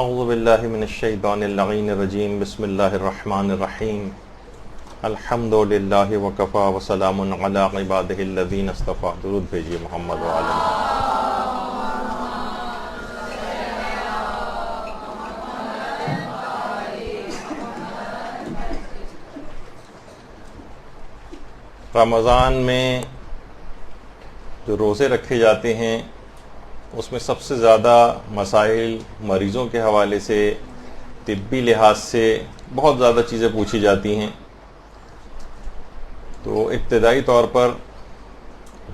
اعوذ باللہ من الشیطان اللعین الرجیم بسم اللہ الرحمن الرحیم الحمد للہ وکفا وسلام علی عبادہ الذین اصطفیٰ. درود بھیجیے محمد وعلی رمضان میں جو روزے رکھے جاتے ہیں اس میں سب سے زیادہ مسائل مریضوں کے حوالے سے، طبی لحاظ سے بہت زیادہ چیزیں پوچھی جاتی ہیں. تو ابتدائی طور پر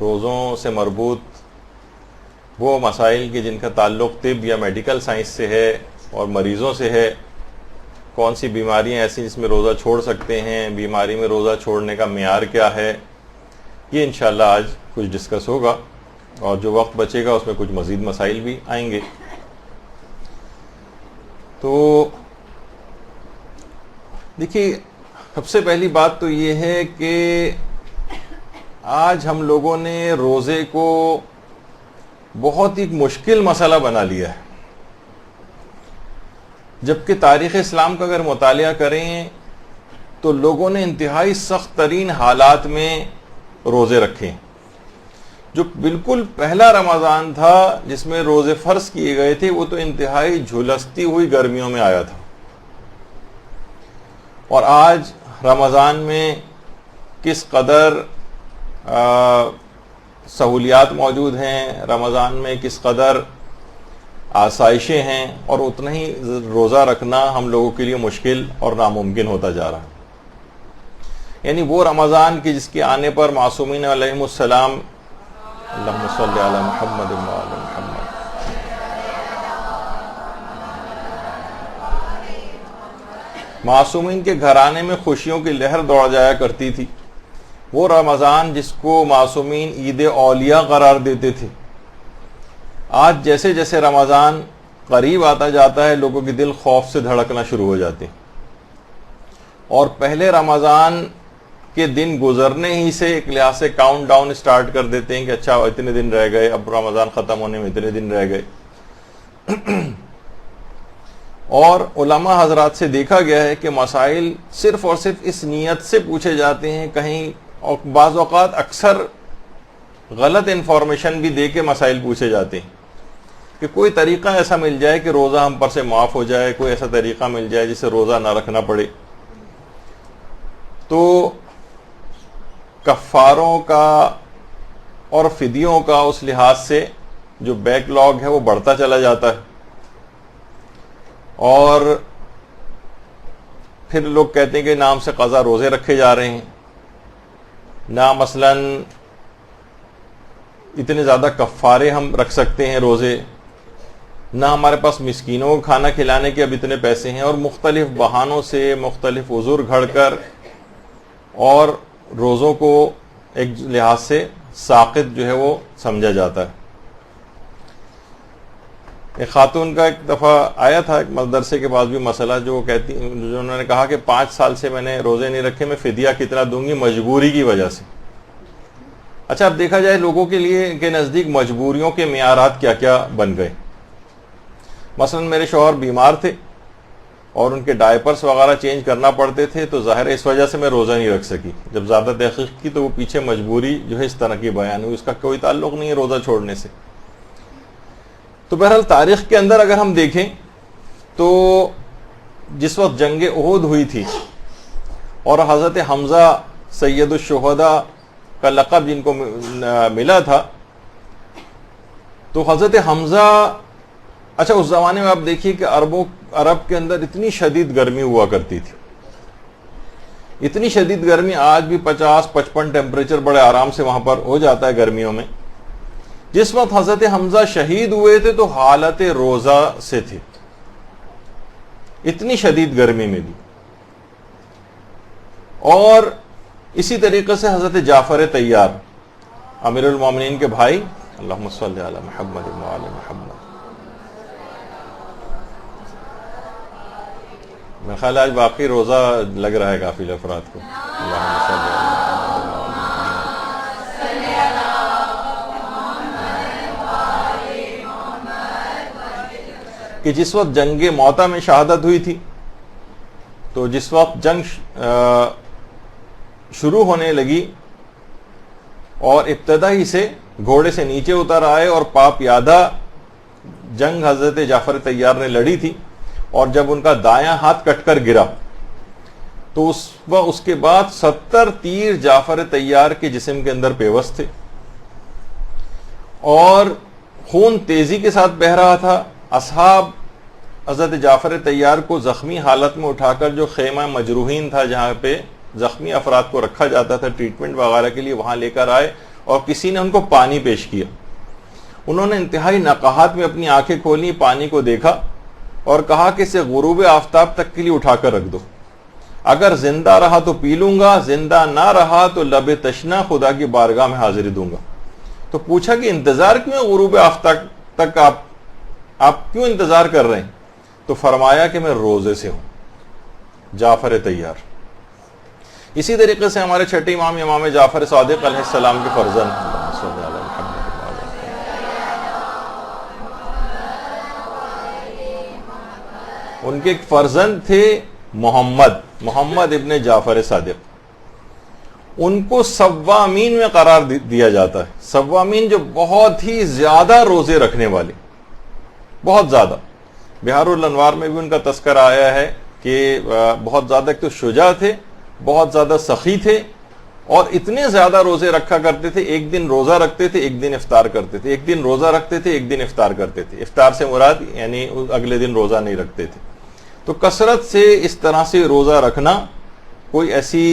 روزوں سے مربوط وہ مسائل کے جن کا تعلق طب یا میڈیکل سائنس سے ہے اور مریضوں سے ہے، کون سی بیماریاں ایسی جس میں روزہ چھوڑ سکتے ہیں، بیماری میں روزہ چھوڑنے کا معیار کیا ہے، یہ انشاءاللہ آج کچھ ڈسکس ہوگا. اور جو وقت بچے گا اس میں کچھ مزید مسائل بھی آئیں گے. تو دیکھیے، سب سے پہلی بات تو یہ ہے کہ آج ہم لوگوں نے روزے کو بہت ہی مشکل مسئلہ بنا لیا ہے، جبکہ تاریخ اسلام کا اگر مطالعہ کریں تو لوگوں نے انتہائی سخت ترین حالات میں روزے رکھے. جو بالکل پہلا رمضان تھا جس میں روزے فرض کیے گئے تھے، وہ تو انتہائی جھلستی ہوئی گرمیوں میں آیا تھا. اور آج رمضان میں کس قدر سہولیات موجود ہیں، رمضان میں کس قدر آسائشیں ہیں، اور اتنا ہی روزہ رکھنا ہم لوگوں کے لیے مشکل اور ناممکن ہوتا جا رہا ہے. یعنی وہ رمضان کی جس کے آنے پر معصومین علیہم السلام، اللہم صلی علی محمد وعلی محمد، معصومین کے گھرانے میں خوشیوں کی لہر دوڑ جایا کرتی تھی. وہ رمضان جس کو معصومین عید اولیاء قرار دیتے تھے، آج جیسے جیسے رمضان قریب آتا جاتا ہے لوگوں کے دل خوف سے دھڑکنا شروع ہو جاتے ہیں. اور پہلے رمضان کے دن گزرنے ہی سے ایک لحاظ سے کاؤنٹ ڈاؤن سٹارٹ کر دیتے ہیں کہ اچھا اتنے دن رہ گئے، اب رمضان ختم ہونے میں اتنے دن رہ گئے. اور علماء حضرات سے دیکھا گیا ہے کہ مسائل صرف اور صرف اس نیت سے پوچھے جاتے ہیں، کہیں اور بعض اوقات اکثر غلط انفارمیشن بھی دے کے مسائل پوچھے جاتے ہیں کہ کوئی طریقہ ایسا مل جائے کہ روزہ ہم پر سے معاف ہو جائے، کوئی ایسا طریقہ مل جائے جسے روزہ نہ رکھنا پڑے. تو کفاروں کا اور فدیوں کا اس لحاظ سے جو بیک لاگ ہے وہ بڑھتا چلا جاتا ہے. اور پھر لوگ کہتے ہیں کہ نام سے قضا روزے رکھے جا رہے ہیں، نہ مثلاً اتنے زیادہ کفارے ہم رکھ سکتے ہیں روزے، نہ ہمارے پاس مسکینوں کو کھانا کھلانے کے اب اتنے پیسے ہیں، اور مختلف بہانوں سے مختلف عذر گھڑ کر اور روزوں کو ایک لحاظ سے ساقط جو ہے وہ سمجھا جاتا ہے. ایک خاتون کا ایک دفعہ آیا تھا ایک مدرسے کے بعد بھی مسئلہ، جو کہتی، جو انہوں نے کہا کہ 5 سال سے میں نے روزے نہیں رکھے، میں فدیہ کتنا دوں گی مجبوری کی وجہ سے. اچھا، اب دیکھا جائے لوگوں کے لیے کے نزدیک مجبوریوں کے معیارات کیا کیا بن گئے. مثلا میرے شوہر بیمار تھے اور ان کے ڈائپرس وغیرہ چینج کرنا پڑتے تھے، تو ظاہر ہے اس وجہ سے میں روزہ نہیں رکھ سکی. جب زیادہ تحقیق کی تو وہ پیچھے مجبوری جو ہے اس طرح کی بیان ہوئی، اس کا کوئی تعلق نہیں ہے روزہ چھوڑنے سے. تو بہرحال تاریخ کے اندر اگر ہم دیکھیں تو جس وقت جنگ احد ہوئی تھی اور حضرت حمزہ سید الشہداء کا لقب جن کو ملا تھا، تو حضرت حمزہ، اچھا اس زمانے میں آپ دیکھیے کہ عرب کے اندر اتنی شدید گرمی ہوا کرتی تھی، اتنی شدید گرمی، آج بھی 50-55 ٹیمپریچر بڑے آرام سے وہاں پر ہو جاتا ہے گرمیوں میں. جس وقت حضرت حمزہ شہید ہوئے تھے تو حالت روزہ سے تھے، اتنی شدید گرمی میں بھی. اور اسی طریقے سے حضرت جعفر طیار امیر المومنین کے بھائی، اللہم صلی علی محمد وعلی محمد، میرا خیال آج باقی روزہ لگ رہا ہے کافی افراد کو. اللہم صلی علی کہ جس وقت جنگ موتا میں شہادت ہوئی تھی، تو جس وقت جنگ شروع ہونے لگی اور ابتدا ہی سے گھوڑے سے نیچے اتر آئے اور پاپیادہ جنگ حضرت جعفر طیار نے لڑی تھی، اور جب ان کا دایاں ہاتھ کٹ کر گرا تو اس کے بعد 70 تیر جعفر طیار کے جسم کے اندر پیوست تھے اور خون تیزی کے ساتھ بہہ رہا تھا۔ اصحاب حضرت جعفر طیار کو زخمی حالت میں اٹھا کر جو خیمہ مجروحین تھا، جہاں پہ زخمی افراد کو رکھا جاتا تھا ٹریٹمنٹ وغیرہ کے لیے، وہاں لے کر آئے اور کسی نے ان کو پانی پیش کیا۔ انہوں نے انتہائی نقاہت میں اپنی آنکھیں کھولی، پانی کو دیکھا اور کہا کہ اسے غروب آفتاب تک کے لیے اٹھا کر رکھ دو، اگر زندہ رہا تو پی لوں گا، زندہ نہ رہا تو لب تشنا خدا کی بارگاہ میں حاضری دوں گا۔ تو پوچھا کہ انتظار کیوں ہے غروب آفتاب تک، آپ کیوں انتظار کر رہے ہیں؟ تو فرمایا کہ میں روزے سے ہوں، جعفر طیار۔ اسی طریقے سے ہمارے چھٹے امام جعفر صادق علیہ السلام کے فرزند، ان کے ایک فرزند تھے محمد ابن جعفر صادق، ان کو سوامین میں قرار دیا جاتا ہے۔ سوامین جو بہت ہی زیادہ روزے رکھنے والے، بہت زیادہ۔ بہار الانوار میں بھی ان کا تذکرہ آیا ہے کہ بہت زیادہ ایک تو شجاع تھے، بہت زیادہ سخی تھے، اور اتنے زیادہ روزے رکھا کرتے تھے، ایک دن روزہ رکھتے تھے، ایک دن افطار کرتے تھے، ایک دن روزہ رکھتے تھے، ایک دن افطار کرتے تھے۔ افطار سے مراد یعنی اگلے دن روزہ نہیں رکھتے تھے۔ تو کثرت سے اس طرح سے روزہ رکھنا کوئی ایسی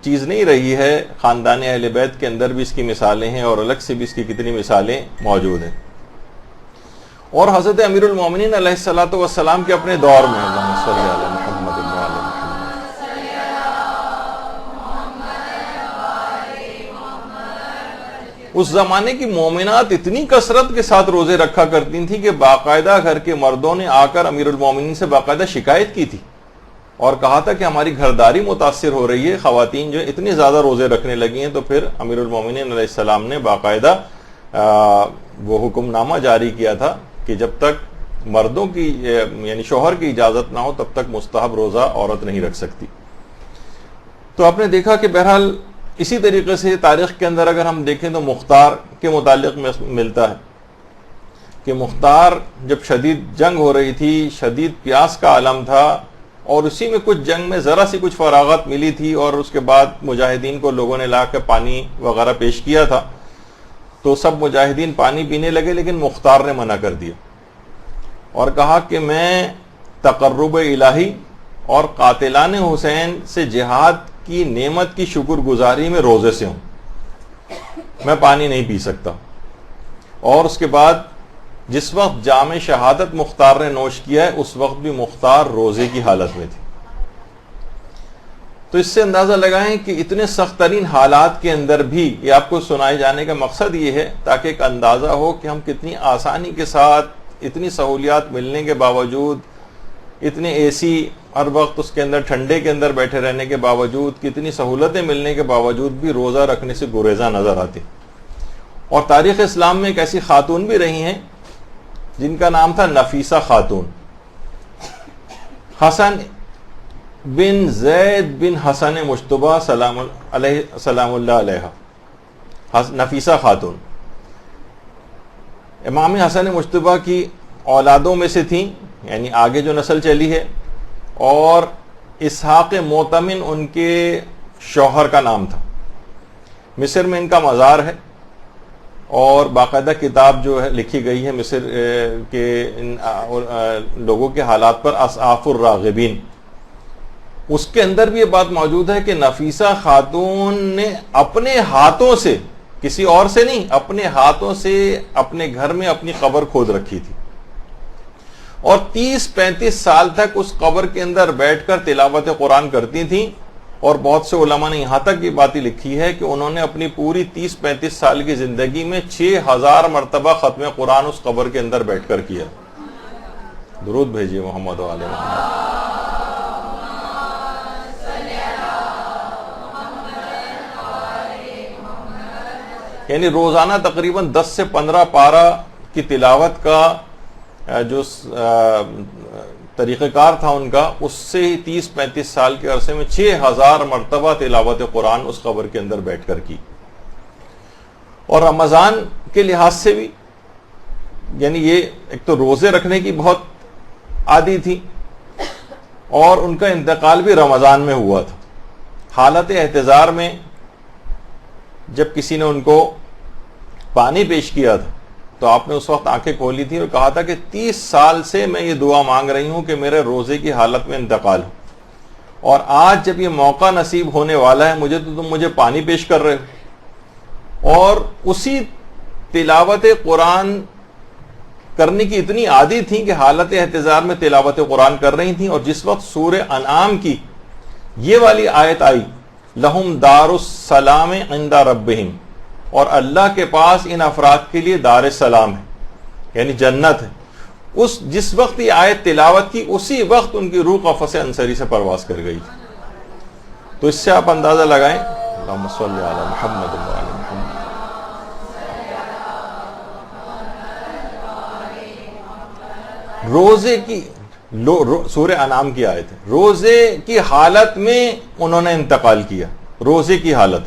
چیز نہیں رہی ہے، خاندان اہل بیت کے اندر بھی اس کی مثالیں ہیں اور الگ سے بھی اس کی کتنی مثالیں موجود ہیں۔ اور حضرت امیر المومنین علیہ الصلوۃ والسلام کے اپنے دور میں، اللہم صلی علی محمد وعلی محمد، اس زمانے کی مومنات اتنی کثرت کے ساتھ روزے رکھا کرتی تھیں کہ باقاعدہ گھر کے مردوں نے آ کر امیر المومنین سے باقاعدہ شکایت کی تھی اور کہا تھا کہ ہماری گھرداری متاثر ہو رہی ہے، خواتین جو اتنی زیادہ روزے رکھنے لگی ہیں۔ تو پھر امیر المومنین علیہ السلام نے باقاعدہ وہ حکم نامہ جاری کیا تھا کہ جب تک مردوں کی یعنی شوہر کی اجازت نہ ہو تب تک مستحب روزہ عورت نہیں رکھ سکتی۔ تو آپ نے دیکھا کہ بہرحال اسی طریقے سے تاریخ کے اندر اگر ہم دیکھیں تو مختار کے متعلق ملتا ہے کہ مختار جب شدید جنگ ہو رہی تھی، شدید پیاس کا عالم تھا، اور اسی میں کچھ جنگ میں ذرا سی کچھ فراغت ملی تھی اور اس کے بعد مجاہدین کو لوگوں نے لا کے پانی وغیرہ پیش کیا تھا، تو سب مجاہدین پانی پینے لگے، لیکن مختار نے منع کر دیا اور کہا کہ میں تقرب الہی اور قاتلان حسین سے جہاد کی نعمت کی شکر گزاری میں روزے سے ہوں، میں پانی نہیں پی سکتا۔ اور اس کے بعد جس وقت جام شہادت مختار نے نوش کیا ہے اس وقت بھی مختار روزے کی حالت میں تھے۔ تو اس سے اندازہ لگائیں کہ اتنے سخت ترین حالات کے اندر بھی یہ آپ کو سنائے جانے کا مقصد یہ ہے تاکہ ایک اندازہ ہو کہ ہم کتنی آسانی کے ساتھ، اتنی سہولیات ملنے کے باوجود، اتنے اے سی ہر وقت اس کے اندر ٹھنڈے کے اندر بیٹھے رہنے کے باوجود، کتنی سہولتیں ملنے کے باوجود بھی روزہ رکھنے سے گریزاں نظر آتی۔ اور تاریخ اسلام میں ایک ایسی خاتون بھی رہی ہیں جن کا نام تھا نفیسہ خاتون، حسن بن زید بن حسن مجتبیٰ سلام اللہ علیہ، نفیسہ خاتون امام حسن مجتبیٰ کی اولادوں میں سے تھیں، یعنی آگے جو نسل چلی ہے، اور اسحاق معتمن ان کے شوہر کا نام تھا۔ مصر میں ان کا مزار ہے اور باقاعدہ کتاب جو ہے لکھی گئی ہے مصر کے ان لوگوں کے حالات پر، اسعاف الراغبین، اس کے اندر بھی یہ بات موجود ہے کہ نفیسہ خاتون نے اپنے ہاتھوں سے، کسی اور سے نہیں، اپنے ہاتھوں سے اپنے گھر میں اپنی قبر کھود رکھی تھی اور 30-35 سال تک اس قبر کے اندر بیٹھ کر تلاوت قرآن کرتی تھیں۔ اور بہت سے علماء نے یہاں تک یہ باتیں لکھی ہے کہ انہوں نے اپنی پوری 30-35 سال کی زندگی میں 6000 مرتبہ ختم قرآن اس قبر کے اندر بیٹھ کر کیا۔ درود بھیجیے محمد و آل محمد۔ یعنی روزانہ تقریباً 10 سے 15 پارہ کی تلاوت کا جو طریقہ کار تھا ان کا، اس سے ہی 30-35 سال کے عرصے میں 6000 مرتبہ تلاوت قرآن اس قبر کے اندر بیٹھ کر کی. اور رمضان کے لحاظ سے بھی، یعنی یہ ایک تو روزے رکھنے کی بہت عادی تھی، اور ان کا انتقال بھی رمضان میں ہوا تھا. حالت احتضار میں جب کسی نے ان کو پانی پیش کیا تھا تو آپ نے اس وقت آنکھیں کھولی تھی اور کہا تھا کہ 30 سال سے میں یہ دعا مانگ رہی ہوں کہ میرے روزے کی حالت میں انتقال ہو، اور آج جب یہ موقع نصیب ہونے والا ہے مجھے، تو تم مجھے پانی پیش کر رہے ہو. اور اسی تلاوت قرآن کرنے کی اتنی عادی تھی کہ حالت احتضار میں تلاوت قرآن کر رہی تھیں، اور جس وقت سورہ انعام کی یہ والی آیت آئی، لہم دار السلام عند ربہم، اور اللہ کے پاس ان افراد کے لیے دار السلام ہے، یعنی جنت ہے، جس وقت یہ آیت تلاوت کی اسی وقت ان کی روح قفس انصری سے پرواز کر گئی. تو اس سے آپ اندازہ لگائیں. اللہم صلی علی محمد و علی محمد. روزے کی سورہ انعام کی آیت ہے، روزے کی حالت میں انہوں نے انتقال کیا، روزے کی حالت.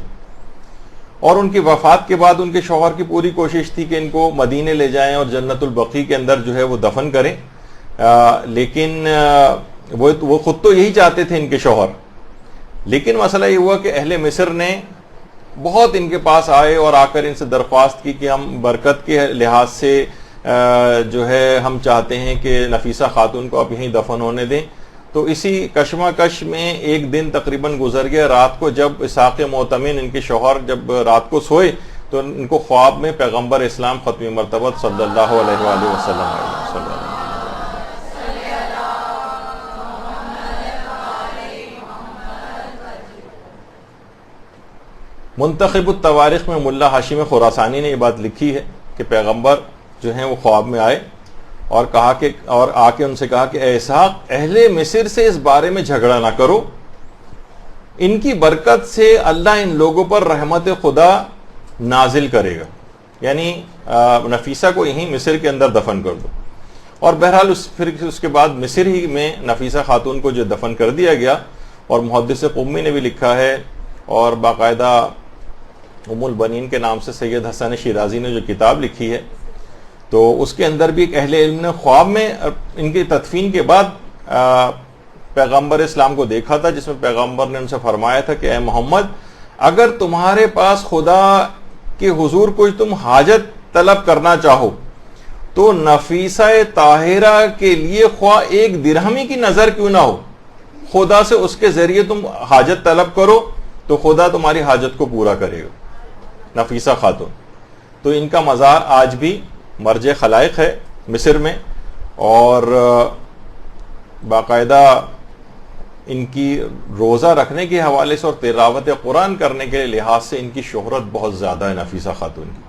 اور ان کی وفات کے بعد ان کے شوہر کی پوری کوشش تھی کہ ان کو مدینے لے جائیں اور جنت البقیع کے اندر جو ہے وہ دفن کریں، لیکن وہ خود تو یہی چاہتے تھے ان کے شوہر. لیکن مسئلہ یہ ہوا کہ اہل مصر نے بہت ان کے پاس آئے اور آ کر ان سے درخواست کی کہ ہم برکت کے لحاظ سے جو ہے ہم چاہتے ہیں کہ نفیسہ خاتون کو اب یہیں دفن ہونے دیں. تو اسی کشمکش میں ایک دن تقریباً گزر گیا. رات کو جب اسحاق معتمن ان کے شوہر جب رات کو سوئے تو ان کو خواب میں پیغمبر اسلام ختم مرتبت صلی اللہ علیہ وآلہ وسلم منتخب التواریخ میں ملا ہاشم خراسانی نے یہ بات لکھی ہے کہ پیغمبر جو ہیں وہ خواب میں آئے اور کہا کہ، اور آ کے ان سے کہا کہ اے اسحاق، اہل مصر سے اس بارے میں جھگڑا نہ کرو، ان کی برکت سے اللہ ان لوگوں پر رحمت خدا نازل کرے گا، یعنی نفیسہ کو یہیں مصر کے اندر دفن کر دو. اور بہرحال پھر اس کے بعد مصر ہی میں نفیسہ خاتون کو جو دفن کر دیا گیا. اور محدث قمی نے بھی لکھا ہے، اور باقاعدہ ام البنین کے نام سے سید حسن شیرازی نے جو کتاب لکھی ہے، تو اس کے اندر بھی ایک اہل علم نے خواب میں ان کی تدفین کے بعد پیغمبر اسلام کو دیکھا تھا، جس میں پیغمبر نے ان سے فرمایا تھا کہ اے محمد، اگر تمہارے پاس خدا کے حضور کوئی تم حاجت طلب کرنا چاہو تو نفیسہ طاہرہ کے لیے خواہ 1 درہمی کی نظر کیوں نہ ہو، خدا سے اس کے ذریعے تم حاجت طلب کرو تو خدا تمہاری حاجت کو پورا کرے گا. نفیسہ خاتون. تو ان کا مزار آج بھی مرج خلائق ہے مصر میں، اور باقاعدہ ان کی روزہ رکھنے کے حوالے سے اور تلاوت قرآن کرنے کے لحاظ سے ان کی شہرت بہت زیادہ ہے نفیسہ خاتون کی.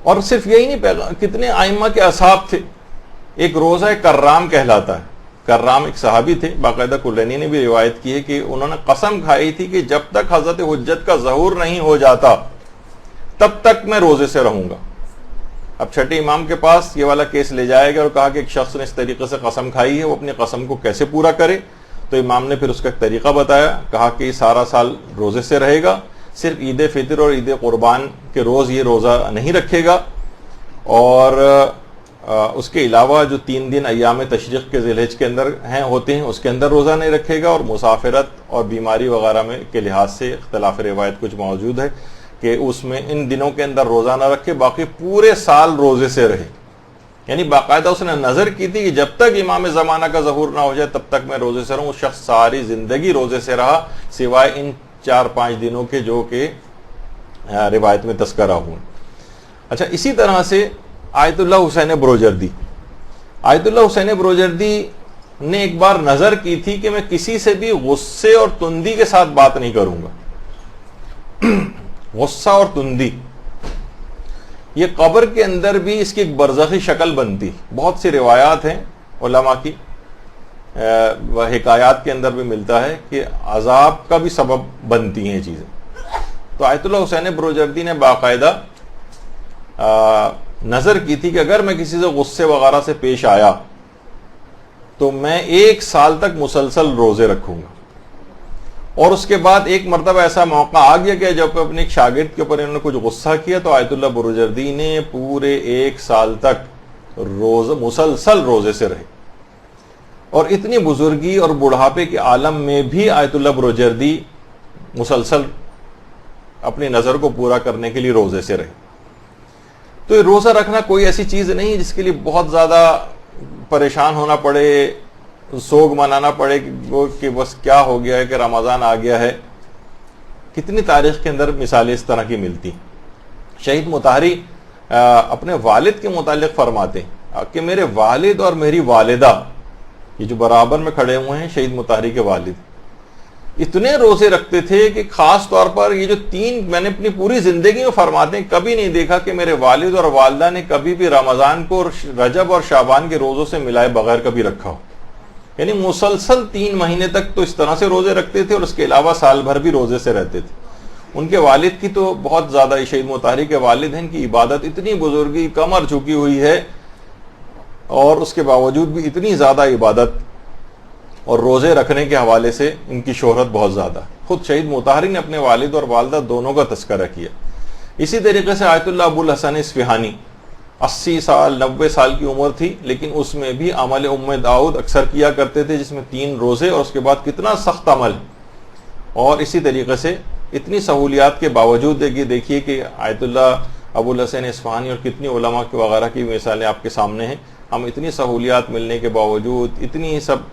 اور صرف یہی نہیں، کتنے ائمہ کے اصحاب تھے. ایک روزہ کرام کہلاتا ہے. کرام ایک صحابی تھے، باقاعدہ کلینی نے بھی روایت کی ہے کہ انہوں نے قسم کھائی تھی کہ جب تک حضرت حجت کا ظہور نہیں ہو جاتا تب تک میں روزے سے رہوں گا. اب چھٹے امام کے پاس یہ والا کیس لے جائے گا اور کہا کہ ایک شخص نے اس طریقے سے قسم کھائی ہے، وہ اپنی قسم کو کیسے پورا کرے. تو امام نے پھر اس کا ایک طریقہ بتایا، کہا کہ یہ سارا سال روزے سے رہے گا، صرف عید فطر اور عید قربان کے روز یہ روزہ نہیں رکھے گا، اور اس کے علاوہ جو 3 دن ایام تشریق کے ذی الحجہ کے اندر ہوتے ہیں اس کے اندر روزہ نہیں رکھے گا. اور مسافرت اور بیماری وغیرہ میں کے لحاظ سے اختلاف روایت کچھ موجود ہے کہ اس میں ان دنوں کے اندر روزہ نہ رکھے، باقی پورے سال روزے سے رہے. یعنی باقاعدہ اس نے نظر کی تھی کہ جب تک امام زمانہ کا ظہور نہ ہو جائے تب تک میں روزے سے رہوں. اس شخص ساری زندگی روزے سے رہا سوائے ان 4-5 دنوں کے جو کہ روایت میں تذکرہ ہوں. اچھا، اسی طرح سے آیت اللہ حسین بروجردی، آیت اللہ حسین بروجردی نے ایک بار نظر کی تھی کہ میں کسی سے بھی غصے اور تندی کے ساتھ بات نہیں کروں گا. غصہ اور تندی، یہ قبر کے اندر بھی اس کی ایک برزخی شکل بنتی. بہت سی روایات ہیں علماء کی، حکایات کے اندر بھی ملتا ہے کہ عذاب کا بھی سبب بنتی ہیں یہ چیزیں. تو آیت اللہ حسین بروجردی نے باقاعدہ نظر کی تھی کہ اگر میں کسی سے غصے وغیرہ سے پیش آیا تو میں 1 سال تک مسلسل روزے رکھوں گا. اور اس کے بعد ایک مرتبہ ایسا موقع آ گیا کہ جب اپنے ایک شاگرد کے اوپر انہوں نے کچھ غصہ کیا تو آیت اللہ بروجردی نے پورے 1 سال تک مسلسل روزے سے رہے. اور اتنی بزرگی اور بڑھاپے کے عالم میں بھی آیت اللہ بروجردی مسلسل اپنی نظر کو پورا کرنے کے لیے روزے سے رہے. تو یہ روزہ رکھنا کوئی ایسی چیز نہیں جس کے لیے بہت زیادہ پریشان ہونا پڑے, سوگ منانا پڑے کہ بس کیا ہو گیا ہے کہ رمضان آ گیا ہے. کتنی تاریخ کے اندر مثالیں اس طرح کی ملتی. شہید مطہری اپنے والد کے متعلق فرماتے ہیں کہ میرے والد اور میری والدہ, یہ جو برابر میں کھڑے ہوئے ہیں شہید مطہری کے والد, اتنے روزے رکھتے تھے کہ خاص طور پر یہ جو 3 میں نے اپنی پوری زندگی میں فرماتے ہیں کبھی نہیں دیکھا کہ میرے والد اور والدہ نے کبھی بھی رمضان کو رجب اور شعبان کے روزوں سے ملائے بغیر کبھی رکھا ہو. یعنی مسلسل 3 مہینے تک تو اس طرح سے روزے رکھتے تھے اور اس کے علاوہ سال بھر بھی روزے سے رہتے تھے. ان کے والد کی تو بہت زیادہ, شہید مطہری کے والد ہیں, ان کی عبادت اتنی بزرگی, کمر جھکی ہوئی ہے اور اس کے باوجود بھی اتنی زیادہ عبادت اور روزے رکھنے کے حوالے سے ان کی شہرت بہت زیادہ. خود شہید مطہری نے اپنے والد اور والدہ دونوں کا تذکرہ کیا. اسی طریقے سے آیت اللہ ابو الحسن اصفہانی 80 سال 90 سال کی عمر تھی, لیکن اس میں بھی عمل ام داؤد اکثر کیا کرتے تھے, جس میں 3 روزے اور اس کے بعد کتنا سخت عمل. اور اسی طریقے سے اتنی سہولیات کے باوجود دیکھیے کہ آیت اللہ ابو الحسن اصفہانی اور کتنی علماء کے وغیرہ کی مثالیں آپ کے سامنے ہیں. ہم اتنی سہولیات ملنے کے باوجود, اتنی سب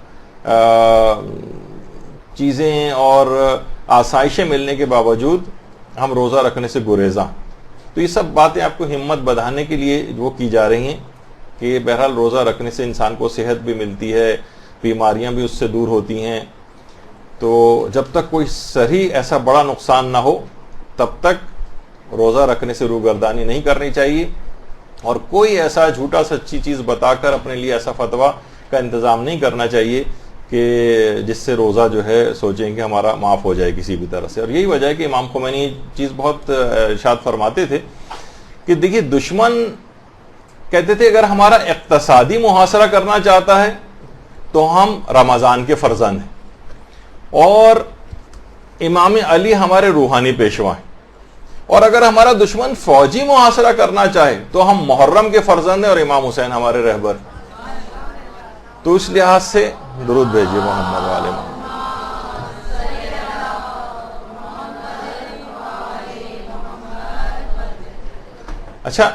چیزیں اور آسائشیں ملنے کے باوجود ہم روزہ رکھنے سے گریزاں. تو یہ سب باتیں آپ کو ہمت بڑھانے کے لیے وہ کی جا رہی ہیں کہ بہرحال روزہ رکھنے سے انسان کو صحت بھی ملتی ہے, بیماریاں بھی اس سے دور ہوتی ہیں. تو جب تک کوئی صحیح ایسا بڑا نقصان نہ ہو تب تک روزہ رکھنے سے روگردانی نہیں کرنی چاہیے, اور کوئی ایسا جھوٹا سچی چیز بتا کر اپنے لیے ایسا فتویٰ کا انتظام نہیں کرنا چاہیے کہ جس سے روزہ جو ہے سوچیں کہ ہمارا معاف ہو جائے کسی بھی طرح سے. اور یہی وجہ ہے کہ امام خمینی چیز بہت ارشاد فرماتے تھے کہ دیکھیے, دشمن کہتے تھے اگر ہمارا اقتصادی محاصرہ کرنا چاہتا ہے تو ہم رمضان کے فرزند ہیں, اور امام علی ہمارے روحانی پیشوا ہیں, اور اگر ہمارا دشمن فوجی محاصرہ کرنا چاہے تو ہم محرم کے فرزند ہیں اور امام حسین ہمارے رہبر. تو اس لحاظ سے درود بھیجیے محمد والے محمد. اچھا,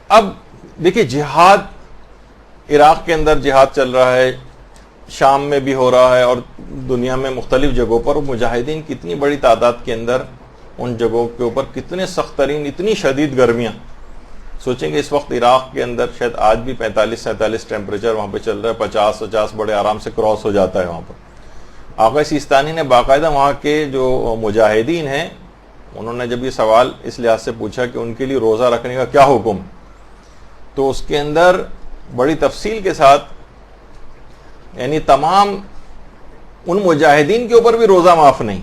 اب دیکھیے جہاد, عراق کے اندر جہاد چل رہا ہے, شام میں بھی ہو رہا ہے, اور دنیا میں مختلف جگہوں پر مجاہدین کتنی بڑی تعداد کے اندر ان جگہوں کے اوپر کتنے سخت ترین, اتنی شدید گرمیاں. سوچیں کہ اس وقت عراق کے اندر شاید آج بھی 45-47 ٹیمپریچر وہاں پہ چل رہا ہے, 50 بڑے آرام سے کراس ہو جاتا ہے وہاں پر. آقا سیستانی نے باقاعدہ وہاں کے جو مجاہدین ہیں انہوں نے جب یہ سوال اس لحاظ سے پوچھا کہ ان کے لیے روزہ رکھنے کا کیا حکم, تو اس کے اندر بڑی تفصیل کے ساتھ یعنی تمام ان مجاہدین کے اوپر بھی روزہ معاف نہیں,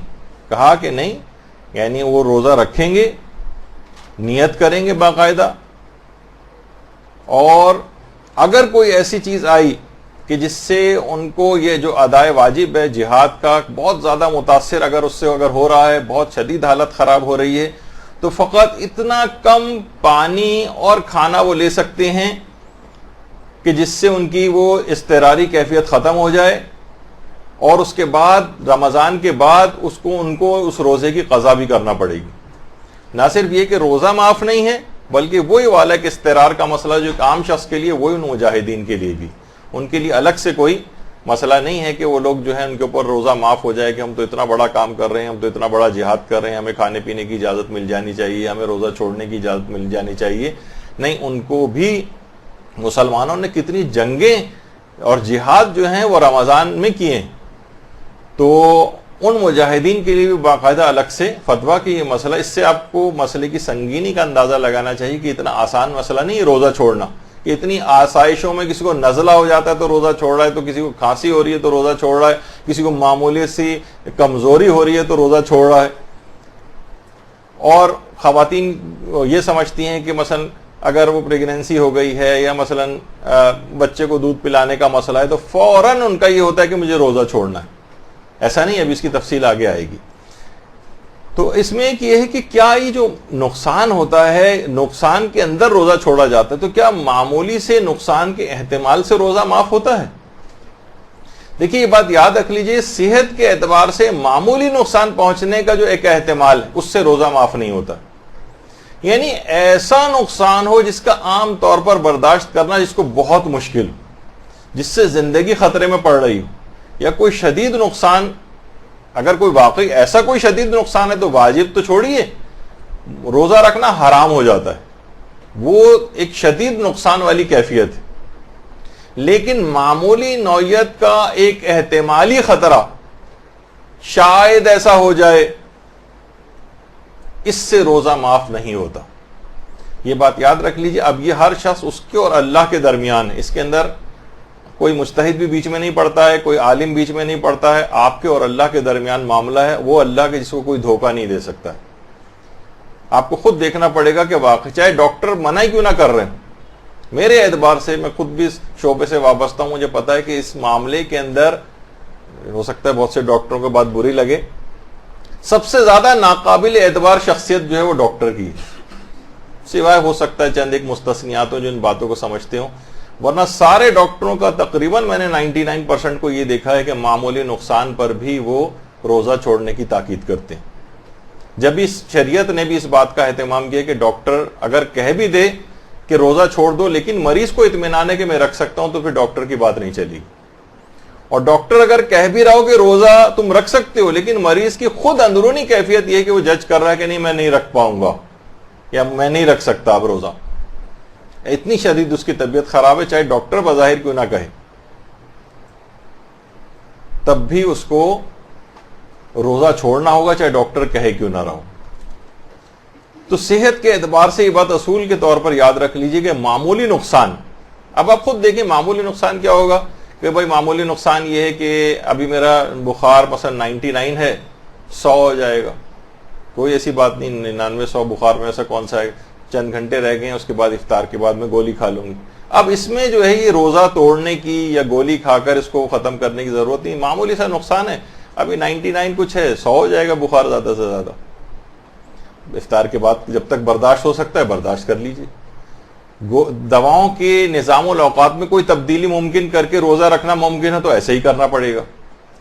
کہا کہ نہیں, یعنی وہ روزہ رکھیں گے, نیت کریں گے باقاعدہ, اور اگر کوئی ایسی چیز آئی کہ جس سے ان کو یہ جو ادائے واجب ہے جہاد کا بہت زیادہ متاثر اگر اس سے اگر ہو رہا ہے, بہت شدید حالت خراب ہو رہی ہے, تو فقط اتنا کم پانی اور کھانا وہ لے سکتے ہیں کہ جس سے ان کی وہ اضطراری کیفیت ختم ہو جائے, اور اس کے بعد رمضان کے بعد ان کو اس روزے کی قضا بھی کرنا پڑے گی. نہ صرف یہ کہ روزہ معاف نہیں ہے بلکہ وہی والا کہ اضطرار کا مسئلہ جو ایک عام شخص کے لیے وہی ان مجاہدین کے لیے بھی, ان کے لیے الگ سے کوئی مسئلہ نہیں ہے کہ وہ لوگ جو ہے ان کے اوپر روزہ معاف ہو جائے کہ ہم تو اتنا بڑا کام کر رہے ہیں, ہم تو اتنا بڑا جہاد کر رہے ہیں, ہمیں کھانے پینے کی اجازت مل جانی چاہیے, ہمیں روزہ چھوڑنے کی اجازت مل جانی چاہیے. نہیں, ان کو بھی مسلمانوں نے کتنی جنگیں اور جہاد جو ہیں وہ رمضان میں کیے, تو ان مجاہدین کے لیے بھی باقاعدہ الگ سے فتویٰ کہ یہ مسئلہ, اس سے آپ کو مسئلے کی سنگینی کا اندازہ لگانا چاہیے کہ اتنا آسان مسئلہ نہیں ہے روزہ چھوڑنا, کہ اتنی آسائشوں میں کسی کو نزلہ ہو جاتا ہے تو روزہ چھوڑ رہا ہے, تو کسی کو کھانسی ہو رہی ہے تو روزہ چھوڑ رہا ہے, کسی کو معمولی سی کمزوری ہو رہی ہے تو روزہ چھوڑ رہا ہے. اور خواتین یہ سمجھتی ہیں کہ مثلا اگر وہ پریگنینسی ہو گئی ہے یا مثلاً بچے کو دودھ پلانے کا مسئلہ ہے تو فوراً ان کا یہ ہوتا ہے کہ مجھے روزہ چھوڑنا ہے. ایسا نہیں, ابھی اس کی تفصیل آگے آئے گی. تو اس میں ایک یہ ہے کہ کیا یہ جو نقصان ہوتا ہے, نقصان کے اندر روزہ چھوڑا جاتا ہے, تو کیا معمولی سے نقصان کے احتمال سے روزہ معاف ہوتا ہے؟ دیکھیے یہ بات یاد رکھ لیجئے, صحت کے اعتبار سے معمولی نقصان پہنچنے کا جو ایک احتمال ہے اس سے روزہ معاف نہیں ہوتا. یعنی ایسا نقصان ہو جس کا عام طور پر برداشت کرنا جس کو بہت مشکل ہو, جس سے زندگی خطرے میں پڑ رہی ہو, یا کوئی شدید نقصان, اگر کوئی واقعی ایسا کوئی شدید نقصان ہے تو واجب تو چھوڑیے, روزہ رکھنا حرام ہو جاتا ہے. وہ ایک شدید نقصان والی کیفیت ہے. لیکن معمولی نوعیت کا ایک احتمالی خطرہ, شاید ایسا ہو جائے, اس سے روزہ معاف نہیں ہوتا. یہ بات یاد رکھ لیجئے. اب یہ ہر شخص اس کے اور اللہ کے درمیان ہے, اس کے اندر کوئی مجتہد بھی بیچ میں نہیں پڑتا ہے, کوئی عالم بیچ میں نہیں پڑتا ہے, آپ کے اور اللہ کے درمیان معاملہ ہے. وہ اللہ کے جس کو کوئی دھوکہ نہیں دے سکتا ہے. آپ کو خود دیکھنا پڑے گا کہ واقعی چاہے ڈاکٹر منع کیوں نہ کر رہے ہیں. میرے اعتبار سے, میں خود بھی اس شعبے سے وابستہ ہوں, مجھے پتا ہے کہ اس معاملے کے اندر ہو سکتا ہے بہت سے ڈاکٹروں کو بات بری لگے, سب سے زیادہ ناقابل اعتبار شخصیت جو ہے وہ ڈاکٹر کی ہے, سوائے ہو سکتا ہے چند ایک مستثنیات ہوں جو ان باتوں کو سمجھتے ہوں, ورنہ سارے ڈاکٹروں کا تقریباً میں نے 99% کو یہ دیکھا ہے کہ معمولی نقصان پر بھی وہ روزہ چھوڑنے کی تاکید کرتے ہیں. جب اس شریعت نے بھی اس بات کا اہتمام کیا کہ ڈاکٹر اگر کہہ بھی دے کہ روزہ چھوڑ دو لیکن مریض کو اطمینان ہے کہ میں رکھ سکتا ہوں, تو پھر ڈاکٹر کی بات نہیں چلی. اور ڈاکٹر اگر کہہ بھی رہا ہو کہ روزہ تم رکھ سکتے ہو, لیکن مریض کی خود اندرونی کیفیت یہ ہے کہ وہ جج کر رہا ہے کہ نہیں میں نہیں رکھ پاؤں گا یا میں نہیں رکھ سکتا اب روزہ, اتنی شدید اس کی طبیعت خراب ہے, چاہے ڈاکٹر بظاہر کیوں نہ کہے, تب بھی اس کو روزہ چھوڑنا ہوگا چاہے ڈاکٹر کہے کیوں نہ رہو. تو صحت کے اعتبار سے یہ بات اصول کے طور پر یاد رکھ لیجئے کہ معمولی نقصان, اب آپ خود دیکھیں معمولی نقصان کیا ہوگا کہ بھائی معمولی نقصان یہ ہے کہ ابھی میرا بخار مثلا 99 ہے, 100 ہو جائے گا, کوئی ایسی بات نہیں, 99 100 بخار میں ایسا کون سا ہے, چند گھنٹے رہ گئے ہیں, اس کے بعد افطار کے بعد میں گولی کھا لوں گی. اب اس میں جو ہے یہ روزہ توڑنے کی یا گولی کھا کر اس کو ختم کرنے کی ضرورت نہیں, معمولی سا نقصان ہے, ابھی 99 کچھ ہے, 100 ہو جائے گا بخار زیادہ سے زیادہ. افطار کے بعد جب تک برداشت ہو سکتا ہے برداشت کر لیجیے. دواؤں کے نظام الاوقات میں کوئی تبدیلی ممکن کر کے روزہ رکھنا ممکن ہے تو ایسے ہی کرنا پڑے گا.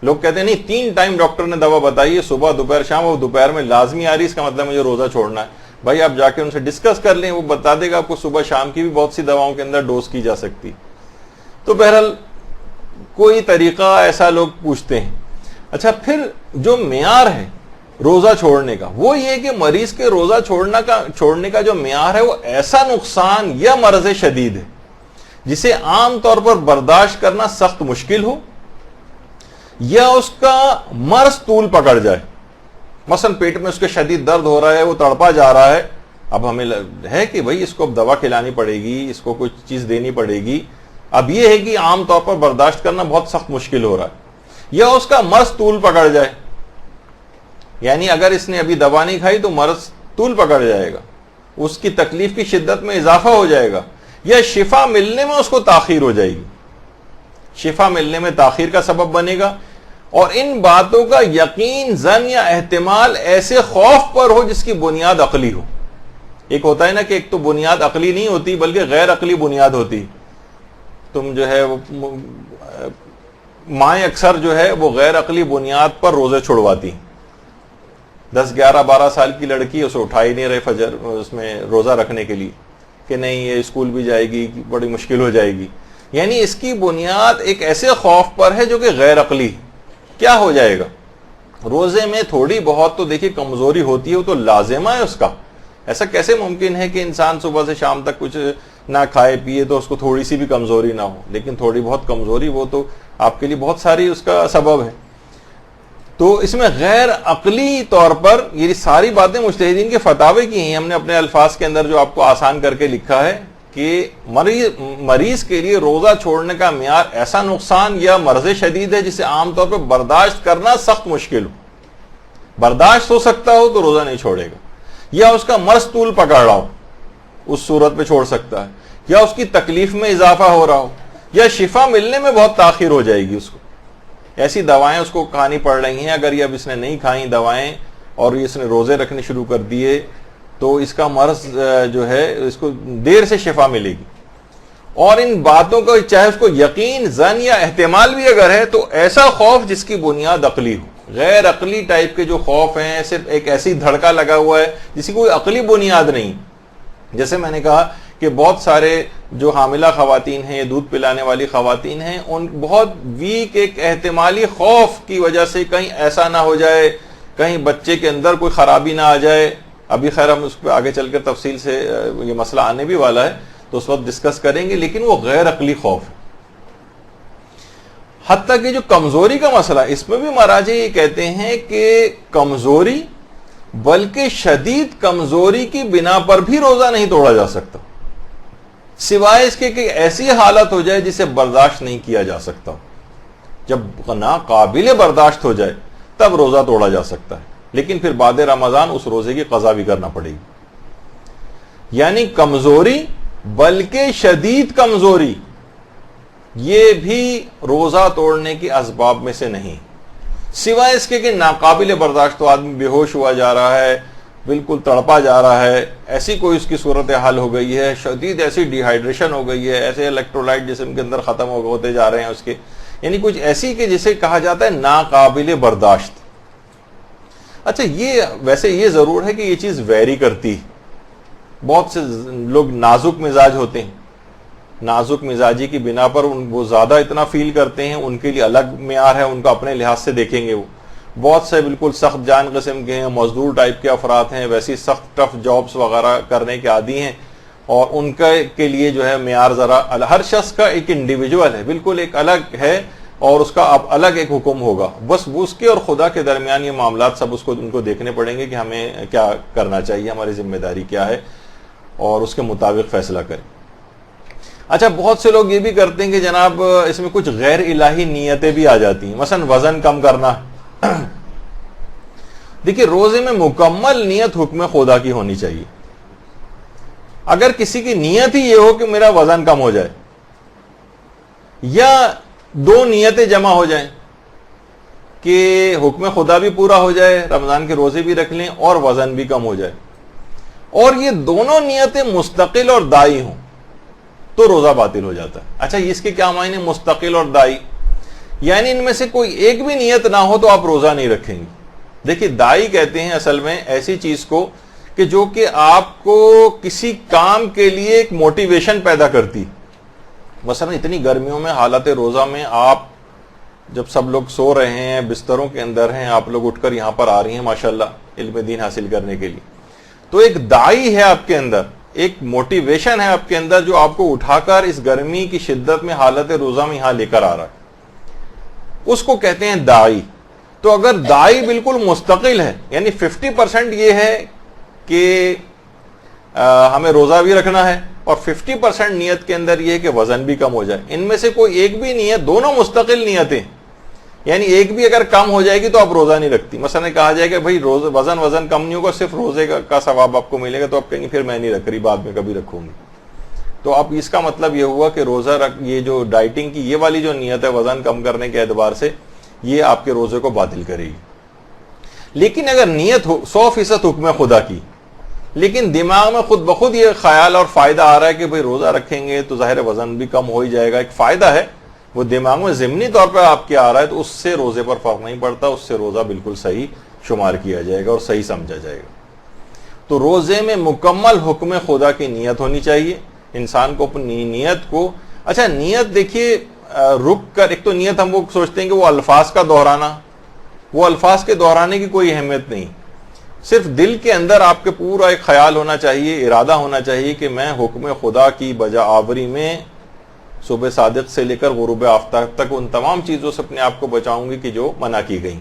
لوگ کہتے ہیں نہیں 3 ٹائم ڈاکٹر نے دوا بتائی ہے, صبح دوپہر شام, اور دوپہر میں لازمی آ رہی, اس کا مطلب مجھے روزہ چھوڑنا ہے. بھائی آپ جا کے ان سے ڈسکس کر لیں, وہ بتا دے گا آپ کو صبح شام کی بھی بہت سی دواؤں کے اندر ڈوز کی جا سکتی. تو بہرحال کوئی طریقہ ایسا لوگ پوچھتے ہیں. اچھا پھر جو معیار ہے روزہ چھوڑنے کا وہ یہ کہ مریض کے روزہ چھوڑنے کا جو معیار ہے وہ ایسا نقصان یا مرض شدید ہے جسے عام طور پر برداشت کرنا سخت مشکل ہو, یا اس کا مرض طول پکڑ جائے. مثلا پیٹ میں اس کے شدید درد ہو رہا ہے, وہ تڑپا جا رہا ہے, اب ہمیں ہے کہ بھائی اس کو اب دوا کھلانی پڑے گی, اس کو کچھ چیز دینی پڑے گی. اب یہ ہے کہ عام طور پر برداشت کرنا بہت سخت مشکل ہو رہا ہے, یا اس کا مرض طول پکڑ جائے, یعنی اگر اس نے ابھی دوا نہیں کھائی تو مرض طول پکڑ جائے گا, اس کی تکلیف کی شدت میں اضافہ ہو جائے گا, یا شفا ملنے میں اس کو تاخیر ہو جائے گی, شفا ملنے میں تاخیر کا سبب بنے گا. اور ان باتوں کا یقین زن یا احتمال ایسے خوف پر ہو جس کی بنیاد عقلی ہو. ایک ہوتا ہے نا کہ ایک تو بنیاد عقلی نہیں ہوتی بلکہ غیر عقلی بنیاد ہوتی. تم جو ہے مائیں اکثر جو ہے وہ غیر عقلی بنیاد پر روزے چھڑواتی. 10 11 12 سال کی لڑکی اسے اٹھا ہی نہیں رہے فجر اس میں روزہ رکھنے کے لیے کہ نہیں یہ اسکول بھی جائے گی, بڑی مشکل ہو جائے گی. یعنی اس کی بنیاد ایک ایسے خوف پر ہے جو کہ غیر عقلی. کیا ہو جائے گا روزے میں تھوڑی بہت تو دیکھیے کمزوری ہوتی ہے, وہ تو لازمہ ہے اس کا. ایسا کیسے ممکن ہے کہ انسان صبح سے شام تک کچھ نہ کھائے پیے تو اس کو تھوڑی سی بھی کمزوری نہ ہو, لیکن تھوڑی بہت کمزوری وہ تو آپ کے لیے بہت ساری اس کا سبب ہے. تو اس میں غیر عقلی طور پر یہ ساری باتیں مجتہدین کے فتاوے کی ہیں, ہم نے اپنے الفاظ کے اندر جو آپ کو آسان کر کے لکھا ہے کہ مریض کے لیے روزہ چھوڑنے کا معیار ایسا نقصان یا مرض شدید ہے جسے عام طور پر برداشت کرنا سخت مشکل ہو. برداشت ہو سکتا ہو تو روزہ نہیں چھوڑے گا, یا اس کا مرض طول پکڑ رہا ہو, اس صورت پہ چھوڑ سکتا ہے، یا اس کی تکلیف میں اضافہ ہو رہا ہو، یا شفا ملنے میں بہت تاخیر ہو جائے گی، اس کو ایسی دوائیں اس کو کھانی پڑ رہی ہیں، اگر یہ اب اس نے نہیں کھائیں دوائیں اور اس نے روزے رکھنے شروع کر دیے تو اس کا مرض جو ہے اس کو دیر سے شفا ملے گی۔ اور ان باتوں کا چاہے اس کو یقین، ظن یا احتمال بھی اگر ہے تو ایسا خوف جس کی بنیاد عقلی ہو، غیر عقلی ٹائپ کے جو خوف ہیں، صرف ایک ایسی دھڑکا لگا ہوا ہے جس کی کوئی عقلی بنیاد نہیں۔ جیسے میں نے کہا کہ بہت سارے جو حاملہ خواتین ہیں، دودھ پلانے والی خواتین ہیں، ان بہت ویک ایک احتمالی خوف کی وجہ سے کہیں ایسا نہ ہو جائے، کہیں بچے کے اندر کوئی خرابی نہ آ جائے۔ ابھی خیر ہم اس پہ آگے چل کر تفصیل سے یہ مسئلہ آنے بھی والا ہے تو اس وقت ڈسکس کریں گے، لیکن وہ غیر عقلی خوف ہے۔ حتیٰ کہ جو کمزوری کا مسئلہ، اس میں بھی مراجع یہ کہتے ہیں کہ کمزوری، بلکہ شدید کمزوری کی بنا پر بھی روزہ نہیں توڑا جا سکتا، سوائے اس کے کہ ایسی حالت ہو جائے جسے برداشت نہیں کیا جا سکتا۔ جب ناقابل برداشت ہو جائے تب روزہ توڑا جا سکتا ہے، لیکن پھر بعد رمضان اس روزے کی قضا بھی کرنا پڑے گی۔ یعنی کمزوری بلکہ شدید کمزوری یہ بھی روزہ توڑنے کے اسباب میں سے نہیں، سوائے اس کے کہ ناقابل برداشت، تو آدمی بے ہوش ہوا جا رہا ہے، بالکل تڑپا جا رہا ہے، ایسی کوئی اس کی صورتحال ہو گئی ہے، شدید ایسی ڈی ہائیڈریشن ہو گئی ہے، ایسے الیکٹرولائٹ جسم کے اندر ختم ہوتے جا رہے ہیں اس کے، یعنی کچھ ایسی کہ جسے کہا جاتا ہے ناقابل برداشت۔ اچھا، یہ ویسے یہ ضرور ہے کہ یہ چیز ویری کرتی، بہت سے لوگ نازک مزاج ہوتے ہیں، نازک مزاجی کی بنا پر وہ زیادہ اتنا فیل کرتے ہیں، ان کے لیے الگ معیار ہے، ان کا اپنے لحاظ سے دیکھیں گے۔ وہ بہت سے بالکل سخت جان قسم کے ہیں، مزدور ٹائپ کے افراد ہیں، ویسی سخت ٹف جابز وغیرہ کرنے کے عادی ہیں، اور ان کے لیے جو ہے معیار ذرا ہر شخص کا ایک انڈیویجول ہے، بالکل ایک الگ ہے، اور اس کا اب الگ ایک حکم ہوگا، بس اس کے اور خدا کے درمیان یہ معاملات سب ان کو دیکھنے پڑیں گے کہ ہمیں کیا کرنا چاہیے، ہماری ذمہ داری کیا ہے، اور اس کے مطابق فیصلہ کریں۔ اچھا، بہت سے لوگ یہ بھی کرتے ہیں کہ جناب اس میں کچھ غیر الہی نیتیں بھی آ جاتی ہیں، مثلا وزن کم کرنا۔ دیکھیے، روزے میں مکمل نیت حکم خدا کی ہونی چاہیے۔ اگر کسی کی نیت ہی یہ ہو کہ میرا وزن کم ہو جائے، یا دو نیتیں جمع ہو جائیں کہ حکم خدا بھی پورا ہو جائے، رمضان کے روزے بھی رکھ لیں اور وزن بھی کم ہو جائے، اور یہ دونوں نیتیں مستقل اور دائی ہوں، تو روزہ باطل ہو جاتا ہے۔ اچھا، اس کے کیا معنی مستقل اور دائی؟ یعنی ان میں سے کوئی ایک بھی نیت نہ ہو تو آپ روزہ نہیں رکھیں گے۔ دیکھیے، دائی کہتے ہیں اصل میں ایسی چیز کو کہ جو کہ آپ کو کسی کام کے لیے ایک موٹیویشن پیدا کرتی۔ مثلا اتنی گرمیوں میں حالت روزہ میں آپ جب سب لوگ سو رہے ہیں، بستروں کے اندر ہیں، آپ لوگ اٹھ کر یہاں پر آ رہی ہیں ماشاءاللہ علم دین حاصل کرنے کے لیے، تو ایک دائی ہے آپ کے اندر، ایک موٹیویشن ہے آپ کے اندر جو آپ کو اٹھا کر اس گرمی کی شدت میں حالت روزہ میں یہاں لے کر آ رہا ہے، اس کو کہتے ہیں دائی۔ تو اگر دائی بالکل مستقل ہے، یعنی 50% یہ ہے کہ ہمیں روزہ بھی رکھنا ہے، اور 50% نیت کے اندر یہ ہے کہ وزن بھی کم ہو جائے، ان میں سے کوئی ایک بھی نیت، دونوں مستقل نیتیں، یعنی ایک بھی اگر کم ہو جائے گی تو آپ روزہ نہیں رکھتی۔ مثلا کہا جائے کہ بھائی وزن کم نہیں ہوگا، صرف روزے کا ثواب آپ کو ملے گا، تو آپ کہیں گے پھر میں نہیں رکھ رہی، بعد میں کبھی رکھوں گی۔ تو اب اس کا مطلب یہ ہوا کہ روزہ یہ جو ڈائٹنگ کی یہ والی جو نیت ہے وزن کم کرنے کے اعتبار سے، یہ آپ کے روزے کو باطل کرے گی۔ لیکن اگر نیت 100% حکم خدا کی، لیکن دماغ میں خود بخود یہ خیال اور فائدہ آ رہا ہے کہ بھئی روزہ رکھیں گے تو ظاہر وزن بھی کم ہو ہی جائے گا، ایک فائدہ ہے وہ دماغ میں ضمنی طور پر آپ کے آ رہا ہے، تو اس سے روزے پر فرق نہیں پڑتا، اس سے روزہ بالکل صحیح شمار کیا جائے گا اور صحیح سمجھا جائے گا۔ تو روزے میں مکمل حکم خدا کی نیت ہونی چاہیے، انسان کو اپنی نیت کو، اچھا نیت دیکھیے رک کر، ایک تو نیت ہم وہ سوچتے ہیں کہ وہ الفاظ کا دہرانا، وہ الفاظ کے دہرانے کی کوئی اہمیت نہیں، صرف دل کے اندر آپ کے پورا ایک خیال ہونا چاہیے، ارادہ ہونا چاہیے کہ میں حکم خدا کی بجا آوری میں صبح صادق سے لے کر غروب آفتاب تک ان تمام چیزوں سے اپنے آپ کو بچاؤں گی کہ جو منع کی گئی۔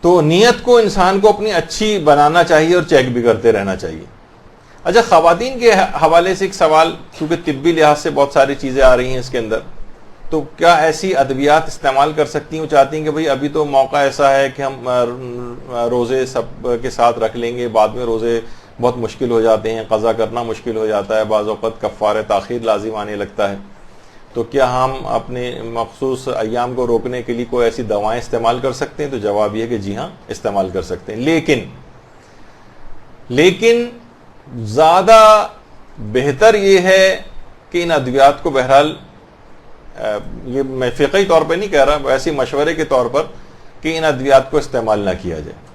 تو نیت کو انسان کو اپنی اچھی بنانا چاہیے اور چیک بھی کرتے رہنا چاہیے۔ اچھا، خواتین کے حوالے سے ایک سوال، کیونکہ طبی لحاظ سے بہت ساری چیزیں آ رہی ہیں اس کے اندر، تو کیا ایسی ادویات استعمال کر سکتی ہیں؟ وہ چاہتی ہیں کہ بھئی ابھی تو موقع ایسا ہے کہ ہم روزے سب کے ساتھ رکھ لیں گے، بعد میں روزے بہت مشکل ہو جاتے ہیں، قضا کرنا مشکل ہو جاتا ہے، بعض اوقات کفارہ تاخیر لازم آنے لگتا ہے، تو کیا ہم اپنے مخصوص ایام کو روکنے کے لیے کوئی ایسی دوائیں استعمال کر سکتے ہیں؟ تو جواب یہ ہے کہ جی ہاں استعمال کر سکتے ہیں، لیکن زیادہ بہتر یہ ہے کہ ان ادویات کو بہرحال یہ میں فقہی طور پہ نہیں کہہ رہا، ویسے مشورے کے طور پر کہ ان ادویات کو استعمال نہ کیا جائے۔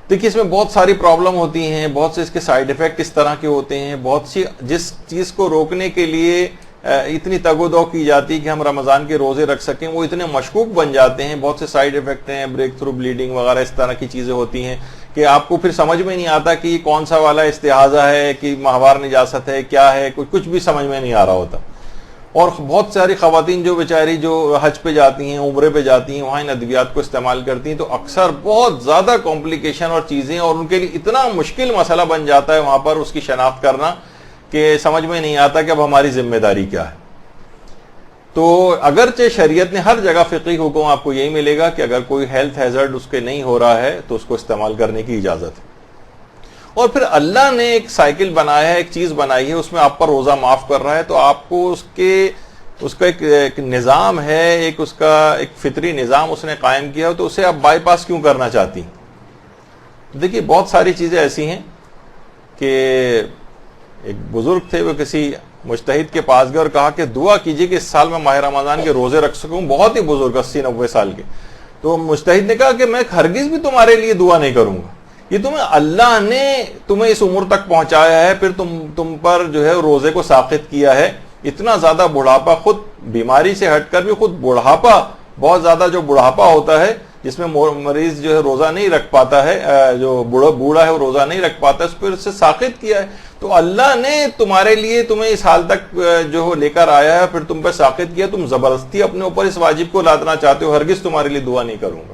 دیکھیے اس میں بہت ساری پرابلم ہوتی ہیں، بہت سے اس کے سائیڈ ایفیکٹ اس طرح کے ہوتے ہیں، بہت سی جس چیز کو روکنے کے لیے اتنی تگ و دو کی جاتی ہے کہ ہم رمضان کے روزے رکھ سکیں، وہ اتنے مشکوک بن جاتے ہیں، بہت سے سائیڈ ایفیکٹ ہیں، بریک تھرو بلیڈنگ وغیرہ اس طرح کی چیزیں ہوتی ہیں کہ آپ کو پھر سمجھ میں نہیں آتا کہ یہ کون سا والا استحاضہ ہے کہ ماہوار نجاست ہے، کیا ہے، کچھ بھی سمجھ میں نہیں آ رہا ہوتا۔ اور بہت ساری خواتین جو بیچاری جو حج پہ جاتی ہیں، عمرے پہ جاتی ہیں، وہاں ان ادویات کو استعمال کرتی ہیں تو اکثر بہت زیادہ کمپلیکیشن اور چیزیں، اور ان کے لیے اتنا مشکل مسئلہ بن جاتا ہے وہاں پر اس کی شناخت کرنا کہ سمجھ میں نہیں آتا کہ اب ہماری ذمہ داری کیا ہے۔ تو اگرچہ شریعت نے ہر جگہ فقہی حکم آپ کو یہی ملے گا کہ اگر کوئی ہیلتھ ہیزرڈ اس کے نہیں ہو رہا ہے تو اس کو استعمال کرنے کی اجازت ہے۔ اور پھر اللہ نے ایک سائیکل بنایا ہے، ایک چیز بنائی ہے، اس میں آپ پر روزہ معاف کر رہا ہے، تو آپ کو اس کا ایک نظام ہے، اس کا ایک فطری نظام اس نے قائم کیا ہو، تو اسے آپ بائی پاس کیوں کرنا چاہتی ہیں؟ دیکھیے بہت ساری چیزیں ایسی ہیں کہ ایک بزرگ تھے، وہ کسی مجتہد کے پاس گئے اور کہا کہ دعا کیجیے کہ اس سال میں ماہ رمضان کے روزے رکھ سکوں، بہت ہی بزرگ 80-90 سال کے۔ تو مجتہد نے کہا کہ میں ہرگز بھی تمہارے لیے دعا نہیں کروں گا، یہ اللہ نے تمہیں اس عمر تک پہنچایا ہے، پھر تم پر جو ہے روزے کو ساقط کیا ہے، اتنا زیادہ بڑھاپا، خود بیماری سے ہٹ کر بھی خود بڑھاپا، بہت زیادہ جو بڑھاپا ہوتا ہے جس میں مریض جو ہے روزہ نہیں رکھ پاتا ہے، جو بوڑھا ہے وہ روزہ نہیں رکھ پاتا ہے، اس پر اس سے ساقط کیا ہے۔ تو اللہ نے تمہارے لیے تمہیں اس حال تک جو لے کر آیا ہے، پھر تم پہ ساقط کیا، تم زبردستی اپنے اوپر اس واجب کو لادنا چاہتے ہو، ہرگز تمہارے لیے دعا نہیں کروں گا۔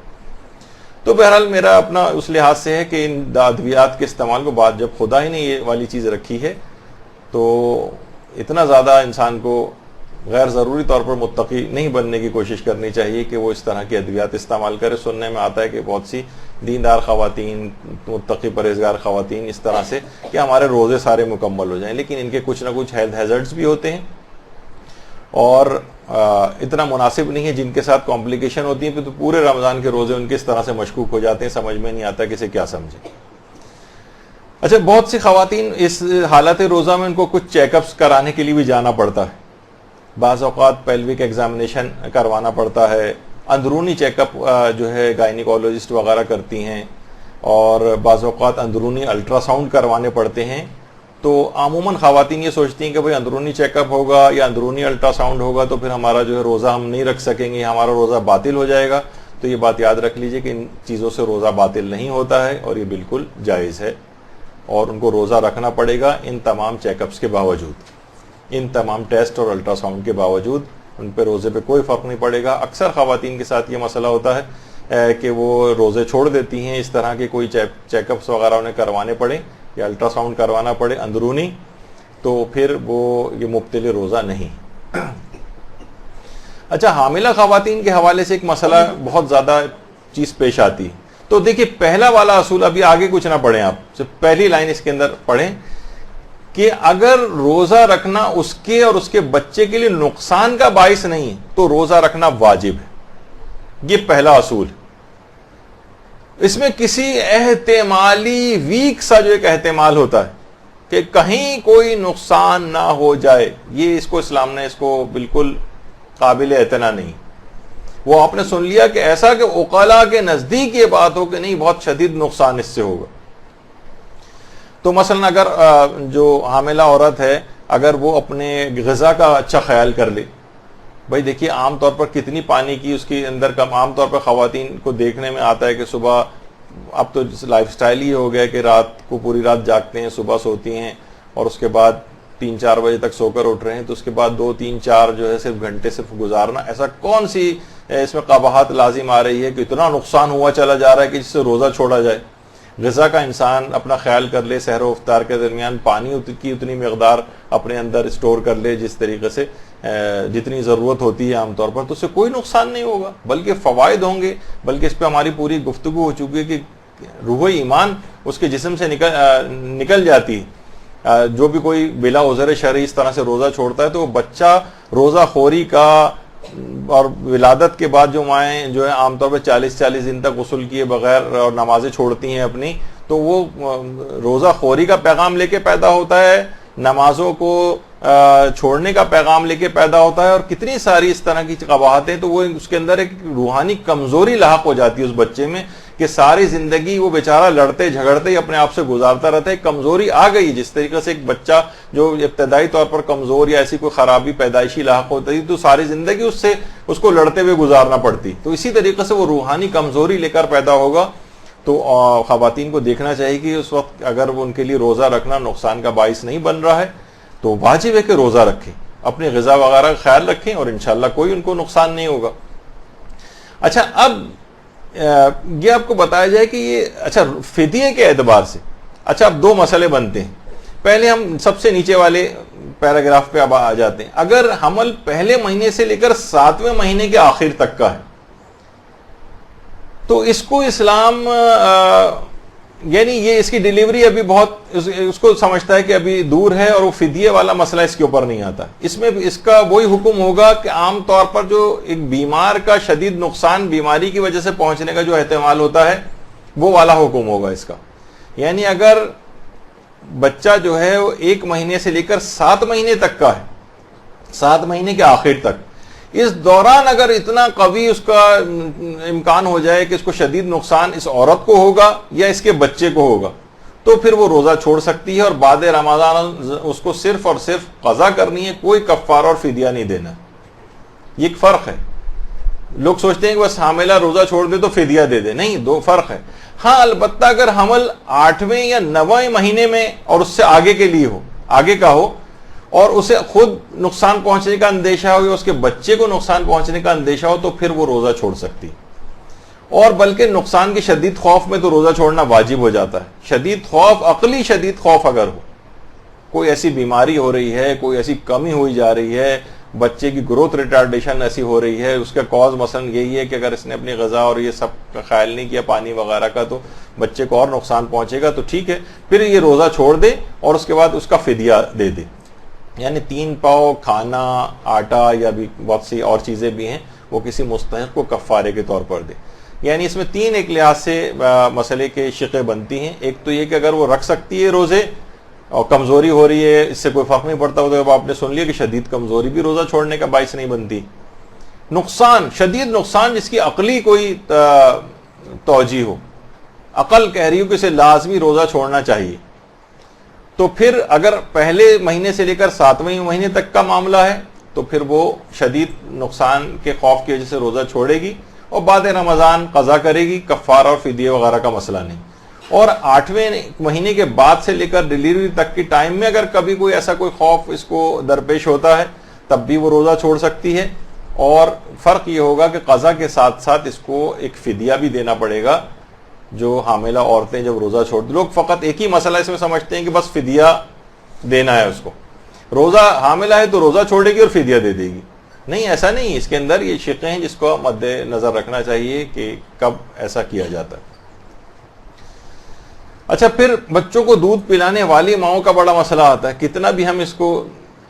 تو بہرحال میرا اپنا اس لحاظ سے ہے کہ ان ادویات کے استعمال کو بعد جب خدا ہی نے یہ والی چیز رکھی ہے تو اتنا زیادہ انسان کو غیر ضروری طور پر متقی نہیں بننے کی کوشش کرنی چاہیے کہ وہ اس طرح کے ادویات استعمال کرے۔ سننے میں آتا ہے کہ بہت سی دیندار خواتین، متقی پرہیزگار خواتین اس طرح سے کہ ہمارے روزے سارے مکمل ہو جائیں، لیکن ان کے کچھ نہ کچھ ہیلتھ ہیزرڈز بھی ہوتے ہیں اور اتنا مناسب نہیں ہے، جن کے ساتھ کمپلیکیشن ہوتی ہیں، پھر تو پورے رمضان کے روزے ان کے اس طرح سے مشکوک ہو جاتے ہیں، سمجھ میں نہیں آتا کہ اسے کیا سمجھے۔ اچھا، بہت سی خواتین اس حالت روزہ میں ان کو کچھ چیک اپس کرانے کے لیے بھی جانا پڑتا ہے، بعض اوقات پیلوک ایگزامینیشن کروانا پڑتا ہے، اندرونی چیک اپ جو ہے گائنیکولوجسٹ وغیرہ کرتی ہیں، اور بعض اوقات اندرونی الٹرا ساؤنڈ کروانے پڑتے ہیں۔ تو عموماً خواتین یہ سوچتی ہیں کہ بھئی اندرونی چیک اپ ہوگا یا اندرونی الٹرا ساؤنڈ ہوگا تو پھر ہمارا جو ہے روزہ ہم نہیں رکھ سکیں گے، ہمارا روزہ باطل ہو جائے گا۔ تو یہ بات یاد رکھ لیجئے کہ ان چیزوں سے روزہ باطل نہیں ہوتا ہے اور یہ بالکل جائز ہے، اور ان کو روزہ رکھنا پڑے گا ان تمام چیک اپس کے باوجود، ان تمام ٹیسٹ اور الٹرا ساؤنڈ کے باوجود ان پہ روزے پہ کوئی فرق نہیں پڑے گا۔ اکثر خواتین کے ساتھ یہ مسئلہ ہوتا ہے کہ وہ روزے چھوڑ دیتی ہیں، اس طرح کے کوئی چیک اپس وغیرہ انہیں کروانے پڑے یا الٹرا ساؤنڈ کروانا پڑے اندرونی، تو پھر وہ یہ مبتل روزہ نہیں۔ اچھا، حاملہ خواتین کے حوالے سے ایک مسئلہ بہت زیادہ چیز پیش آتی ہے۔ تو دیکھیے پہلا والا اصول، ابھی آگے کچھ نہ پڑھیں، آپ صرف پہلی لائن اس کے اندر پڑھیں کہ اگر روزہ رکھنا اس کے اور اس کے بچے کے لیے نقصان کا باعث نہیں ہے تو روزہ رکھنا واجب ہے۔ یہ پہلا اصول ہے۔ اس میں کسی احتمالی ویک سا جو ایک احتمال ہوتا ہے کہ کہیں کوئی نقصان نہ ہو جائے، یہ اس کو اسلام نے اس کو بالکل قابل اعتنا نہیں۔ وہ آپ نے سن لیا کہ ایسا کہ عقلاء کے نزدیک یہ بات ہو کہ نہیں بہت شدید نقصان اس سے ہوگا۔ تو مثلا اگر جو حاملہ عورت ہے اگر وہ اپنے غذا کا اچھا خیال کر لے، بھائی دیکھیے عام طور پر کتنی پانی کی اس کے اندر کم، عام طور پر خواتین کو دیکھنے میں آتا ہے کہ صبح، اب تو لائف سٹائل یہ ہو گیا کہ رات کو پوری رات جاگتے ہیں، صبح سوتی ہیں اور اس کے بعد 3-4 بجے تک سو کر اٹھ رہے ہیں، تو اس کے بعد 2-3-4 جو ہے صرف گھنٹے صرف گزارنا، ایسا کون سی اس میں قباحت لازم آ رہی ہے کہ اتنا نقصان ہوا چلا جا رہا ہے کہ جس سے روزہ چھوڑا جائے؟ غذا کا انسان اپنا خیال کر لے، سحر و افطار کے درمیان پانی کی اتنی مقدار اپنے اندر اسٹور کر لے جس طریقے سے جتنی ضرورت ہوتی ہے عام طور پر، تو اس سے کوئی نقصان نہیں ہوگا بلکہ فوائد ہوں گے۔ بلکہ اس پہ ہماری پوری گفتگو ہو چکی ہے کہ روح ایمان اس کے جسم سے نکل جاتی، جو بھی کوئی بلا عذر شرعی اس طرح سے روزہ چھوڑتا ہے، تو وہ بچہ روزہ خوری کا، اور ولادت کے بعد جو مائیں جو ہے عام طور پہ 40 دن تک غسل کیے بغیر اور نمازیں چھوڑتی ہیں اپنی، تو وہ روزہ خوری کا پیغام لے کے پیدا ہوتا ہے، نمازوں کو چھوڑنے کا پیغام لے کے پیدا ہوتا ہے، اور کتنی ساری اس طرح کی قباحتیں، تو وہ اس کے اندر ایک روحانی کمزوری لاحق ہو جاتی ہے اس بچے میں، کہ ساری زندگی وہ بیچارہ لڑتے جھگڑتے ہی اپنے آپ سے گزارتا رہتا ہے. کمزوری آ گئی. جس طریقے سے ایک بچہ جو ابتدائی طور پر کمزور یا ایسی کوئی خرابی پیدائشی لاحق ہوتی تو ساری زندگی اس کو لڑتے ہوئے گزارنا پڑتی، تو اسی طریقے سے وہ روحانی کمزوری لے کر پیدا ہوگا. تو خواتین کو دیکھنا چاہیے کہ اس وقت اگر وہ ان کے لیے روزہ رکھنا نقصان کا باعث نہیں بن رہا ہے تو واجب ہے کہ روزہ رکھیں، اپنی غذا وغیرہ کا خیال رکھیں، اور انشاءاللہ کوئی ان کو نقصان نہیں ہوگا. اچھا، اب یہ آپ کو بتایا جائے کہ یہ اچھا فدیے کے اعتبار سے اب دو مسئلے بنتے ہیں. پہلے ہم سب سے نیچے والے پیراگراف پہ اب آ جاتے ہیں. اگر حمل پہلے مہینے سے لے کر 7ویں مہینے کے آخر تک کا ہے تو اس کو اسلام یعنی یہ اس کی ڈیلیوری ابھی بہت اس کو سمجھتا ہے کہ ابھی دور ہے، اور وہ فدیے والا مسئلہ اس کے اوپر نہیں آتا. اس میں اس کا وہی حکم ہوگا کہ عام طور پر جو ایک بیمار کا شدید نقصان بیماری کی وجہ سے پہنچنے کا جو احتمال ہوتا ہے وہ والا حکم ہوگا اس کا. یعنی اگر بچہ جو ہے وہ 1 مہینے سے لے کر 7 مہینے تک کا ہے، 7 مہینے کے آخر تک، اس دوران اگر اتنا قوی اس کا امکان ہو جائے کہ اس کو شدید نقصان اس عورت کو ہوگا یا اس کے بچے کو ہوگا، تو پھر وہ روزہ چھوڑ سکتی ہے، اور بعد رمضان اس کو صرف اور صرف قضا کرنی ہے، کوئی کفارہ اور فدیہ نہیں دینا. یہ ایک فرق ہے. لوگ سوچتے ہیں کہ بس حاملہ روزہ چھوڑ دے تو فدیہ دے دے، نہیں، دو فرق ہے. ہاں، البتہ اگر حمل 8ویں یا 9ویں مہینے میں اور اس سے آگے کے لیے ہو، آگے کا ہو، اور اسے خود نقصان پہنچنے کا اندیشہ ہو یا اس کے بچے کو نقصان پہنچنے کا اندیشہ ہو، تو پھر وہ روزہ چھوڑ سکتی. اور بلکہ نقصان کے شدید خوف میں تو روزہ چھوڑنا واجب ہو جاتا ہے. شدید خوف، عقلی شدید خوف اگر ہو، کوئی ایسی بیماری ہو رہی ہے، کوئی ایسی کمی ہوئی جا رہی ہے، بچے کی گروتھ ریٹارڈیشن ایسی ہو رہی ہے، اس کا کاز مثلا یہی ہے کہ اگر اس نے اپنی غذا اور یہ سب کا خیال نہیں کیا، پانی وغیرہ کا، تو بچے کو اور نقصان پہنچے گا، تو ٹھیک ہے، پھر یہ روزہ چھوڑ دے اور اس کے بعد اس کا فدیہ دے دے. یعنی 3 پاؤ کھانا، آٹا یا بھی بہت سی اور چیزیں بھی ہیں، وہ کسی مستحق کو کفارے کے طور پر دے. یعنی اس میں 3 ایک لحاظ سے مسئلے کے شقیں بنتی ہیں. ایک تو یہ کہ اگر وہ رکھ سکتی ہے روزے اور کمزوری ہو رہی ہے، اس سے کوئی فرق نہیں پڑتا. تو آپ نے سن لیا کہ شدید کمزوری بھی روزہ چھوڑنے کا باعث نہیں بنتی. نقصان، شدید نقصان جس کی عقلی کوئی توجیہ ہو، عقل کہہ رہی ہو کہ اسے لازمی روزہ چھوڑنا چاہیے، تو پھر اگر پہلے مہینے سے لے کر 7ویں مہینے تک کا معاملہ ہے تو پھر وہ شدید نقصان کے خوف کی وجہ سے روزہ چھوڑے گی، اور بعد رمضان قضا کرے گی، کفارہ اور فدیہ وغیرہ کا مسئلہ نہیں. اور 8ویں مہینے کے بعد سے لے کر ڈیلیوری تک کی ٹائم میں اگر کبھی کوئی ایسا کوئی خوف اس کو درپیش ہوتا ہے تب بھی وہ روزہ چھوڑ سکتی ہے. اور فرق یہ ہوگا کہ قضا کے ساتھ ساتھ اس کو ایک فدیہ بھی دینا پڑے گا. جو حاملہ عورتیں جب روزہ چھوڑتی، لوگ فقط ایک ہی مسئلہ اس میں سمجھتے ہیں کہ بس فدیہ دینا ہے اس کو، روزہ حاملہ ہے تو روزہ چھوڑے گی اور فدیہ دے دے گی. نہیں، ایسا نہیں. اس کے اندر یہ شقیں ہیں جس کو مد نظر رکھنا چاہیے کہ کب ایسا کیا جاتا ہے. اچھا، پھر بچوں کو دودھ پلانے والی ماؤں کا بڑا مسئلہ آتا ہے. کتنا بھی ہم اس کو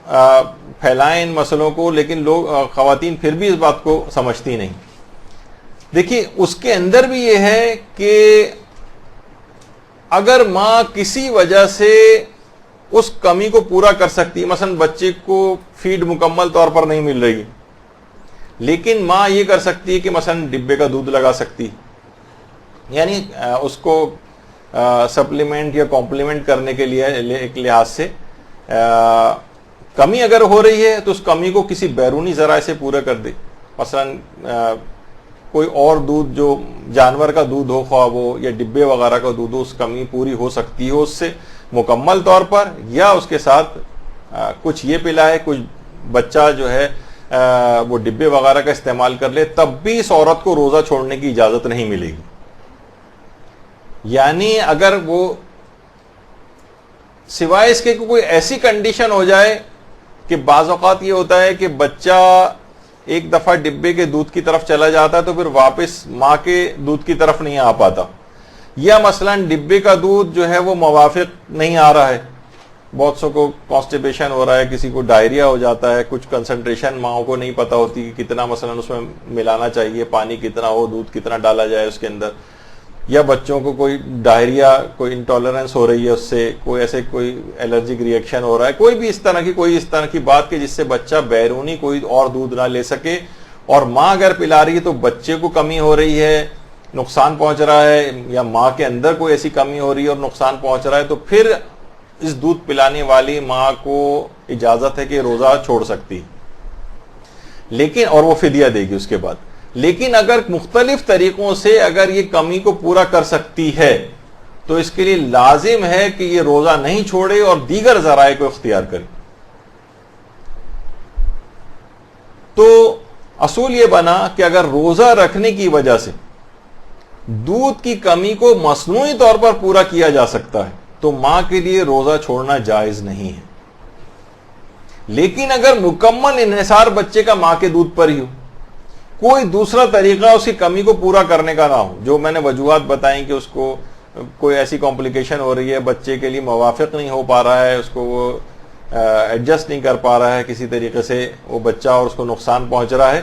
پھیلائیں ان مسئلوں کو، لیکن لوگ خواتین پھر بھی اس بات کو سمجھتی نہیں. دیکھیے، اس کے اندر بھی یہ ہے کہ اگر ماں کسی وجہ سے اس کمی کو پورا کر سکتی، مثلا بچے کو فیڈ مکمل طور پر نہیں مل رہی، لیکن ماں یہ کر سکتی ہے کہ مثلا ڈبے کا دودھ لگا سکتی، یعنی اس کو سپلیمنٹ یا کمپلیمنٹ کرنے کے لیے ایک لحاظ سے کمی اگر ہو رہی ہے تو اس کمی کو کسی بیرونی ذرائع سے پورا کر دے. مثلا کوئی اور دودھ جو جانور کا دودھ ہو، خواہ وہ یا ڈبے وغیرہ کا دودھ ہو، اس کمی پوری ہو سکتی ہو اس سے مکمل طور پر، یا اس کے ساتھ کچھ یہ پلائے، کچھ بچہ جو ہے وہ ڈبے وغیرہ کا استعمال کر لے، تب بھی اس عورت کو روزہ چھوڑنے کی اجازت نہیں ملے گی. یعنی اگر وہ سوائے اس کے کوئی ایسی کنڈیشن ہو جائے کہ بعض اوقات یہ ہوتا ہے کہ بچہ ایک دفعہ ڈبے کے دودھ کی طرف چلا جاتا ہے تو پھر واپس ماں کے دودھ کی طرف نہیں آ پاتا، یا مثلا ڈبے کا دودھ جو ہے وہ موافق نہیں آ رہا ہے، بہت سو کو کانسٹیپیشن ہو رہا ہے، کسی کو ڈائریا ہو جاتا ہے، کچھ کنسنٹریشن ماؤں کو نہیں پتا ہوتی کہ کتنا مثلا اس میں ملانا چاہیے، پانی کتنا ہو، دودھ کتنا ڈالا جائے اس کے اندر، یا بچوں کو کوئی ڈائریا، کوئی انٹالرنس ہو رہی ہے، اس سے کوئی ایسے کوئی الرجک ری ایکشن ہو رہا ہے، کوئی اس طرح کی بات کہ جس سے بچہ بیرونی کوئی اور دودھ نہ لے سکے، اور ماں اگر پلا رہی ہے تو بچے کو کمی ہو رہی ہے، نقصان پہنچ رہا ہے، یا ماں کے اندر کوئی ایسی کمی ہو رہی ہے اور نقصان پہنچ رہا ہے، تو پھر اس دودھ پلانے والی ماں کو اجازت ہے کہ روزہ چھوڑ سکتی، لیکن اور وہ فدیہ دے گی اس کے بعد. لیکن اگر مختلف طریقوں سے اگر یہ کمی کو پورا کر سکتی ہے تو اس کے لیے لازم ہے کہ یہ روزہ نہیں چھوڑے اور دیگر ذرائع کو اختیار کرے. تو اصول یہ بنا کہ اگر روزہ رکھنے کی وجہ سے دودھ کی کمی کو مصنوعی طور پر پورا کیا جا سکتا ہے تو ماں کے لیے روزہ چھوڑنا جائز نہیں ہے. لیکن اگر مکمل انحصار بچے کا ماں کے دودھ پر ہی ہو، کوئی دوسرا طریقہ اس کی کمی کو پورا کرنے کا نہ ہو، جو میں نے وجوہات بتائیں کہ اس کو کوئی ایسی کمپلیکیشن ہو رہی ہے، بچے کے لیے موافق نہیں ہو پا رہا ہے، اس کو وہ ایڈجسٹ نہیں کر پا رہا ہے کسی طریقے سے وہ بچہ، اور اس کو نقصان پہنچ رہا ہے،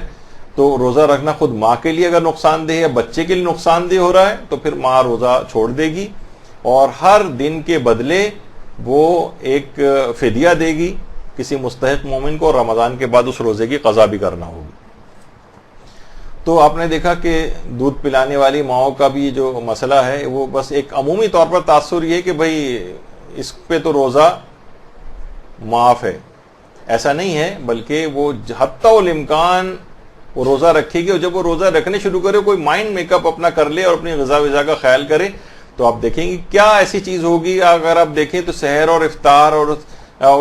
تو روزہ رکھنا خود ماں کے لیے اگر نقصان دہ ہے، بچے کے لیے نقصان دہ ہو رہا ہے، تو پھر ماں روزہ چھوڑ دے گی اور ہر دن کے بدلے وہ ایک فدیہ دے گی کسی مستحق مومن کو، اور رمضان کے بعد اس روزے کی قضا بھی کرنا ہوگی. تو آپ نے دیکھا کہ دودھ پلانے والی ماؤں کا بھی جو مسئلہ ہے وہ بس ایک عمومی طور پر تاثر یہ کہ بھئی اس پہ تو روزہ معاف ہے، ایسا نہیں ہے، بلکہ وہ حتی الامکان وہ روزہ رکھے گی، اور جب وہ روزہ رکھنے شروع کرے کوئی مائنڈ میک اپ اپنا کر لے اور اپنی غذا وزا کا خیال کرے، تو آپ دیکھیں گے کیا ایسی چیز ہوگی. اگر آپ دیکھیں تو سحر اور افطار اور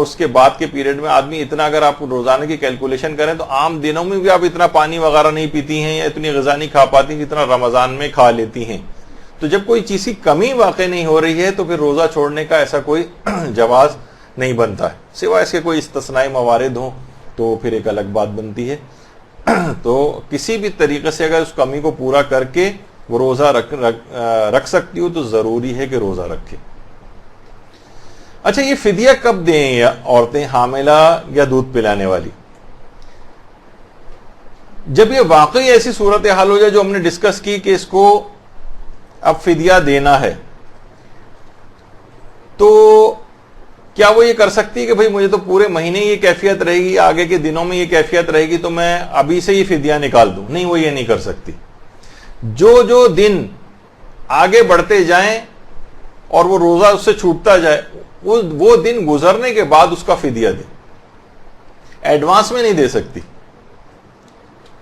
اس کے بعد کے پیریڈ میں آدمی اتنا، اگر آپ روزانہ کی کیلکولیشن کریں تو عام دنوں میں بھی آپ اتنا پانی وغیرہ نہیں پیتی ہیں یا اتنی غذا نہیں کھا پاتی جتنا رمضان میں کھا لیتی ہیں. تو جب کوئی چیز کی کمی واقع نہیں ہو رہی ہے تو پھر روزہ چھوڑنے کا ایسا کوئی جواز نہیں بنتا ہے، سوائے اس کے کوئی استثنائی موارد ہوں تو پھر ایک الگ بات بنتی ہے. تو کسی بھی طریقے سے اگر اس کمی کو پورا کر کے وہ روزہ رکھ سکتی ہو تو ضروری ہے کہ روزہ رکھے. اچھا، یہ فدیہ کب دیں یا عورتیں حاملہ یا دودھ پلانے والی؟ جب یہ واقعی ایسی صورتحال ہو جائے جو ہم نے ڈسکس کی کہ اس کو اب فدیہ دینا ہے، تو کیا وہ یہ کر سکتی ہے کہ بھئی مجھے تو پورے مہینے یہ کیفیت رہے گی، آگے کے دنوں میں یہ کیفیت رہے گی، تو میں ابھی سے یہ فدیہ نکال دوں؟ نہیں، وہ یہ نہیں کر سکتی. جو دن آگے بڑھتے جائیں اور وہ روزہ اس سے چھوٹتا جائے، وہ دن گزرنے کے بعد اس کا فدیہ دے، ایڈوانس میں نہیں دے سکتی.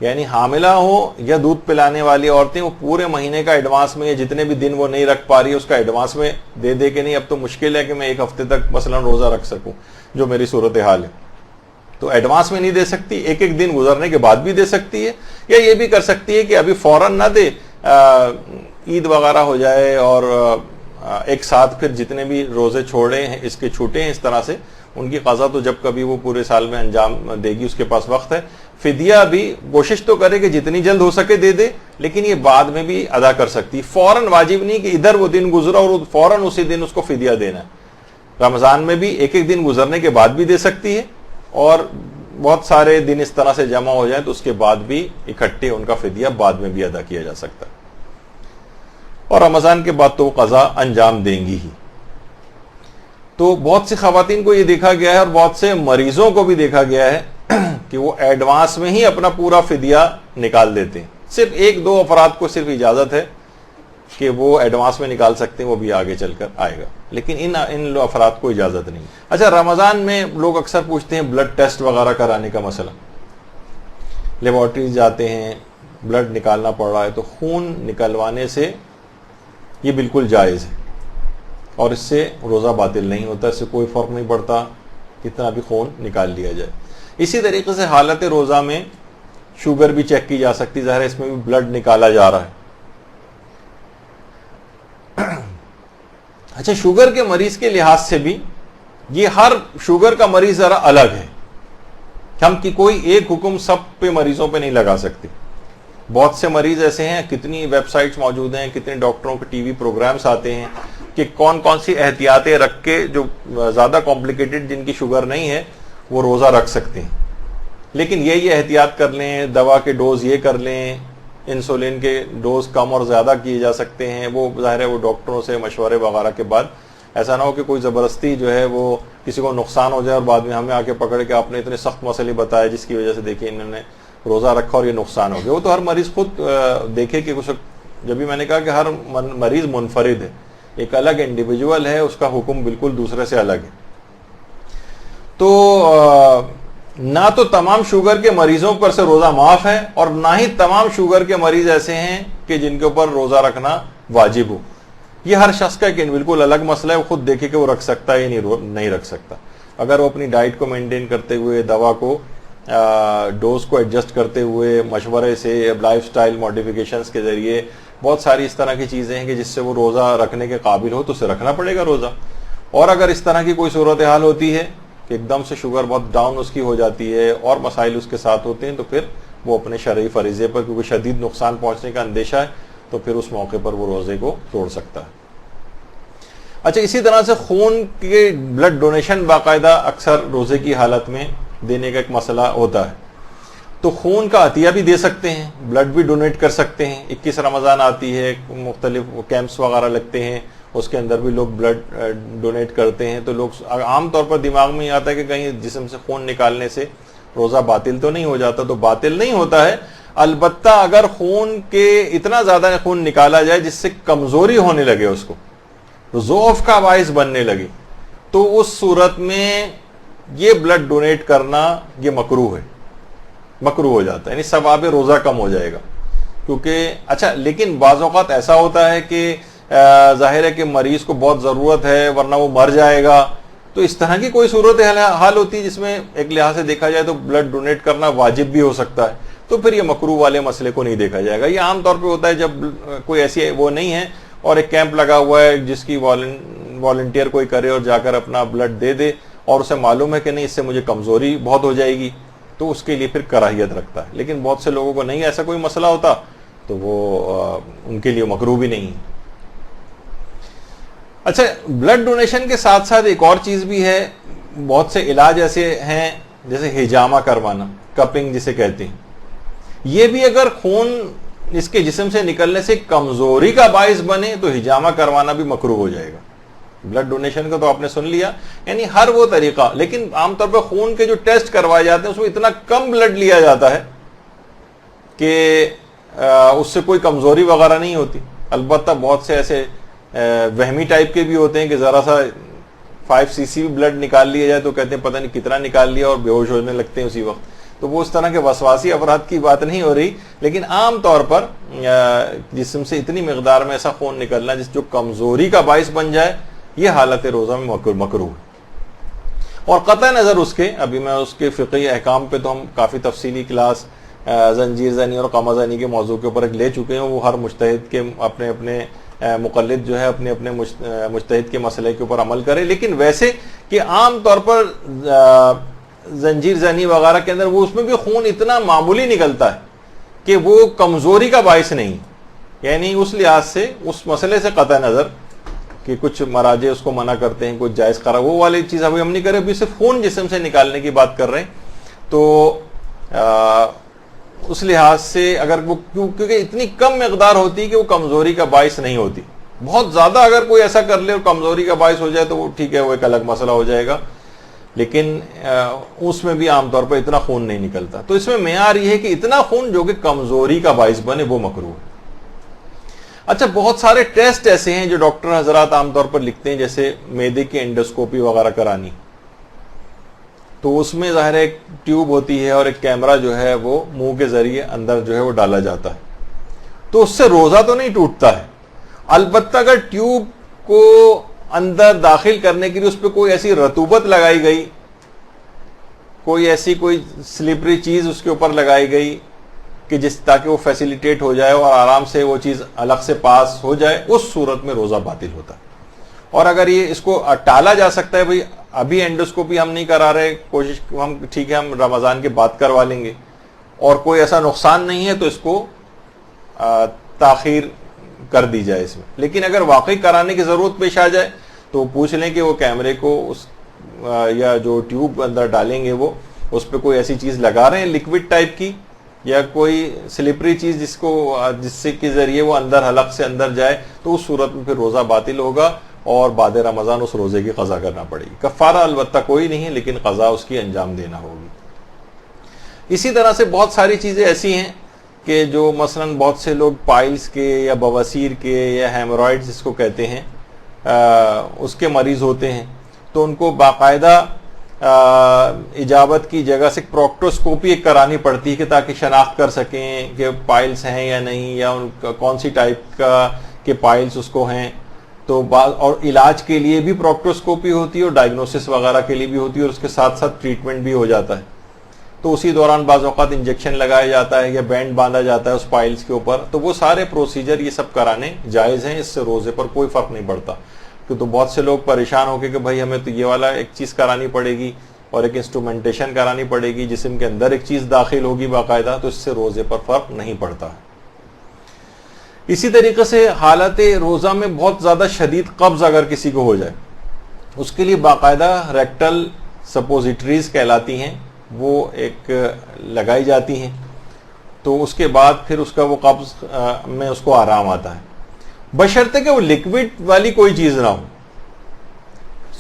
یعنی حاملہ ہو یا دودھ پلانے والی عورتیں وہ پورے مہینے کا ایڈوانس میں، جتنے بھی دن وہ نہیں رکھ پا رہی ہے اس کا ایڈوانس میں دے کہ نہیں اب تو مشکل ہے کہ میں ایک ہفتے تک مثلا روزہ رکھ سکوں جو میری صورتحال ہے، تو ایڈوانس میں نہیں دے سکتی. ایک دن گزرنے کے بعد بھی دے سکتی ہے، یا یہ بھی کر سکتی ہے کہ ابھی فوراً نہ دے، عید وغیرہ ہو جائے اور ایک ساتھ پھر جتنے بھی روزے چھوڑے ہیں اس کے چھوٹے ہیں، اس طرح سے ان کی قضا تو جب کبھی وہ پورے سال میں انجام دے گی اس کے پاس وقت ہے. فدیہ بھی کوشش تو کرے کہ جتنی جلد ہو سکے دے دے، لیکن یہ بعد میں بھی ادا کر سکتی. فوراً واجب نہیں کہ ادھر وہ دن گزرا اور فوراً اسی دن اس کو فدیہ دینا ہے. رمضان میں بھی ایک دن گزرنے کے بعد بھی دے سکتی ہے، اور بہت سارے دن اس طرح سے جمع ہو جائیں تو اس کے بعد بھی اکٹھے ان کا فدیہ بعد میں بھی ادا کیا جا سکتا ہے. اور رمضان کے بعد تو وہ قضا انجام دیں گی ہی. تو بہت سی خواتین کو یہ دیکھا گیا ہے اور بہت سے مریضوں کو بھی دیکھا گیا ہے کہ وہ ایڈوانس میں ہی اپنا پورا فدیہ نکال دیتے ہیں. صرف 1-2 افراد کو صرف اجازت ہے کہ وہ ایڈوانس میں نکال سکتے ہیں، وہ بھی آگے چل کر آئے گا، لیکن ان افراد کو اجازت نہیں. اچھا، رمضان میں لوگ اکثر پوچھتے ہیں بلڈ ٹیسٹ وغیرہ کرانے کا مسئلہ، لیبارٹریز جاتے ہیں، بلڈ نکالنا پڑ رہا ہے، تو خون نکلوانے سے یہ بالکل جائز ہے اور اس سے روزہ باطل نہیں ہوتا، اس سے کوئی فرق نہیں پڑتا کتنا بھی خون نکال لیا جائے. اسی طریقے سے حالت روزہ میں شوگر بھی چیک کی جا سکتی، ظاہر ہے اس میں بھی بلڈ نکالا جا رہا ہے. اچھا، شوگر کے مریض کے لحاظ سے بھی یہ ہر شوگر کا مریض ذرا الگ ہے، ہم کی کوئی ایک حکم سب پہ مریضوں پہ نہیں لگا سکتے. بہت سے مریض ایسے ہیں, کتنی ویب سائٹس موجود ہیں, کتنے ڈاکٹروں کے ٹی وی پروگرامز آتے ہیں کہ کون کون سی احتیاطیں رکھ کے جو زیادہ کمپلیکیٹڈ جن کی شوگر نہیں ہے وہ روزہ رکھ سکتے ہیں. لیکن یہ احتیاط کر لیں, دوا کے ڈوز یہ کر لیں, انسولین کے ڈوز کم اور زیادہ کیے جا سکتے ہیں, وہ ظاہر ہے وہ ڈاکٹروں سے مشورے وغیرہ کے بعد. ایسا نہ ہو کہ کوئی زبردستی جو ہے وہ کسی کو نقصان ہو جائے اور بعد میں ہمیں آ کے پکڑ کے آپ نے اتنے سخت مسئلے بتائے جس کی وجہ سے دیکھیں انہوں نے روزہ رکھا اور یہ نقصان ہو گیا. وہ تو ہر مریض خود دیکھے کہ کچھ, جب بھی میں نے کہا کہ ہر مریض منفرد ہے, ایک الگ انڈیویجول ہے, اس کا حکم بالکل دوسرے سے الگ ہے. تو نہ تو تمام شوگر کے مریضوں پر سے روزہ معاف ہے اور نہ ہی تمام شوگر کے مریض ایسے ہیں کہ جن کے اوپر روزہ رکھنا واجب ہو. یہ ہر شخص کا ایک بالکل الگ مسئلہ ہے, وہ خود دیکھے کہ وہ رکھ سکتا ہے یا نہیں رکھ سکتا. اگر وہ اپنی ڈائٹ کو مینٹین کرتے ہوئے, دوا کو ڈوز کو ایڈجسٹ کرتے ہوئے, مشورے سے, لائف سٹائل ماڈیفیکیشنز کے ذریعے, بہت ساری اس طرح کی چیزیں ہیں کہ جس سے وہ روزہ رکھنے کے قابل ہو تو اسے رکھنا پڑے گا روزہ. اور اگر اس طرح کی کوئی صورتحال ہوتی ہے کہ ایک دم سے شوگر بہت ڈاؤن اس کی ہو جاتی ہے اور مسائل اس کے ساتھ ہوتے ہیں, تو پھر وہ اپنے شرعی فریضے پر, کیونکہ شدید نقصان پہنچنے کا اندیشہ ہے, تو پھر اس موقع پر وہ روزے کو توڑ سکتا ہے. اچھا, اسی طرح سے خون کے بلڈ ڈونیشن باقاعدہ اکثر روزے کی حالت میں دینے کا ایک مسئلہ ہوتا ہے. تو خون کا عطیہ بھی دے سکتے ہیں, بلڈ بھی ڈونیٹ کر سکتے ہیں. 21 رمضان آتی ہے, مختلف کیمپس وغیرہ لگتے ہیں, اس کے اندر بھی لوگ بلڈ ڈونیٹ کرتے ہیں. تو لوگ عام طور پر دماغ میں یہ آتا ہے کہ کہیں جسم سے خون نکالنے سے روزہ باطل تو نہیں ہو جاتا. تو باطل نہیں ہوتا ہے, البتہ اگر خون کے اتنا زیادہ خون نکالا جائے جس سے کمزوری ہونے لگے, اس کو ضعف کا باعث بننے لگے, تو اس صورت میں یہ بلڈ ڈونیٹ کرنا یہ مکروہ ہے, مکروہ ہو جاتا ہے, یعنی ثواب روزہ کم ہو جائے گا. کیونکہ اچھا, لیکن بعض اوقات ایسا ہوتا ہے کہ ظاہر ہے کہ مریض کو بہت ضرورت ہے ورنہ وہ مر جائے گا, تو اس طرح کی کوئی صورت حال ہوتی ہے جس میں ایک لحاظ سے دیکھا جائے تو بلڈ ڈونیٹ کرنا واجب بھی ہو سکتا ہے, تو پھر یہ مکروہ والے مسئلے کو نہیں دیکھا جائے گا. یہ عام طور پہ ہوتا ہے جب کوئی ایسی وہ نہیں ہے اور ایک کیمپ لگا ہوا ہے جس کی والنٹیئر کوئی کرے اور جا کر اپنا بلڈ دے دے, اور اسے معلوم ہے کہ نہیں اس سے مجھے کمزوری بہت ہو جائے گی, تو اس کے لیے پھر کراہیت رکھتا ہے. لیکن بہت سے لوگوں کو نہیں ایسا کوئی مسئلہ ہوتا, تو وہ ان کے لیے مکروہ بھی نہیں. اچھا, بلڈ ڈونیشن کے ساتھ ساتھ ایک اور چیز بھی ہے, بہت سے علاج ایسے ہیں جیسے ہجامہ کروانا, کپنگ جسے کہتے ہیں. یہ بھی اگر خون اس کے جسم سے نکلنے سے کمزوری کا باعث بنے تو ہجامہ کروانا بھی مکروہ ہو جائے گا. بلڈ ڈونیشن کا تو آپ نے سن لیا, یعنی ہر وہ طریقہ, لیکن عام طور پر خون کے جو ٹیسٹ کروائے جاتے ہیں اس میں اتنا کم بلڈ لیا جاتا ہے کہ اس سے کوئی کمزوری وغیرہ نہیں ہوتی. البتہ بہت سے ایسے وہمی ٹائپ کے بھی ہوتے ہیں کہ ذرا سا 5 cc بھی بلڈ نکال لیا جائے تو کہتے ہیں پتہ نہیں کتنا نکال لیا, اور بے ہوش ہونے لگتے ہیں اسی وقت. تو وہ اس طرح کے وسواسی افراد کی بات نہیں ہو رہی, لیکن عام طور پر جسم سے اتنی مقدار میں ایسا خون نکلنا جو کمزوری کا باعث بن جائے, یہ حالت روزہ میں مکروہ. اور قطع نظر اس کے, ابھی میں اس کے فقہی احکام پہ تو ہم کافی تفصیلی کلاس زنجیر زنی اور قمع زنی کے موضوع کے اوپر لے چکے ہیں. وہ ہر مجتہد کے اپنے اپنے مقلد جو ہے اپنے اپنے مجتہد کے مسئلے کے اوپر عمل کرے. لیکن ویسے کہ عام طور پر زنجیر زنی وغیرہ کے اندر وہ اس میں بھی خون اتنا معمولی نکلتا ہے کہ وہ کمزوری کا باعث نہیں. یعنی اس لحاظ سے اس مسئلے سے قطع نظر کہ کچھ مراجع اس کو منع کرتے ہیں, کچھ جائز قرار, وہ والی چیز ابھی ہم نہیں کر رہے, ابھی صرف خون جسم سے نکالنے کی بات کر رہے ہیں. تو اس لحاظ سے اگر وہ کیونکہ اتنی کم مقدار ہوتی ہے کہ وہ کمزوری کا باعث نہیں ہوتی. بہت زیادہ اگر کوئی ایسا کر لے اور کمزوری کا باعث ہو جائے تو وہ ٹھیک ہے, وہ ایک الگ مسئلہ ہو جائے گا, لیکن اس میں بھی عام طور پر اتنا خون نہیں نکلتا. تو اس میں معیار یہ ہے کہ اتنا خون جو کہ کمزوری کا باعث بنے وہ مکروہ ہے. اچھا, بہت سارے ٹیسٹ ایسے ہیں جو ڈاکٹر حضرات عام طور پر لکھتے ہیں, جیسے معدے کی انڈوسکوپی وغیرہ کرانی. تو اس میں ظاہر ایک ٹیوب ہوتی ہے اور ایک کیمرہ جو ہے وہ منہ کے ذریعے اندر جو ہے وہ ڈالا جاتا ہے. تو اس سے روزہ تو نہیں ٹوٹتا ہے, البتہ اگر ٹیوب کو اندر داخل کرنے کے لیے اس پہ کوئی ایسی رطوبت لگائی گئی, کوئی ایسی کوئی سلپری چیز اس کے اوپر لگائی گئی کہ تاکہ وہ فیسیلیٹیٹ ہو جائے اور آرام سے وہ چیز الگ سے پاس ہو جائے, اس صورت میں روزہ باطل ہوتا ہے. اور اگر یہ اس کو ٹالا جا سکتا ہے, بھئی ابھی انڈوسکوپی ہم نہیں کرا رہے, کوشش ہم ٹھیک ہے ہم رمضان کے بعد کروا لیں گے, اور کوئی ایسا نقصان نہیں ہے, تو اس کو تاخیر کر دی جائے اس میں. لیکن اگر واقعی کرانے کی ضرورت پیش آ جائے تو پوچھ لیں کہ وہ کیمرے کو اس یا جو ٹیوب اندر ڈالیں گے وہ اس پہ کوئی ایسی چیز لگا رہے ہیں لکوڈ ٹائپ کی یا کوئی سلپری چیز جس سے کے ذریعے وہ اندر حلق سے اندر جائے, تو اس صورت میں پھر روزہ باطل ہوگا اور بعد رمضان اس روزے کی قضا کرنا پڑے گی. کفارہ البتہ کوئی نہیں ہے, لیکن قضا اس کی انجام دینا ہوگی. اسی طرح سے بہت ساری چیزیں ایسی ہیں کہ جو مثلا بہت سے لوگ پائلز کے یا بواسیر کے یا ہیمورائڈ جس کو کہتے ہیں اس کے مریض ہوتے ہیں, تو ان کو باقاعدہ اجابت کی جگہ سے پروکٹوسکوپی کرانی پڑتی ہے کہ تاکہ شناخت کر سکیں کہ پائلز ہیں یا نہیں, یا ان کا کون سی ٹائپ کا کہ پائلز اس کو ہیں. تو اور علاج کے لیے بھی پروکٹوسکوپی ہوتی ہے اور ڈائگنوسس وغیرہ کے لیے بھی ہوتی ہے, اور اس کے ساتھ ساتھ ٹریٹمنٹ بھی ہو جاتا ہے. تو اسی دوران بعض اوقات انجیکشن لگایا جاتا ہے یا بینڈ باندھا جاتا ہے اس پائلز کے اوپر. تو وہ سارے پروسیجر یہ سب کرانے جائز ہیں, اس سے روزے پر کوئی فرق نہیں پڑتا. تو بہت سے لوگ پریشان ہو کے کہ بھائی ہمیں تو یہ والا ایک چیز کرانی پڑے گی اور ایک انسٹرومنٹیشن کرانی پڑے گی, جسم کے اندر ایک چیز داخل ہوگی باقاعدہ, تو اس سے روزے پر فرق نہیں پڑتا. اسی طریقے سے حالت روزہ میں بہت زیادہ شدید قبض اگر کسی کو ہو جائے, اس کے لیے باقاعدہ ریکٹل سپوزیٹریز کہلاتی ہیں, وہ ایک لگائی جاتی ہیں. تو اس کے بعد پھر اس کا وہ قبض میں اس کو آرام آتا ہے, بشرطے کہ وہ لکوڈ والی کوئی چیز نہ ہو.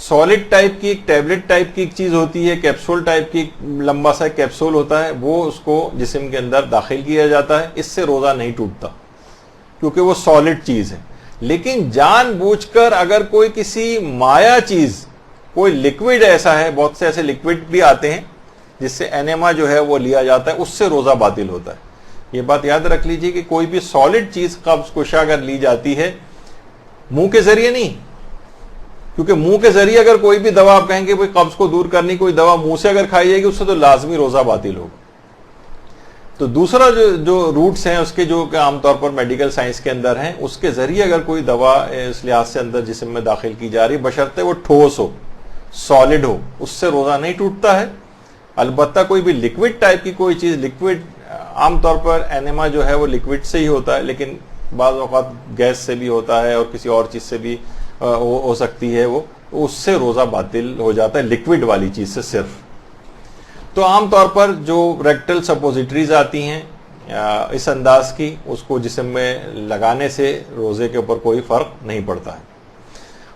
سالڈ ٹائپ کی ایک ٹیبلٹ ٹائپ کی ایک چیز ہوتی ہے, کیپسول ٹائپ کی لمبا سا کیپسول ہوتا ہے, وہ اس کو جسم کے اندر داخل کیا جاتا ہے. اس سے روزہ نہیں ٹوٹتا کیونکہ وہ سالڈ چیز ہے. لیکن جان بوجھ کر اگر کوئی کسی مایا چیز, کوئی لکوڈ ایسا ہے, بہت سے ایسے لکوڈ بھی آتے ہیں جس سے اینیما جو ہے وہ لیا جاتا ہے, اس سے روزہ باطل ہوتا ہے. یہ بات یاد رکھ لیجئے کہ کوئی بھی سالڈ چیز قبض کشا اگر لی جاتی ہے, منہ کے ذریعے نہیں, کیونکہ منہ کے ذریعے اگر کوئی بھی دوا آپ کہیں گے کوئی قبض کو دور کرنے کوئی دوا منہ سے اگر کھائی جائے گی, اس سے تو لازمی روزہ باطل ہوگا. تو دوسرا جو روٹس ہیں اس کے جو کہ عام طور پر میڈیکل سائنس کے اندر ہیں, اس کے ذریعے اگر کوئی دوا اس لحاظ سے اندر جسم میں داخل کی جا رہی, بشرطے وہ ٹھوس ہو, سالڈ ہو, اس سے روزہ نہیں ٹوٹتا ہے. البتہ کوئی بھی لکوڈ ٹائپ کی کوئی چیز, لکوڈ عام طور پر اینیما جو ہے وہ لکوڈ سے ہی ہوتا ہے, لیکن بعض اوقات گیس سے بھی ہوتا ہے اور کسی اور چیز سے بھی ہو سکتی ہے, وہ اس سے روزہ باطل ہو جاتا ہے لکوڈ والی چیز سے صرف. تو عام طور پر جو ریکٹل سپوزیٹریز آتی ہیں اس انداز کی, اس کو جسم میں لگانے سے روزے کے اوپر کوئی فرق نہیں پڑتا ہے.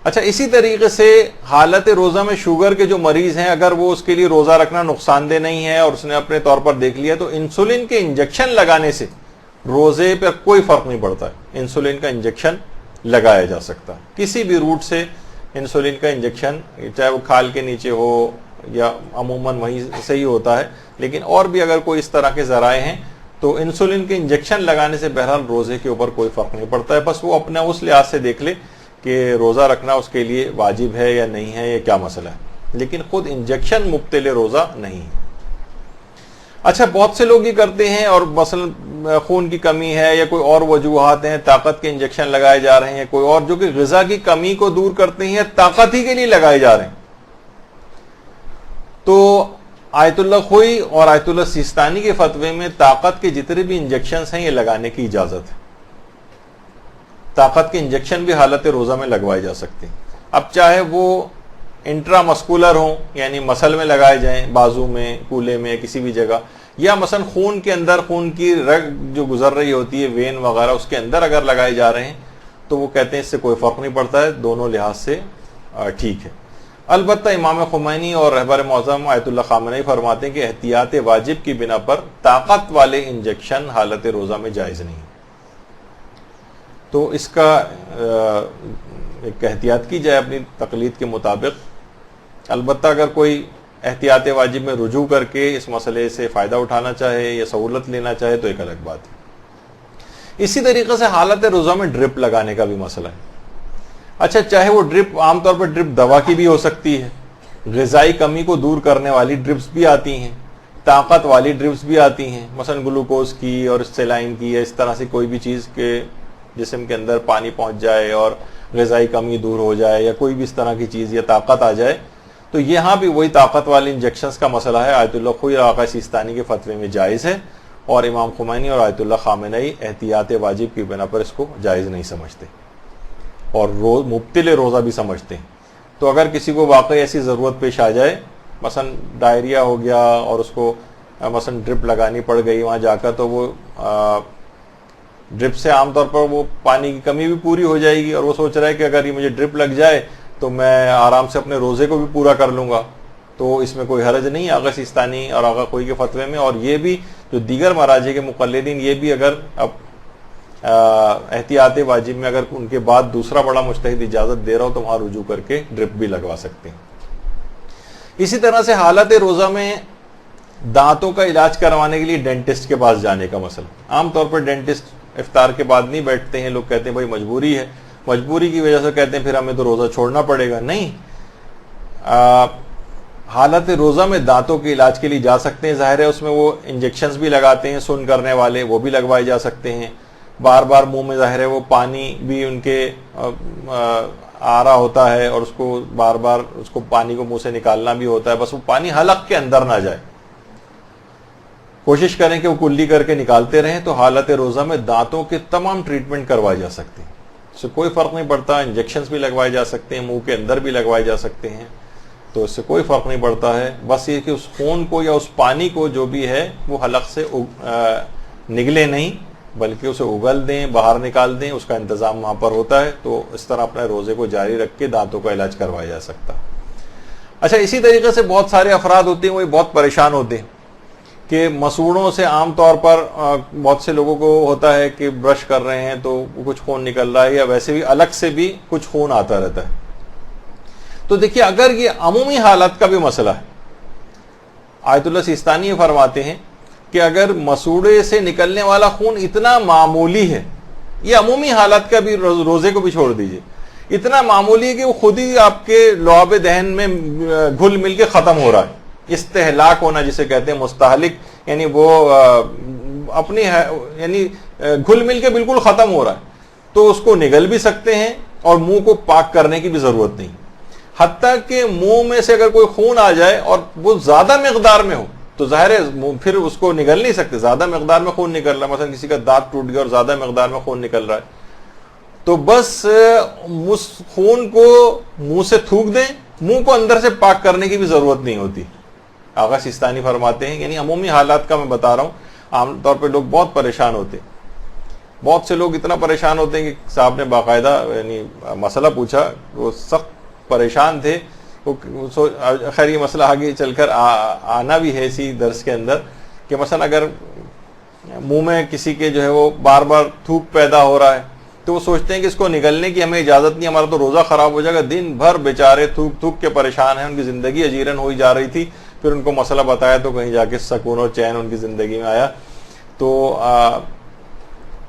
اچھا, اسی طریقے سے حالت روزہ میں شوگر کے جو مریض ہیں, اگر وہ اس کے لیے روزہ رکھنا نقصان دہ نہیں ہے اور اس نے اپنے طور پر دیکھ لیا, تو انسولین کے انجیکشن لگانے سے روزے پر کوئی فرق نہیں پڑتا ہے. انسولین کا انجیکشن لگایا جا سکتا ہے, کسی بھی روٹ سے انسولین کا انجیکشن, چاہے وہ کھال کے نیچے ہو یا عموماً وہیں سے ہی ہوتا ہے, لیکن اور بھی اگر کوئی اس طرح کے ذرائع ہیں تو انسولین کے انجیکشن لگانے سے بہرحال روزے کے اوپر کوئی فرق نہیں پڑتا ہے. بس وہ اپنا اس لحاظ سے دیکھ لے کہ روزہ رکھنا اس کے لیے واجب ہے یا نہیں ہے, یہ کیا مسئلہ ہے, لیکن خود انجیکشن مبطل روزہ نہیں ہے. اچھا, بہت سے لوگ یہ کرتے ہیں اور مثلا خون کی کمی ہے یا کوئی اور وجوہات ہیں, طاقت کے انجیکشن لگائے جا رہے ہیں, کوئی اور جو کہ غذا کی کمی کو دور کرتے ہیں یا طاقت ہی کے لیے لگائے جا رہے ہیں. تو آیت اللہ خوئی اور آیت اللہ سیستانی کے فتوے میں طاقت کے جتنے بھی انجیکشنز ہیں یہ لگانے کی اجازت ہے. طاقت کے انجیکشن بھی حالت روزہ میں لگوائے جا سکتے ہیں. اب چاہے وہ انٹرا مسکولر ہوں, یعنی مسل میں لگائے جائیں, بازو میں, کولے میں, کسی بھی جگہ, یا مثلا خون کے اندر, خون کی رگ جو گزر رہی ہوتی ہے, وین وغیرہ, اس کے اندر اگر لگائے جا رہے ہیں, تو وہ کہتے ہیں اس سے کوئی فرق نہیں پڑتا ہے, دونوں لحاظ سے ٹھیک ہے. البتہ امام خمینی اور رہبر معظم آیت اللہ خامنئی فرماتے ہیں کہ احتیاط واجب کی بنا پر طاقت والے انجیکشن حالت روزہ میں جائز نہیں. تو اس کا ایک احتیاط کی جائے اپنی تقلید کے مطابق. البتہ اگر کوئی احتیاط واجب میں رجوع کر کے اس مسئلے سے فائدہ اٹھانا چاہے یا سہولت لینا چاہے تو ایک الگ بات ہے. اسی طریقے سے حالت روزہ میں ڈرپ لگانے کا بھی مسئلہ ہے. اچھا, چاہے وہ ڈرپ, عام طور پر ڈرپ دوا کی بھی ہو سکتی ہے, غذائی کمی کو دور کرنے والی ڈرپس بھی آتی ہیں, طاقت والی ڈرپس بھی آتی ہیں, مثلا گلوکوز کی اور سیلائن کی, یا اس طرح سے کوئی بھی چیز کے جسم کے اندر پانی پہنچ جائے اور غذائی کمی دور ہو جائے, یا کوئی بھی اس طرح کی چیز یا طاقت آ جائے, تو یہاں بھی وہی طاقت والے انجیکشنز کا مسئلہ ہے. آیت اللہ خوئی اور آقا سیستانی کے فتوے میں جائز ہے, اور امام خمینی اور آیت اللہ خامنئی احتیاط واجب کی بنا پر اس کو جائز نہیں سمجھتے اور مبطل روزہ بھی سمجھتے ہیں. تو اگر کسی کو واقعی ایسی ضرورت پیش آ جائے, مثلا ڈائریا ہو گیا اور اس کو مثلا ڈرپ لگانی پڑ گئی وہاں جا کر, تو وہ ڈرپ سے عام طور پر وہ پانی کی کمی بھی پوری ہو جائے گی, اور وہ سوچ رہا ہے کہ اگر یہ مجھے ڈرپ لگ جائے تو میں آرام سے اپنے روزے کو بھی پورا کر لوں گا, تو اس میں کوئی حرج نہیں آغا سیستانی اور آغا کوئی کے فتوے میں. اور یہ بھی جو دیگر مراجع کے مقلدین, یہ بھی اگر اب احتیاط واجب میں اگر ان کے بعد دوسرا بڑا مجتہد اجازت دے رہا ہو تو وہاں رجوع کر کے ڈرپ بھی لگوا سکتے ہیں. اسی طرح سے حالت روزہ میں دانتوں کا علاج کروانے کے لیے ڈینٹسٹ کے پاس جانے کا مسئلہ. عام طور پر ڈینٹسٹ افطار کے بعد نہیں بیٹھتے ہیں, لوگ کہتے ہیں بھائی مجبوری ہے, مجبوری کی وجہ سے کہتے ہیں پھر ہمیں تو روزہ چھوڑنا پڑے گا. نہیں, حالت روزہ میں دانتوں کے علاج کے لیے جا سکتے ہیں. ظاہر ہے اس میں وہ انجیکشنز بھی لگاتے ہیں سن کرنے والے, وہ بھی لگوائے جا سکتے ہیں. بار بار منہ میں ظاہر ہے وہ پانی بھی ان کے آ رہا ہوتا ہے اور اس کو بار بار اس کو پانی کو منہ سے نکالنا بھی ہوتا ہے, بس وہ پانی حلق کے اندر نہ جائے. کوشش کریں کہ وہ کلی کر کے نکالتے رہیں. تو حالت روزہ میں دانتوں کے تمام ٹریٹمنٹ کروائی جا سکتے ہیں, اس سے کوئی فرق نہیں پڑتا. انجیکشنز بھی لگوائے جا سکتے ہیں, منہ کے اندر بھی لگوائے جا سکتے ہیں, تو اس سے کوئی فرق نہیں پڑتا ہے. بس یہ کہ اس خون کو یا اس پانی کو جو بھی ہے وہ حلق سے نگلے نہیں, بلکہ اسے اگل دیں, باہر نکال دیں. اس کا انتظام وہاں پر ہوتا ہے, تو اس طرح اپنے روزے کو جاری رکھ کے دانتوں کا علاج کروایا جا سکتا. اچھا, اسی طریقے سے بہت سارے افراد ہوتے ہیں وہ بہت پریشان ہوتے ہیں کہ مسوڑوں سے عام طور پر بہت سے لوگوں کو ہوتا ہے کہ برش کر رہے ہیں تو کچھ خون نکل رہا ہے, یا ویسے بھی الگ سے بھی کچھ خون آتا رہتا ہے. تو دیکھیے, اگر یہ عمومی حالت کا بھی مسئلہ ہے, آیت اللہ سیستانی یہ فرماتے ہیں کہ اگر مسوڑے سے نکلنے والا خون اتنا معمولی ہے, یہ عمومی حالت کا بھی روزے کو بھی چھوڑ دیجئے, اتنا معمولی ہے کہ وہ خود ہی آپ کے لعاب دہن میں گھل مل کے ختم ہو رہا ہے. استہلاک ہونا جسے کہتے ہیں, مستہلک, یعنی وہ اپنی یعنی گھل مل کے بالکل ختم ہو رہا ہے, تو اس کو نگل بھی سکتے ہیں اور منہ کو پاک کرنے کی بھی ضرورت نہیں. حتیٰ کہ منہ میں سے اگر کوئی خون آ جائے اور وہ زیادہ مقدار میں ہو تو ظاہر ہے پھر اس کو نگل نہیں سکتے. زیادہ مقدار میں خون نکل رہا ہے, مثلا کسی کا دانت ٹوٹ گیا اور زیادہ مقدار میں خون نکل رہا ہے, تو بس اس خون کو منہ سے تھوک دیں, منہ کو اندر سے پاک کرنے کی بھی ضرورت نہیں ہوتی. آغا سیستانی فرماتے ہیں, یعنی عمومی حالات کا میں بتا رہا ہوں. عام طور پہ لوگ بہت پریشان ہوتے ہیں, بہت سے لوگ اتنا پریشان ہوتے ہیں کہ صاحب نے باقاعدہ یعنی مسئلہ پوچھا, وہ سخت پریشان تھے. خیر یہ مسئلہ آگے چل کر آنا بھی ہے اسی درس کے اندر, کہ مثلا اگر منہ میں کسی کے جو ہے وہ بار بار تھوک پیدا ہو رہا ہے تو وہ سوچتے ہیں کہ اس کو نگلنے کی ہمیں اجازت نہیں, ہمارا تو روزہ خراب ہو جائے گا. دن بھر بیچارے تھوک تھوک کے پریشان ہیں, ان کی زندگی اجیرن ہوئی جا رہی تھی. پھر ان کو مسئلہ بتایا تو کہیں جا کے سکون اور چین ان کی زندگی میں آیا. تو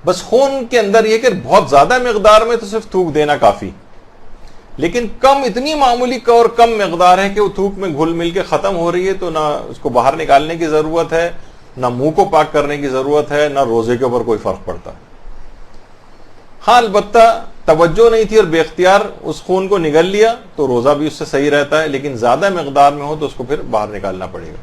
بس خون کے اندر یہ کہ بہت زیادہ مقدار میں تو صرف تھوک دینا کافی, لیکن کم, اتنی معمولی اور کم مقدار ہے کہ وہ تھوک میں گھل مل کے ختم ہو رہی ہے, تو نہ اس کو باہر نکالنے کی ضرورت ہے, نہ منہ کو پاک کرنے کی ضرورت ہے, نہ روزے کے اوپر کوئی فرق پڑتا. ہاں البتہ توجہ نہیں تھی اور بے اختیار اس خون کو نگل لیا تو روزہ بھی اس سے صحیح رہتا ہے, لیکن زیادہ مقدار میں ہو تو اس کو پھر باہر نکالنا پڑے گا.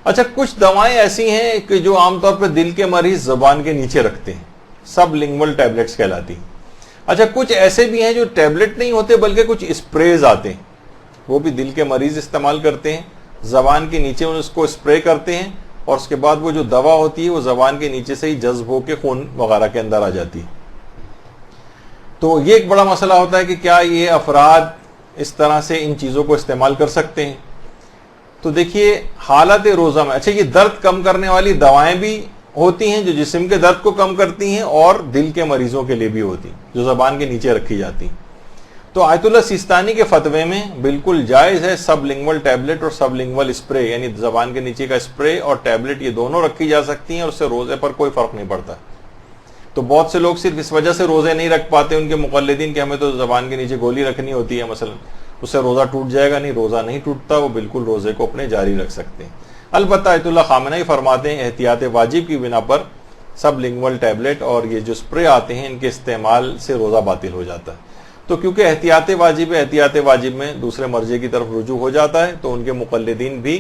اچھا, کچھ دوائیں ایسی ہیں کہ جو عام طور پر دل کے مریض زبان کے نیچے رکھتے ہیں, سب لنگول ٹیبلٹس کہلاتی. اچھا, کچھ ایسے بھی ہیں جو ٹیبلٹ نہیں ہوتے بلکہ کچھ اسپریز آتے ہیں, وہ بھی دل کے مریض استعمال کرتے ہیں. زبان کے نیچے اس کو اسپرے کرتے ہیں اور اس کے بعد وہ جو دوا ہوتی ہے وہ زبان کے نیچے سے ہی جذب ہو کے خون وغیرہ کے اندر آ جاتی ہے. تو یہ ایک بڑا مسئلہ ہوتا ہے کہ کیا یہ افراد اس طرح سے ان چیزوں کو استعمال کر سکتے ہیں. تو دیکھیے, حالت روزہ میں اچھا یہ درد کم کرنے والی دوائیں بھی ہوتی ہیں جو جسم کے درد کو کم کرتی ہیں, اور دل کے مریضوں کے لیے بھی ہوتی ہیں جو زبان کے نیچے رکھی جاتی ہیں. تو آیت اللہ سیستانی کے فتوے میں بالکل جائز ہے سب لنگول ٹیبلٹ اور سب لنگول اسپرے, یعنی زبان کے نیچے کا اسپرے اور ٹیبلٹ یہ دونوں رکھی جا سکتی ہیں, اور اس سے روزے پر کوئی فرق نہیں پڑتا. تو بہت سے لوگ صرف اس وجہ سے روزے نہیں رکھ پاتے ان کے مقلدین کہ ہمیں تو زبان کے نیچے گولی رکھنی ہوتی ہے, مثلا اس سے روزہ ٹوٹ جائے گا. نہیں, روزہ نہیں ٹوٹتا, وہ بالکل روزے کو اپنے جاری رکھ سکتے ہیں. البتہ آیت اللہ خامنئی فرماتے ہیں احتیاط واجب کی بنا پر سب لنگول ٹیبلٹ اور یہ جو اسپرے آتے ہیں ان کے استعمال سے روزہ باطل ہو جاتا ہے. تو کیونکہ احتیاط واجب ہے, احتیاط واجب میں دوسرے مرجع کی طرف رجوع ہو جاتا ہے, تو ان کے مقلدین بھی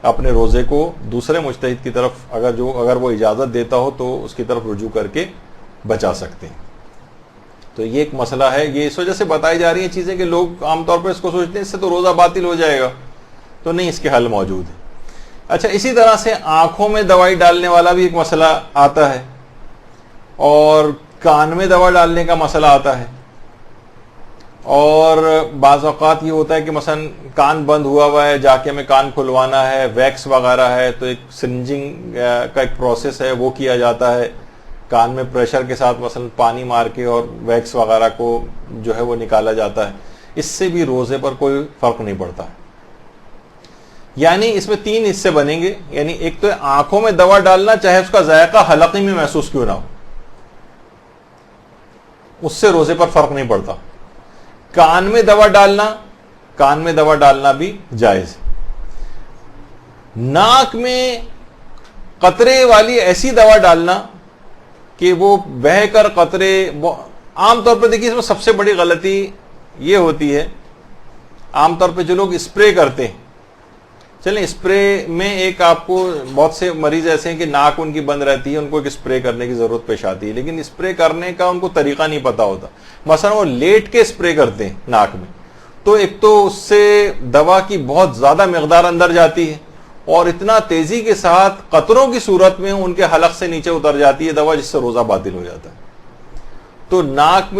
اپنے روزے کو دوسرے مجتہد کی طرف اگر وہ اجازت دیتا ہو تو اس کی طرف رجوع کر کے بچا سکتے ہیں. تو یہ ایک مسئلہ ہے, یہ اس وجہ سے بتائی جا رہی ہیں چیزیں کہ لوگ عام طور پر اس کو سوچتے ہیں اس سے تو روزہ باطل ہو جائے گا, تو نہیں, اس کے حل موجود ہے. اچھا, اسی طرح سے آنکھوں میں دوائی ڈالنے والا بھی ایک مسئلہ آتا ہے, اور کان میں دوا ڈالنے کا مسئلہ آتا ہے, اور بعض اوقات یہ ہوتا ہے کہ مثلا کان بند ہوا ہے, جا کے ہمیں کان کھلوانا ہے, ویکس وغیرہ ہے, تو ایک سرنجنگ کا ایک پروسیس ہے وہ کیا جاتا ہے, کان میں پریشر کے ساتھ مثلا پانی مار کے اور ویکس وغیرہ کو جو ہے وہ نکالا جاتا ہے. اس سے بھی روزے پر کوئی فرق نہیں پڑتا. یعنی اس میں 3 حصے بنیں گے. یعنی ایک تو آنکھوں میں دوا ڈالنا, چاہے اس کا ذائقہ حلقی میں محسوس کیوں نہ ہو, اس سے روزے پر فرق نہیں پڑتا. کان میں دوا ڈالنا بھی جائز ہے. ناک میں قطرے والی ایسی دوا ڈالنا کہ وہ بہہ کر قطرے, عام طور پہ دیکھیے اس میں سب سے بڑی غلطی یہ ہوتی ہے, عام طور پہ جو لوگ اسپرے کرتے ہیں, چلیں اسپرے میں ایک آپ کو بہت سے مریض ایسے ہیں کہ ناک ان کی بند رہتی ہے, ان کو ایک اسپرے کرنے کی ضرورت پیش آتی ہے, لیکن اسپرے کرنے کا ان کو طریقہ نہیں پتا ہوتا. مثلا وہ لیٹ کے اسپرے کرتے ہیں ناک میں, تو ایک تو اس سے دوا کی بہت زیادہ مقدار اندر جاتی ہے, اور اتنا تیزی کے ساتھ قطروں کی صورت میں ان کے حلق سے نیچے اتر جاتی ہے دوا, جس سے روزہ باطل ہو جاتا ہے. تو ناک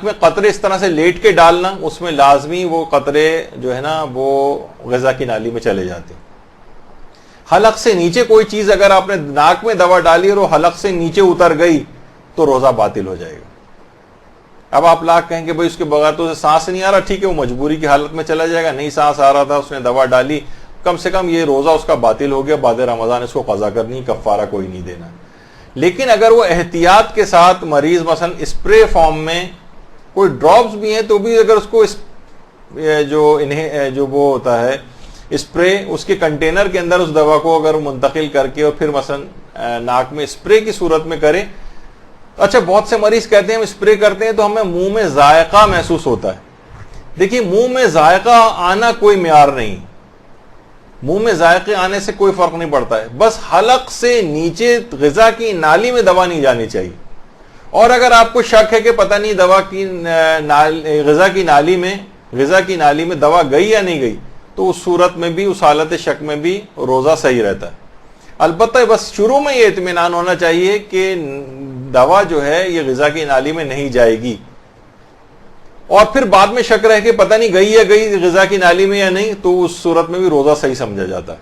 میں قطرے اس طرح سے لیٹ کے ڈالنا, اس میں لازمی وہ قطرے جو ہے نا وہ غذا کی نالی میں چلے جاتے ہیں. حلق سے نیچے کوئی چیز اگر آپ نے ناک میں دوا ڈالی اور وہ حلق سے نیچے اتر گئی تو روزہ باطل ہو جائے گا. اب آپ لاکھ کہیں کہ بھائی اس کے بغیر تو اسے سانس نہیں آ رہا, ٹھیک ہے وہ مجبوری کی حالت میں چلا جائے گا, نہیں سانس آ رہا تھا, اس نے دوا ڈالی, کم سے کم یہ روزہ اس کا باطل ہو گیا, بعد رمضان اس کو قضا کرنی, کفارہ کوئی نہیں دینا. لیکن اگر وہ احتیاط کے ساتھ مریض مثلا اسپرے فارم میں کوئی ڈراپس بھی ہیں تو بھی اگر اس کو جو وہ ہوتا ہے اسپرے, اس کے کنٹینر کے اندر اس دوا کو اگر منتقل کر کے اور پھر مثلا ناک میں اسپرے کی صورت میں کرے. اچھا, بہت سے مریض کہتے ہیں ہم اسپرے کرتے ہیں تو ہمیں منہ میں ذائقہ محسوس ہوتا ہے. دیکھیے, منہ میں ذائقہ آنا کوئی معیار نہیں, منہ میں ذائقے آنے سے کوئی فرق نہیں پڑتا ہے, بس حلق سے نیچے غذا کی نالی میں دوا نہیں جانی چاہیے. اور اگر آپ کو شک ہے کہ پتہ نہیں غذا کی نالی میں دوا گئی یا نہیں گئی, تو اس صورت میں بھی, اس حالت شک میں بھی روزہ صحیح رہتا ہے. البتہ بس شروع میں یہ اطمینان ہونا چاہیے کہ دوا جو ہے یہ غذا کی نالی میں نہیں جائے گی, اور پھر بعد میں شک رہے کہ پتہ نہیں گئی غذا کی نالی میں یا نہیں, تو اس صورت میں بھی روزہ صحیح سمجھا جاتا ہے.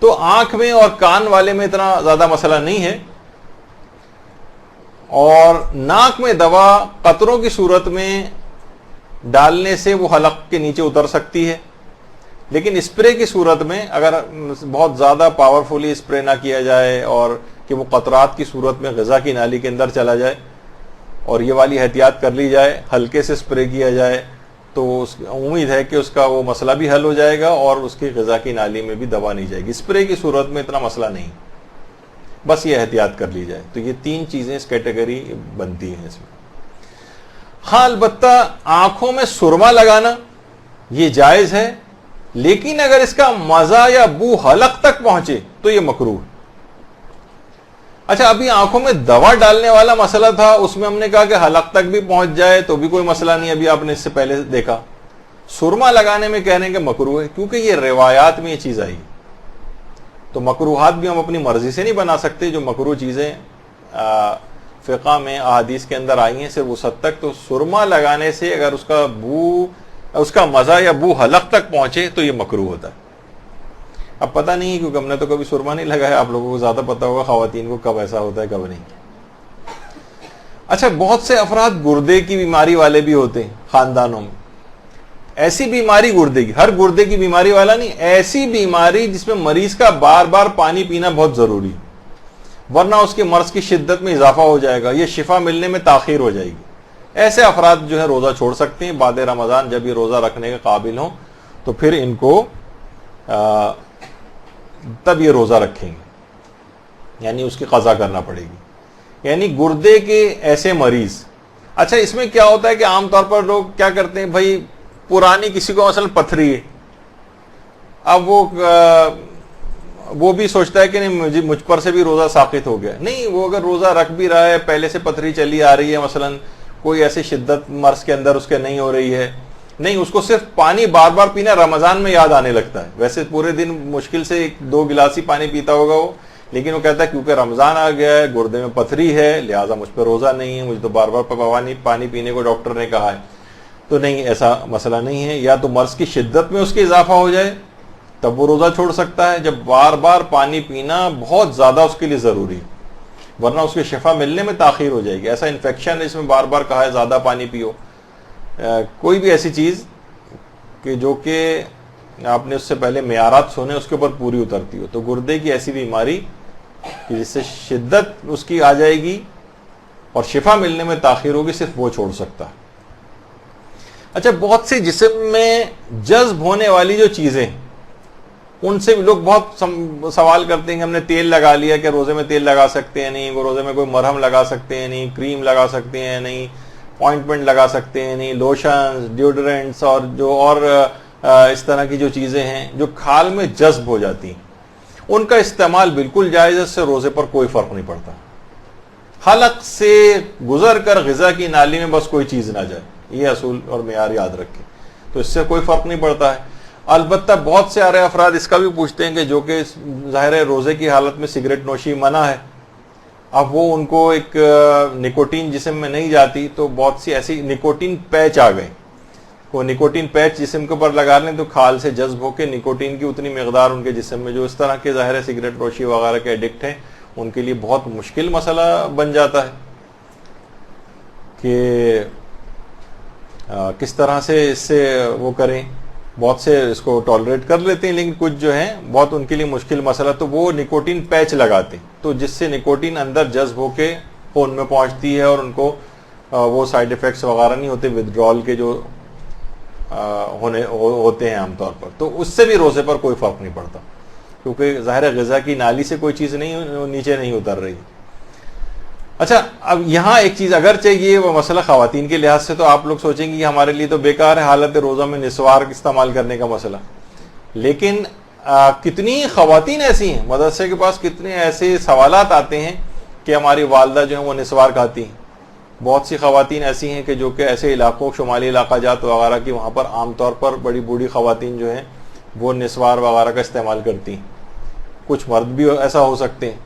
تو آنکھ میں اور کان والے میں اتنا زیادہ مسئلہ نہیں ہے, اور ناک میں دوا قطروں کی صورت میں ڈالنے سے وہ حلق کے نیچے اتر سکتی ہے, لیکن اسپرے کی صورت میں اگر بہت زیادہ پاورفلی اسپرے نہ کیا جائے اور کہ وہ قطرات کی صورت میں غذا کی نالی کے اندر چلا جائے, اور یہ والی احتیاط کر لی جائے, ہلکے سے اسپرے کیا جائے, تو امید ہے کہ اس کا وہ مسئلہ بھی حل ہو جائے گا اور اس کی غذا کی نالی میں بھی دوا نہیں جائے گی. اسپرے کی صورت میں اتنا مسئلہ نہیں, بس یہ احتیاط کر لی جائے. تو یہ 3 چیزیں اس کیٹیگری بنتی ہیں اس میں. ہاں, البتہ آنکھوں میں سرما لگانا یہ جائز ہے, لیکن اگر اس کا مزہ یا بو حلق تک پہنچے تو یہ مکروہ. اچھا, ابھی آنکھوں میں دوا ڈالنے والا مسئلہ تھا, اس میں ہم نے کہا کہ حلق تک بھی پہنچ جائے تو بھی کوئی مسئلہ نہیں. ابھی آپ نے اس سے پہلے دیکھا سرما لگانے میں کہنے کہ مکروہ ہے, کیونکہ یہ روایات میں یہ چیز آئی. تو مکروہات بھی ہم اپنی مرضی سے نہیں بنا سکتے. جو مکروہ چیزیں فقہ میں احادیث کے اندر آئی ہیں صرف اس حد تک. تو سرما لگانے سے اگر اس کا مزہ یا بو حلق تک پہنچے تو یہ مکروہ ہوتا ہے. اب پتہ نہیں, کیونکہ ہم نے تو کبھی سرما نہیں لگایا, آپ لوگوں کو زیادہ پتہ ہوگا خواتین کو کب ایسا ہوتا ہے کب نہیں. اچھا, بہت سے افراد گردے کی بیماری والے بھی ہوتے ہیں خاندانوں میں. ایسی بیماری گردے کی, ہر گردے کی بیماری والا نہیں, ایسی بیماری جس میں مریض کا بار بار پانی پینا بہت ضروری, ورنہ اس کے مرض کی شدت میں اضافہ ہو جائے گا, یہ شفا ملنے میں تاخیر ہو جائے گی. ایسے افراد جو ہے روزہ چھوڑ سکتے ہیں بعد رمضان. جب یہ روزہ رکھنے کے قابل ہوں تو پھر ان کو تب یہ روزہ رکھیں گے, یعنی اس کی قضا کرنا پڑے گی. یعنی گردے کے ایسے مریض. اچھا, اس میں کیا ہوتا ہے کہ عام طور پر لوگ کیا کرتے ہیں, بھائی پرانی کسی کو مثلا پتھری ہے, اب وہ وہ بھی سوچتا ہے کہ نہیں مجھ پر سے بھی روزہ ساقط ہو گیا. نہیں, وہ اگر روزہ رکھ بھی رہا ہے, پہلے سے پتھری چلی آ رہی ہے مثلا, کوئی ایسی شدت مرض کے اندر اس کے نہیں ہو رہی ہے, نہیں, اس کو صرف پانی بار بار پینا رمضان میں یاد آنے لگتا ہے. ویسے پورے دن مشکل سے 2 گلاس ہی پانی پیتا ہوگا وہ, لیکن وہ کہتا ہے کیونکہ رمضان آ گیا ہے, گردے میں پتھری ہے, لہٰذا مجھ پہ روزہ نہیں ہے, مجھے تو بار بار پانی پینے کو ڈاکٹر نے کہا ہے. تو نہیں, ایسا مسئلہ نہیں ہے. یا تو مرض کی شدت میں اس کی اضافہ ہو جائے تب وہ روزہ چھوڑ سکتا ہے, جب بار بار پانی پینا بہت زیادہ اس کے لیے ضروری ہے, ورنہ اس کی شفا ملنے میں تاخیر ہو جائے گی. ایسا انفیکشن ہے اس میں بار بار کہا ہے زیادہ پانی پیو, کوئی بھی ایسی چیز کہ جو کہ آپ نے اس سے پہلے معیارات سنے اس کے اوپر پوری اترتی ہو, تو گردے کی ایسی بیماری کہ جس سے شدت اس کی آ جائے گی اور شفا ملنے میں تاخیر ہوگی, صرف وہ چھوڑ سکتا ہے. اچھا, بہت سے جسم میں جذب ہونے والی جو چیزیں, ان سے لوگ بہت سوال کرتے ہیں کہ ہم نے تیل لگا لیا, کہ روزے میں تیل لگا سکتے ہیں نہیں, وہ روزے میں کوئی مرہم لگا سکتے ہیں نہیں, کریم لگا سکتے ہیں نہیں, آئنٹمنٹ لگا سکتے ہیں نہیں, لوشنز, ڈیوڈرنٹس اور جو اور اس طرح کی جو چیزیں ہیں جو کھال میں جذب ہو جاتی ہیں, ان کا استعمال بالکل جائز ہے, اس سے روزے پر کوئی فرق نہیں پڑتا. حلق سے گزر کر غذا کی نالی میں بس کوئی چیز نہ جائے, یہ اصول اور معیار یاد رکھیں, تو اس سے کوئی فرق نہیں پڑتا ہے. البتہ بہت سے سارے افراد اس کا بھی پوچھتے ہیں کہ جو کہ ظاہر ہے روزے کی حالت میں سگریٹ نوشی منع ہے, اب وہ ان کو ایک نکوٹین جسم میں نہیں جاتی, تو بہت سی ایسی نکوٹین پیچ آ گئے, وہ نکوٹین پیچ جسم کے اوپر لگا لیں تو کھال سے جذب ہو کے نکوٹین کی اتنی مقدار ان کے جسم میں, جو اس طرح کے ظاہر ہے سگریٹ نوشی وغیرہ کے ایڈکٹ ہیں, ان کے لیے بہت مشکل مسئلہ بن جاتا ہے کہ کس طرح سے اس سے وہ کریں. بہت سے اس کو ٹالریٹ کر لیتے ہیں, لیکن کچھ جو ہیں بہت ان کے لیے مشکل مسئلہ, تو وہ نکوٹین پیچ لگاتے ہیں, تو جس سے نکوٹین اندر جذب ہو کے خون میں پہنچتی ہے اور ان کو وہ سائیڈ ایفیکٹس وغیرہ نہیں ہوتے ودرول کے جو ہوتے ہیں عام طور پر, تو اس سے بھی روزے پر کوئی فرق نہیں پڑتا, کیونکہ ظاہر غذا کی نالی سے کوئی چیز نہیں نیچے نہیں اتر رہی. اچھا, اب یہاں ایک چیز, اگرچہ یہ وہ مسئلہ خواتین کے لحاظ سے تو آپ لوگ سوچیں گے کہ ہمارے لیے تو بیکار ہے حالت روزہ میں نسوار استعمال کرنے کا مسئلہ, لیکن کتنی خواتین ایسی ہیں, مدرسے کے پاس کتنے ایسے سوالات آتے ہیں کہ ہماری والدہ جو ہیں وہ نسوار کھاتی ہیں. بہت سی خواتین ایسی ہیں کہ جو کہ ایسے علاقوں, شمالی علاقہ جات وغیرہ کی, وہاں پر عام طور پر بڑی بوڑھی خواتین جو ہیں وہ نسوار وغیرہ کا استعمال کرتی ہیں, کچھ مرد بھی ایسا ہو سکتے ہیں.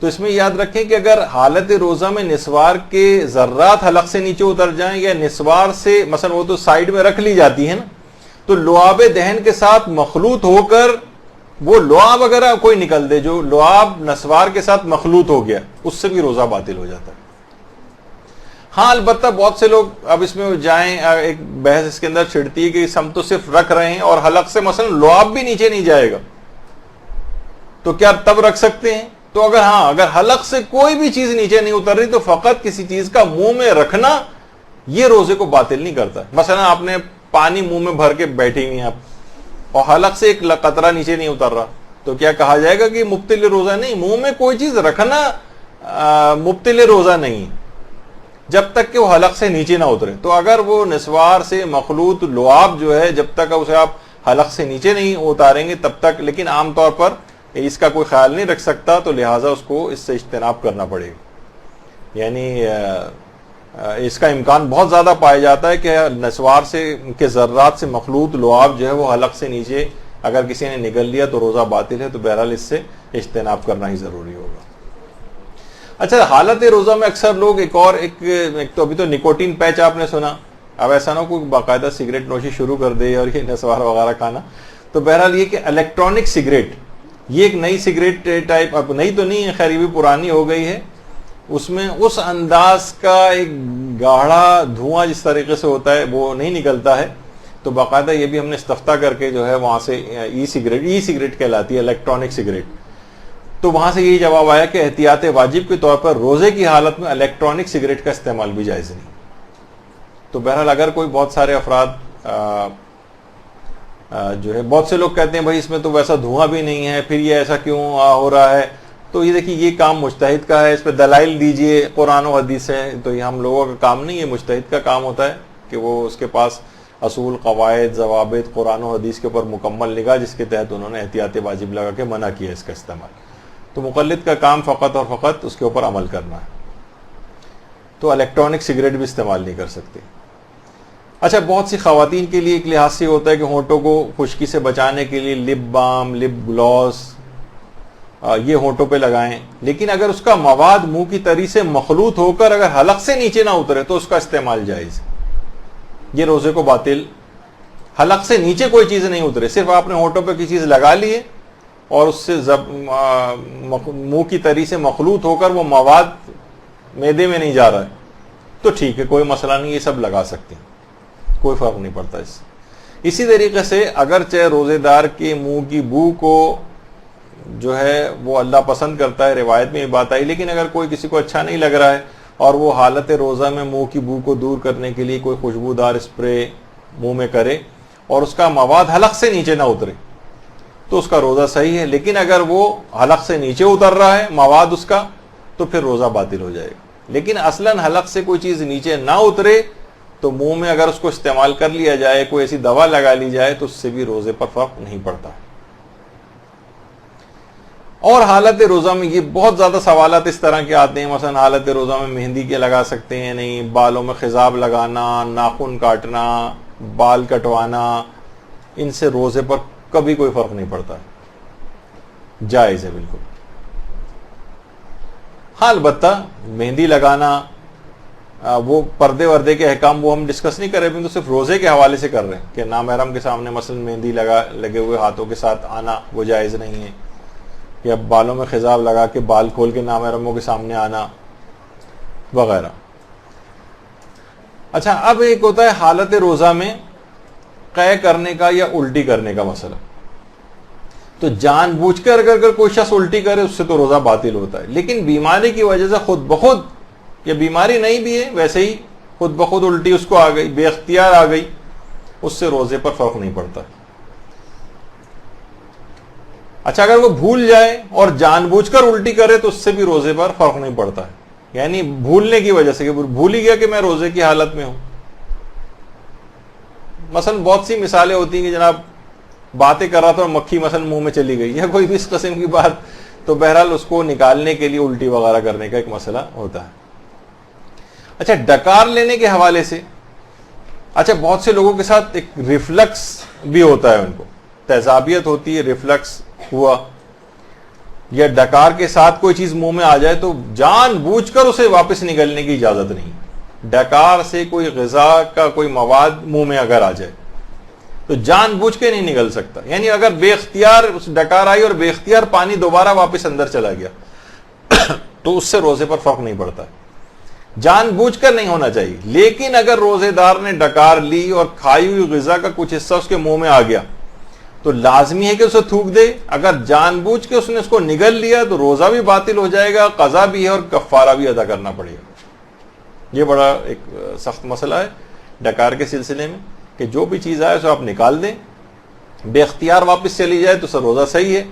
تو اس میں یاد رکھیں کہ اگر حالت روزہ میں نسوار کے ذرات حلق سے نیچے اتر جائیں, یا نسوار سے مثلا وہ تو سائیڈ میں رکھ لی جاتی ہے نا, تو لعاب دہن کے ساتھ مخلوط ہو کر وہ لعاب اگر کوئی نکل دے, جو لعاب نسوار کے ساتھ مخلوط ہو گیا, اس سے بھی روزہ باطل ہو جاتا ہے. ہاں, البتہ بہت سے لوگ اب اس میں جائیں, ایک بحث اس کے اندر چھڑتی ہے کہ ہم تو صرف رکھ رہے ہیں اور حلق سے مثلا لعاب بھی نیچے نہیں جائے گا, تو کیا تب رکھ سکتے ہیں؟ تو اگر حلق سے کوئی بھی چیز نیچے نہیں اتر رہی تو فقط کسی چیز کا منہ میں رکھنا یہ روزے کو باطل نہیں کرتا. مثلا آپ نے پانی منہ میں بھر کے بیٹھی ہوئی ہیں آپ, اور حلق سے ایک قطرہ نیچے نہیں اتر رہا, تو کیا کہا جائے گا کہ مبطل روزہ نہیں؟ منہ میں کوئی چیز رکھنا مبطل روزہ نہیں جب تک کہ وہ حلق سے نیچے نہ اترے. تو اگر وہ نسوار سے مخلوط لعاب جو ہے جب تک اسے آپ حلق سے نیچے نہیں اتاریں گے تب تک, لیکن عام طور پر اس کا کوئی خیال نہیں رکھ سکتا, تو لہٰذا اس کو اس سے اجتناب کرنا پڑے گا. یعنی اس کا امکان بہت زیادہ پایا جاتا ہے کہ نسوار سے کے ذرات سے مخلوط لعاب جو ہے وہ حلق سے نیچے اگر کسی نے نگل لیا تو روزہ باطل ہے, تو بہرحال اس سے اجتناب کرنا ہی ضروری ہوگا. اچھا, حالت روزہ میں اکثر لوگ ایک تو ابھی تو نکوٹین پیچ آپ نے سنا, اب ایسا نہ کوئی باقاعدہ سگریٹ نوشی شروع کر دے اور یہ نسوار وغیرہ کھانا. تو بہرحال یہ کہ الیکٹرانک سگریٹ, یہ ایک نئی سگریٹ ٹائپ, اب نئی تو نہیں ہے خیر, یہ بھی پرانی ہو گئی ہے. اس میں اس انداز کا ایک گاڑھا دھواں جس طریقے سے ہوتا ہے وہ نہیں نکلتا ہے, تو باقاعدہ یہ بھی ہم نے استفتہ کر کے جو ہے وہاں سے ای سگریٹ کہلاتی ہے, الیکٹرانک سگریٹ, تو وہاں سے یہی جواب آیا کہ احتیاط واجب کے طور پر روزے کی حالت میں الیکٹرانک سگریٹ کا استعمال بھی جائز نہیں. تو بہرحال اگر کوئی بہت سارے افراد جو ہے, بہت سے لوگ کہتے ہیں بھائی اس میں تو ویسا دھواں بھی نہیں ہے, پھر یہ ایسا کیوں ہو رہا ہے, تو یہ دیکھیے یہ کام مجتہد کا ہے, اس پہ دلائل دیجئے, قرآن و حدیث ہے, تو یہ ہم لوگوں کا کام نہیں ہے, مجتہد کا کام ہوتا ہے کہ وہ اس کے پاس اصول، قواعد، ضوابط قرآن و حدیث کے اوپر مکمل نگاہ، جس کے تحت انہوں نے احتیاط واجب لگا کے منع کیا اس کا استعمال. تو مقلد کا کام فقط اور فقط اس کے اوپر عمل کرنا ہے. تو الیکٹرانک سگریٹ بھی استعمال نہیں کر سکتے. اچھا، بہت سی خواتین کے لیے ایک لحاظ سے ہوتا ہے کہ ہونٹوں کو خشکی سے بچانے کے لیے لپ بام، لپ گلوس یہ ہونٹوں پہ لگائیں، لیکن اگر اس کا مواد منہ کی تری سے مخلوط ہو کر اگر حلق سے نیچے نہ اترے تو اس کا استعمال جائز. یہ روزے کو باطل. حلق سے نیچے کوئی چیز نہیں اترے، صرف آپ نے ہونٹوں پہ کوئی چیز لگا لی ہے اور اس سے منہ کی تری سے مخلوط ہو کر وہ مواد معدے میں نہیں جا رہا ہے تو ٹھیک ہے، کوئی مسئلہ نہیں، یہ سب لگا سکتے ہیں، کوئی فرق نہیں پڑتا اس سے. اسی طریقے سے اگرچہ روزے دار کے منہ کی بو کو جو ہے وہ اللہ پسند کرتا ہے، روایت میں یہ بات آئی، لیکن اگر کوئی کسی کو اچھا نہیں لگ رہا ہے اور وہ حالت روزہ میں منہ کی بو کو دور کرنے کے لیے کوئی خوشبودار اسپرے منہ میں کرے اور اس کا مواد حلق سے نیچے نہ اترے تو اس کا روزہ صحیح ہے. لیکن اگر وہ حلق سے نیچے اتر رہا ہے مواد اس کا تو پھر روزہ باطل ہو جائے گا. لیکن اصلاً حلق سے کوئی چیز نیچے نہ اترے تو منہ میں اگر اس کو استعمال کر لیا جائے، کوئی ایسی دوا لگا لی جائے تو اس سے بھی روزے پر فرق نہیں پڑتا. اور حالت روزہ میں یہ بہت زیادہ سوالات اس طرح کے آتے ہیں، مثلا حالت روزہ میں مہندی کے لگا سکتے ہیں نہیں، بالوں میں خضاب لگانا، ناخن کاٹنا، بال کٹوانا، ان سے روزے پر کبھی کوئی فرق نہیں پڑتا، جائز ہے بالکل. ہاں البتہ مہندی لگانا، وہ پردے وردے کے احکام وہ ہم ڈسکس نہیں کر رہے، تو صرف روزے کے حوالے سے کر رہے ہیں کہ نامحرم کے سامنے مثلا مہندی لگے ہوئے ہاتھوں کے ساتھ آنا وہ جائز نہیں ہے، یا بالوں میں خضاب لگا کے بال کھول کے نامحرموں کے سامنے آنا وغیرہ. اچھا، اب ایک ہوتا ہے حالت روزہ میں قے کرنے کا یا الٹی کرنے کا مسئلہ. تو جان بوجھ کر اگر کوئی شخص الٹی کرے اس سے تو روزہ باطل ہوتا ہے، لیکن بیماری کی وجہ سے خود بخود، یا بیماری نہیں بھی ہے ویسے ہی خود بخود الٹی اس کو آ گئی، بے اختیار آ گئی، اس سے روزے پر فرق نہیں پڑتا. اچھا، اگر وہ بھول جائے اور جان بوجھ کر الٹی کرے تو اس سے بھی روزے پر فرق نہیں پڑتا ہے، یعنی بھولنے کی وجہ سے کہ بھول ہی گیا کہ میں روزے کی حالت میں ہوں. مثلا بہت سی مثالیں ہوتی ہیں کہ جناب باتیں کر رہا تھا اور مکھی مثلا منہ میں چلی گئی یا کوئی بھی اس قسم کی بات، تو بہرحال اس کو نکالنے کے لیے الٹی وغیرہ کرنے کا ایک مسئلہ ہوتا ہے. اچھا، ڈکار لینے کے حوالے سے، اچھا بہت سے لوگوں کے ساتھ ایک ریفلکس بھی ہوتا ہے، ان کو تیزابیت ہوتی ہے، ریفلکس ہوا یا ڈکار کے ساتھ کوئی چیز منہ میں آ جائے تو جان بوجھ کر اسے واپس نکلنے کی اجازت نہیں. ڈکار سے کوئی غذا کا کوئی مواد منہ میں اگر آ جائے تو جان بوجھ کے نہیں نکل سکتا، یعنی اگر بے اختیار اس ڈکار آئی اور بے اختیار پانی دوبارہ واپس اندر چلا گیا تو اس سے روزے پر فرق نہیں پڑتا. جان بوجھ کر نہیں ہونا چاہیے. لیکن اگر روزے دار نے ڈکار لی اور کھائی ہوئی غذا کا کچھ حصہ اس کے منہ میں آ گیا تو لازمی ہے کہ اسے تھوک دے. اگر جان بوجھ کے اس نے اس کو نگل لیا تو روزہ بھی باطل ہو جائے گا، قضا بھی ہے اور کفارہ بھی ادا کرنا پڑے گا. یہ بڑا ایک سخت مسئلہ ہے ڈکار کے سلسلے میں کہ جو بھی چیز آئے اسے آپ نکال دیں، بے اختیار واپس چلی جائے تو سر روزہ صحیح ہے،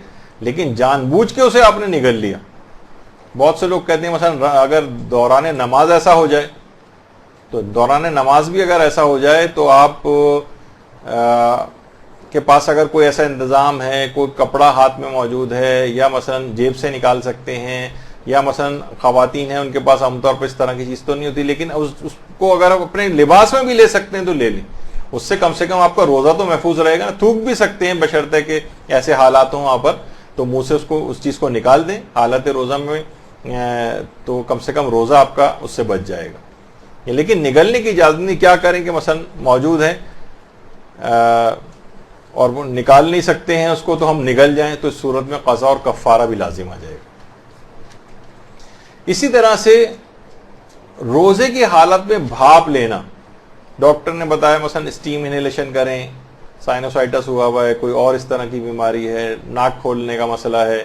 لیکن جان بوجھ کے اسے آپ نے نگل لیا. بہت سے لوگ کہتے ہیں مثلا اگر دوران نماز ایسا ہو جائے تو دوران نماز بھی اگر ایسا ہو جائے تو آپ کے پاس اگر کوئی ایسا انتظام ہے، کوئی کپڑا ہاتھ میں موجود ہے یا مثلا جیب سے نکال سکتے ہیں، یا مثلا خواتین ہیں ان کے پاس عام طور پر اس طرح کی چیز تو نہیں ہوتی، لیکن اس کو اگر آپ اپنے لباس میں بھی لے سکتے ہیں تو لے لیں، اس سے کم آپ کا روزہ تو محفوظ رہے گا. تھوک بھی سکتے ہیں بشرطے کہ ایسے حالات ہوں وہاں پر تو منہ سے اس چیز کو نکال دیں حالت روزہ میں، تو کم سے کم روزہ آپ کا اس سے بچ جائے گا. لیکن نگلنے کی اجازت نہیں. کیا کریں کہ مثلا موجود ہے اور وہ نکال نہیں سکتے ہیں اس کو تو ہم نگل جائیں تو اس صورت میں قضا اور کفارہ بھی لازم آ جائے گا. اسی طرح سے روزے کی حالت میں بھاپ لینا، ڈاکٹر نے بتایا مثلا اسٹیم انہیلیشن کریں، سائنوسائٹس ہوا ہے، کوئی اور اس طرح کی بیماری ہے، ناک کھولنے کا مسئلہ ہے،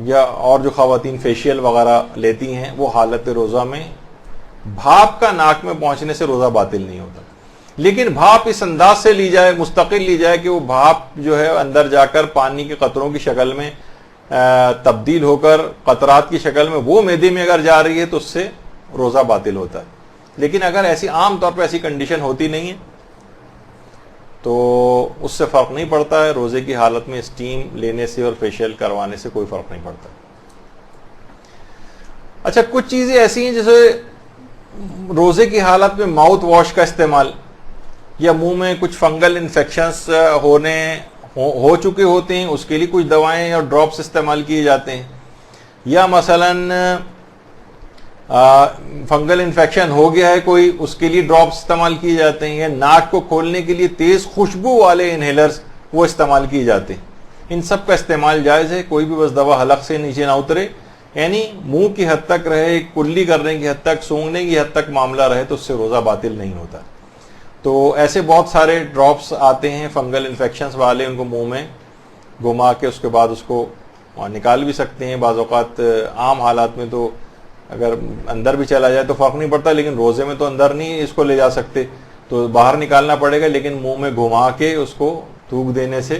یا اور جو خواتین فیشیل وغیرہ لیتی ہیں وہ حالت روزہ میں بھاپ کا ناک میں پہنچنے سے روزہ باطل نہیں ہوتا. لیکن بھاپ اس انداز سے لی جائے، مستقل لی جائے کہ وہ بھاپ جو ہے اندر جا کر پانی کے قطروں کی شکل میں تبدیل ہو کر قطرات کی شکل میں وہ معدے میں اگر جا رہی ہے تو اس سے روزہ باطل ہوتا ہے. لیکن اگر ایسی عام طور پہ ایسی کنڈیشن ہوتی نہیں ہے تو اس سے فرق نہیں پڑتا ہے. روزے کی حالت میں اسٹیم لینے سے اور فیشیل کروانے سے کوئی فرق نہیں پڑتا. اچھا کچھ چیزیں ایسی ہیں جیسے روزے کی حالت میں ماؤتھ واش کا استعمال, یا منہ میں کچھ فنگل انفیکشنز ہو چکے ہوتے ہیں, اس کے لیے کچھ دوائیں اور ڈراپس استعمال کیے جاتے ہیں, یا مثلاً فنگل انفیکشن ہو گیا ہے کوئی, اس کے لیے ڈراپس استعمال کیے جاتے ہیں, یا ناک کو کھولنے کے لیے تیز خوشبو والے انہیلرز وہ استعمال کیے جاتے ہیں. ان سب کا استعمال جائز ہے, کوئی بھی بس دوا حلق سے نیچے نہ اترے, یعنی منہ کی حد تک رہے, کلی کرنے کی حد تک, سونگنے کی حد تک معاملہ رہے تو اس سے روزہ باطل نہیں ہوتا. تو ایسے بہت سارے ڈراپس آتے ہیں فنگل انفیکشنز والے, ان کو منہ میں گھما کے اس کے بعد اس کو نکال بھی سکتے ہیں. بعض اوقات عام حالات میں تو اگر اندر بھی چلا جائے تو فرق نہیں پڑتا, لیکن روزے میں تو اندر نہیں اس کو لے جا سکتے, تو باہر نکالنا پڑے گا, لیکن منہ میں گھما کے اس کو تھوک دینے سے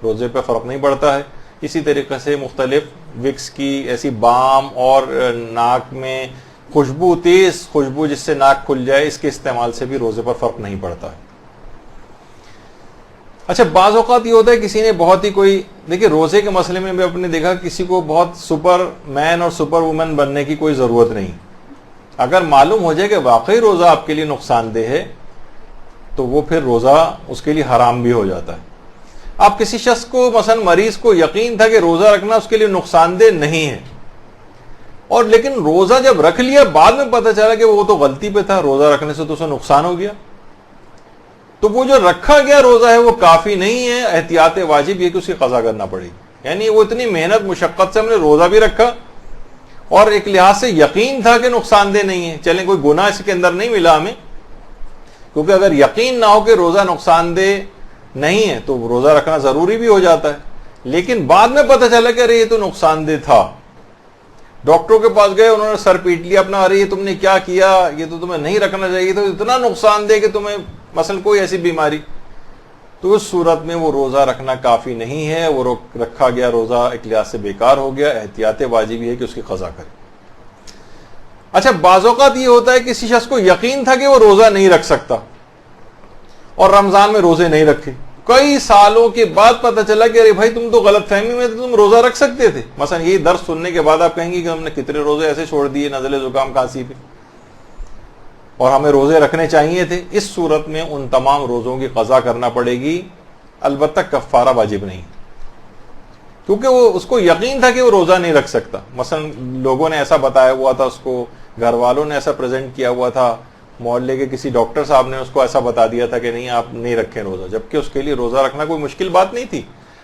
روزے پہ فرق نہیں پڑتا ہے. اسی طریقے سے مختلف وکس کی ایسی بام اور ناک میں خوشبو, تیز خوشبو جس سے ناک کھل جائے, اس کے استعمال سے بھی روزے پر فرق نہیں پڑتا ہے. اچھا بعض اوقات یہ ہوتا ہے کسی نے بہت ہی کوئی, دیکھیے روزے کے مسئلے میں بھی آپ نے دیکھا کسی کو بہت سپر مین اور سپر وومن بننے کی کوئی ضرورت نہیں. اگر معلوم ہو جائے کہ واقعی روزہ آپ کے لیے نقصان دہ ہے تو وہ پھر روزہ اس کے لیے حرام بھی ہو جاتا ہے. آپ کسی شخص کو مثلا مریض کو یقین تھا کہ روزہ رکھنا اس کے لیے نقصان دہ نہیں ہے, اور لیکن روزہ جب رکھ لیا بعد میں پتہ چلا کہ وہ تو غلطی پہ تھا, روزہ رکھنے سے تو اسے نقصان ہو گیا, تو وہ جو رکھا گیا روزہ ہے وہ کافی نہیں ہے. احتیاط واجب یہ کہ اسے قضا کرنا پڑے گی. یعنی وہ اتنی محنت مشقت سے ہم نے روزہ بھی رکھا اور ایک لحاظ سے یقین تھا کہ نقصان دہ نہیں ہے, چلیں کوئی گناہ اس کے اندر نہیں ملا ہمیں, کیونکہ اگر یقین نہ ہو کہ روزہ نقصان دہ نہیں ہے تو روزہ رکھنا ضروری بھی ہو جاتا ہے. لیکن بعد میں پتہ چلا کہ ارے یہ تو نقصان دہ تھا, ڈاکٹروں کے پاس گئے, انہوں نے سر پیٹ لیا اپنا, ارے یہ تم نے کیا کیا, یہ تو تمہیں نہیں رکھنا چاہیے, تو اتنا نقصان دہ کہ تمہیں مثلا کوئی ایسی بیماری, تو اس صورت میں وہ روزہ رکھنا کافی نہیں ہے. وہ رکھا گیا روزہ ایک لحاظ سے بیکار ہو گیا. احتیاط واجب ہے کہ اس کی قضا کرے. اچھا بعض اوقات یہ ہوتا ہے کسی شخص کو یقین تھا کہ وہ روزہ نہیں رکھ سکتا اور رمضان میں روزے نہیں رکھے, کئی سالوں کے بعد پتہ چلا کہ ارے بھائی تم تو غلط فہمی میں تھے, تم روزہ رکھ سکتے تھے. مثلا یہ درس سننے کے بعد آپ کہیں گے کہ ہم نے کتنے روزے ایسے چھوڑ دیے نزلے زکام کھانسی پہ, اور ہمیں روزے رکھنے چاہیے تھے. اس صورت میں ان تمام روزوں کی قضا کرنا پڑے گی, البتہ کفارہ واجب نہیں, کیونکہ وہ اس کو یقین تھا کہ وہ روزہ نہیں رکھ سکتا. مثلا لوگوں نے ایسا بتایا ہوا تھا, اس کو گھر والوں نے ایسا پریزنٹ کیا ہوا تھا, محلے کے کسی ڈاکٹر صاحب نے اس کو ایسا بتا دیا تھا کہ نہیں آپ نہیں رکھیں روزہ, جبکہ اس کے لیے روزہ رکھنا کوئی مشکل بات نہیں تھی.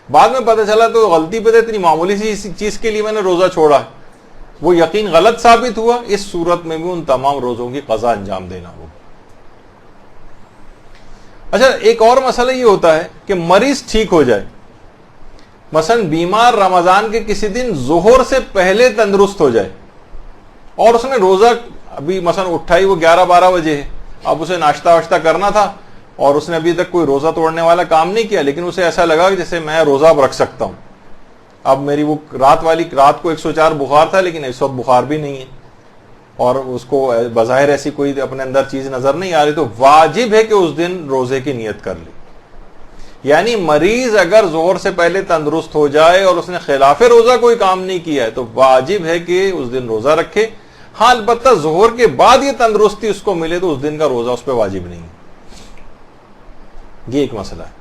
بعد میں پتہ چلا تو غلطی پہ اتنی معمولی سی چیز کے لیے میں نے روزہ چھوڑا, وہ یقین غلط ثابت ہوا. اس صورت میں بھی ان تمام روزوں کی قضا انجام دینا ہوگا. اچھا ایک اور مسئلہ یہ ہوتا ہے کہ مریض ٹھیک ہو جائے, مثلا بیمار رمضان کے کسی دن ظہر سے پہلے تندرست ہو جائے, اور اس نے روزہ ابھی مثلا اٹھا ہی وہ 11-12 بجے ہے, اب اسے ناشتہ واشتہ کرنا تھا اور اس نے ابھی تک کوئی روزہ توڑنے والا کام نہیں کیا, لیکن اسے ایسا لگا کہ جیسے میں روزہ اب رکھ سکتا ہوں. اب میری وہ رات کو 104 بخار تھا, لیکن اس وقت بخار بھی نہیں ہے, اور اس کو بظاہر ایسی کوئی اپنے اندر چیز نظر نہیں آ رہی, تو واجب ہے کہ اس دن روزے کی نیت کر لے. یعنی مریض اگر ظہر سے پہلے تندرست ہو جائے اور اس نے خلاف روزہ کوئی کام نہیں کیا ہے تو واجب ہے کہ اس دن روزہ رکھے. ہاں البتہ ظہر کے بعد یہ تندرستی اس کو ملے تو اس دن کا روزہ اس پہ واجب نہیں ہے. یہ ایک مسئلہ ہے.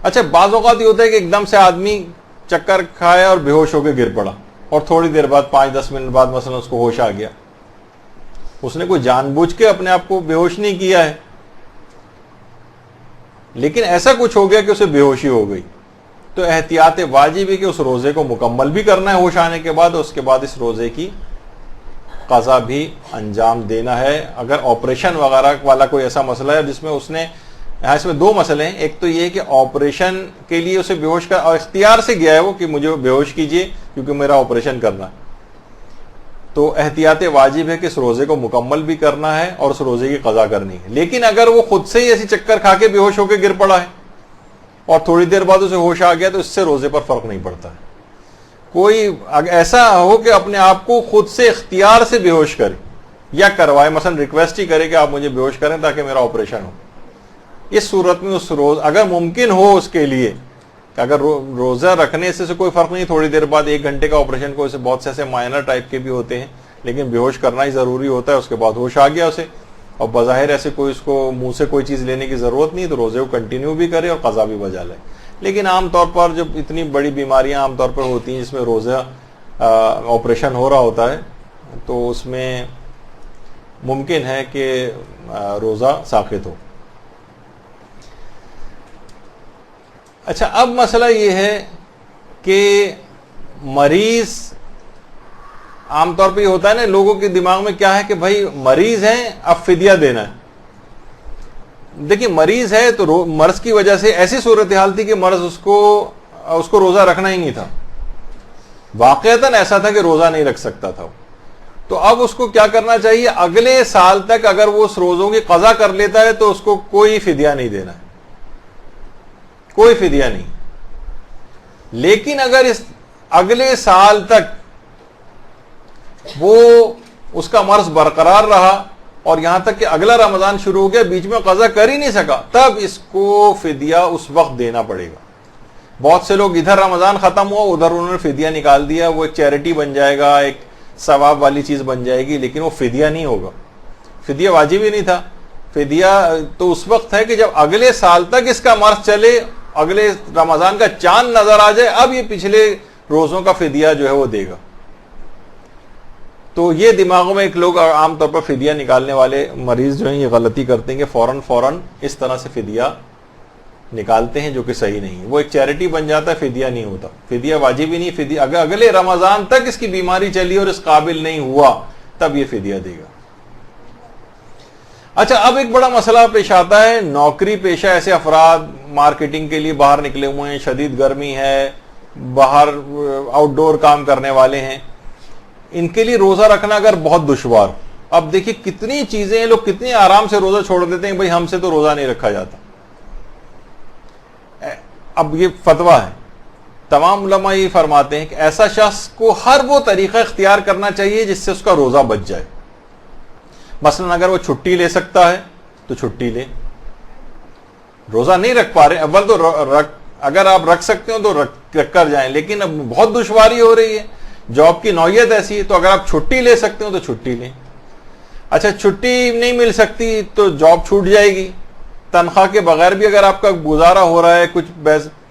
اچھا بعض اوقات یہ ہوتا ہے کہ ایک دم سے آدمی چکر کھایا اور بے ہوش ہو کے گر پڑا, اور تھوڑی دیر بعد 5-10 منٹ بعد مثلا اس کو ہوش آ گیا. اس نے کوئی جان بوجھ کے اپنے آپ کو بے ہوش نہیں کیا ہے, لیکن ایسا کچھ ہو گیا کہ اسے بے ہوشی ہو گئی, تو احتیاط واجب ہے کہ اس روزے کو مکمل بھی کرنا ہے ہوش آنے کے بعد, اس کے بعد اس روزے کی قضا بھی انجام دینا ہے. اگر آپریشن وغیرہ والا کوئی ایسا مسئلہ ہے جس میں اس نے, اس میں 2 مسئلے ہیں. ایک تو یہ کہ آپریشن کے لیے اسے بے ہوش اور اختیار سے گیا ہے وہ کہ مجھے بے ہوش کیجیے کیونکہ میرا آپریشن کرنا ہے, تو احتیاط واجب ہے کہ اس روزے کو مکمل بھی کرنا ہے اور اس روزے کی قضا کرنی ہے. لیکن اگر وہ خود سے ہی ایسی چکر کھا کے بے ہوش ہو کے گر پڑا ہے اور تھوڑی دیر بعد اسے ہوش آ گیا تو اس سے روزے پر فرق نہیں پڑتا ہے. کوئی ایسا ہو کہ اپنے آپ کو خود سے اختیار سے بے ہوش کرے, یا کروائے, مثلا ریکویسٹ ہی کرے کہ آپ مجھے بے ہوش کریں تاکہ میرا آپریشن ہو. اس صورت میں اس روز اگر ممکن ہو اس کے لیے کہ اگر روزہ رکھنے سے کوئی فرق نہیں, تھوڑی دیر بعد 1 گھنٹے کا آپریشن کو, اسے بہت سے ایسے مائنر ٹائپ کے بھی ہوتے ہیں, لیکن بے ہوش کرنا ہی ضروری ہوتا ہے, اس کے بعد ہوش آ گیا اسے اور بظاہر ایسے کوئی اس کو منہ سے کوئی چیز لینے کی ضرورت نہیں, تو روزے کو کنٹینیو بھی کرے اور قضا بھی بجا لے. لیکن عام طور پر جب اتنی بڑی بیماریاں عام طور پر ہوتی ہیں جس میں روزہ آپریشن ہو رہا ہوتا ہے, تو اس میں ممکن ہے کہ روزہ ساقط ہو. اچھا, اب مسئلہ یہ ہے کہ مریض عام طور پہ یہ ہوتا ہے نا, لوگوں کے دماغ میں کیا ہے کہ بھائی مریض ہیں اب فدیہ دینا ہے. دیکھیں مریض ہے تو مرض کی وجہ سے ایسی صورتحال تھی کہ مرض اس کو روزہ رکھنا ہی نہیں تھا, واقعتاً ایسا تھا کہ روزہ نہیں رکھ سکتا تھا. تو اب اس کو کیا کرنا چاہیے, اگلے سال تک اگر وہ اس روزوں کی قضا کر لیتا ہے تو اس کو کوئی فدیہ نہیں دینا ہے, کوئی فدیہ نہیں. لیکن اگر اس اگلے سال تک وہ اس کا مرض برقرار رہا اور یہاں تک کہ اگلا رمضان شروع ہو گیا, بیچ میں قضا کر ہی نہیں سکا, تب اس کو فدیہ اس وقت دینا پڑے گا. بہت سے لوگ ادھر رمضان ختم ہوا ادھر انہوں نے فدیہ نکال دیا, وہ ایک چیریٹی بن جائے گا, ایک ثواب والی چیز بن جائے گی, لیکن وہ فدیہ نہیں ہوگا. فدیہ واجب ہی نہیں تھا. فدیہ تو اس وقت ہے کہ جب اگلے سال تک اس کا مرض چلے, اگلے رمضان کا چاند نظر آ جائے, اب یہ پچھلے روزوں کا فدیہ جو ہے وہ دے گا. تو یہ دماغوں میں ایک لوگ عام طور پر فدیہ نکالنے والے مریض جو ہیں یہ غلطی کرتے ہیں کہ فوراً اس طرح سے فدیہ نکالتے ہیں, جو کہ صحیح نہیں ہے. وہ ایک چیریٹی بن جاتا ہے, فدیہ نہیں ہوتا. فدیہ واجب ہی نہیں. فدیہ اگر اگلے رمضان تک اس کی بیماری چلی اور اس قابل نہیں ہوا تب یہ فدیہ دے گا. اچھا, اب ایک بڑا مسئلہ پیش آتا ہے, نوکری پیشہ ایسے افراد مارکیٹنگ کے لیے باہر نکلے ہوئے ہیں, شدید گرمی ہے, باہر آؤٹ ڈور کام کرنے والے ہیں, ان کے لیے روزہ رکھنا اگر بہت دشوار. اب دیکھیے کتنی چیزیں ہیں, لوگ کتنے آرام سے روزہ چھوڑ دیتے ہیں, بھائی ہم سے تو روزہ نہیں رکھا جاتا. اب یہ فتویٰ ہے, تمام علماء یہ فرماتے ہیں کہ ایسا شخص کو ہر وہ طریقہ اختیار کرنا چاہیے جس سے اس کا روزہ بچ جائے. مثلا اگر وہ چھٹی لے سکتا ہے تو چھٹی لے. روزہ نہیں رکھ پا رہے, اول تو اگر آپ رکھ سکتے ہو تو رکھ کر جائیں, لیکن اب بہت دشواری ہو رہی ہے, جاب کی نوعیت ایسی ہے, تو اگر آپ چھٹی لے سکتے ہو تو چھٹی لیں. اچھا, چھٹی نہیں مل سکتی تو جاب چھوٹ جائے گی. تنخواہ کے بغیر بھی اگر آپ کا گزارا ہو رہا ہے, کچھ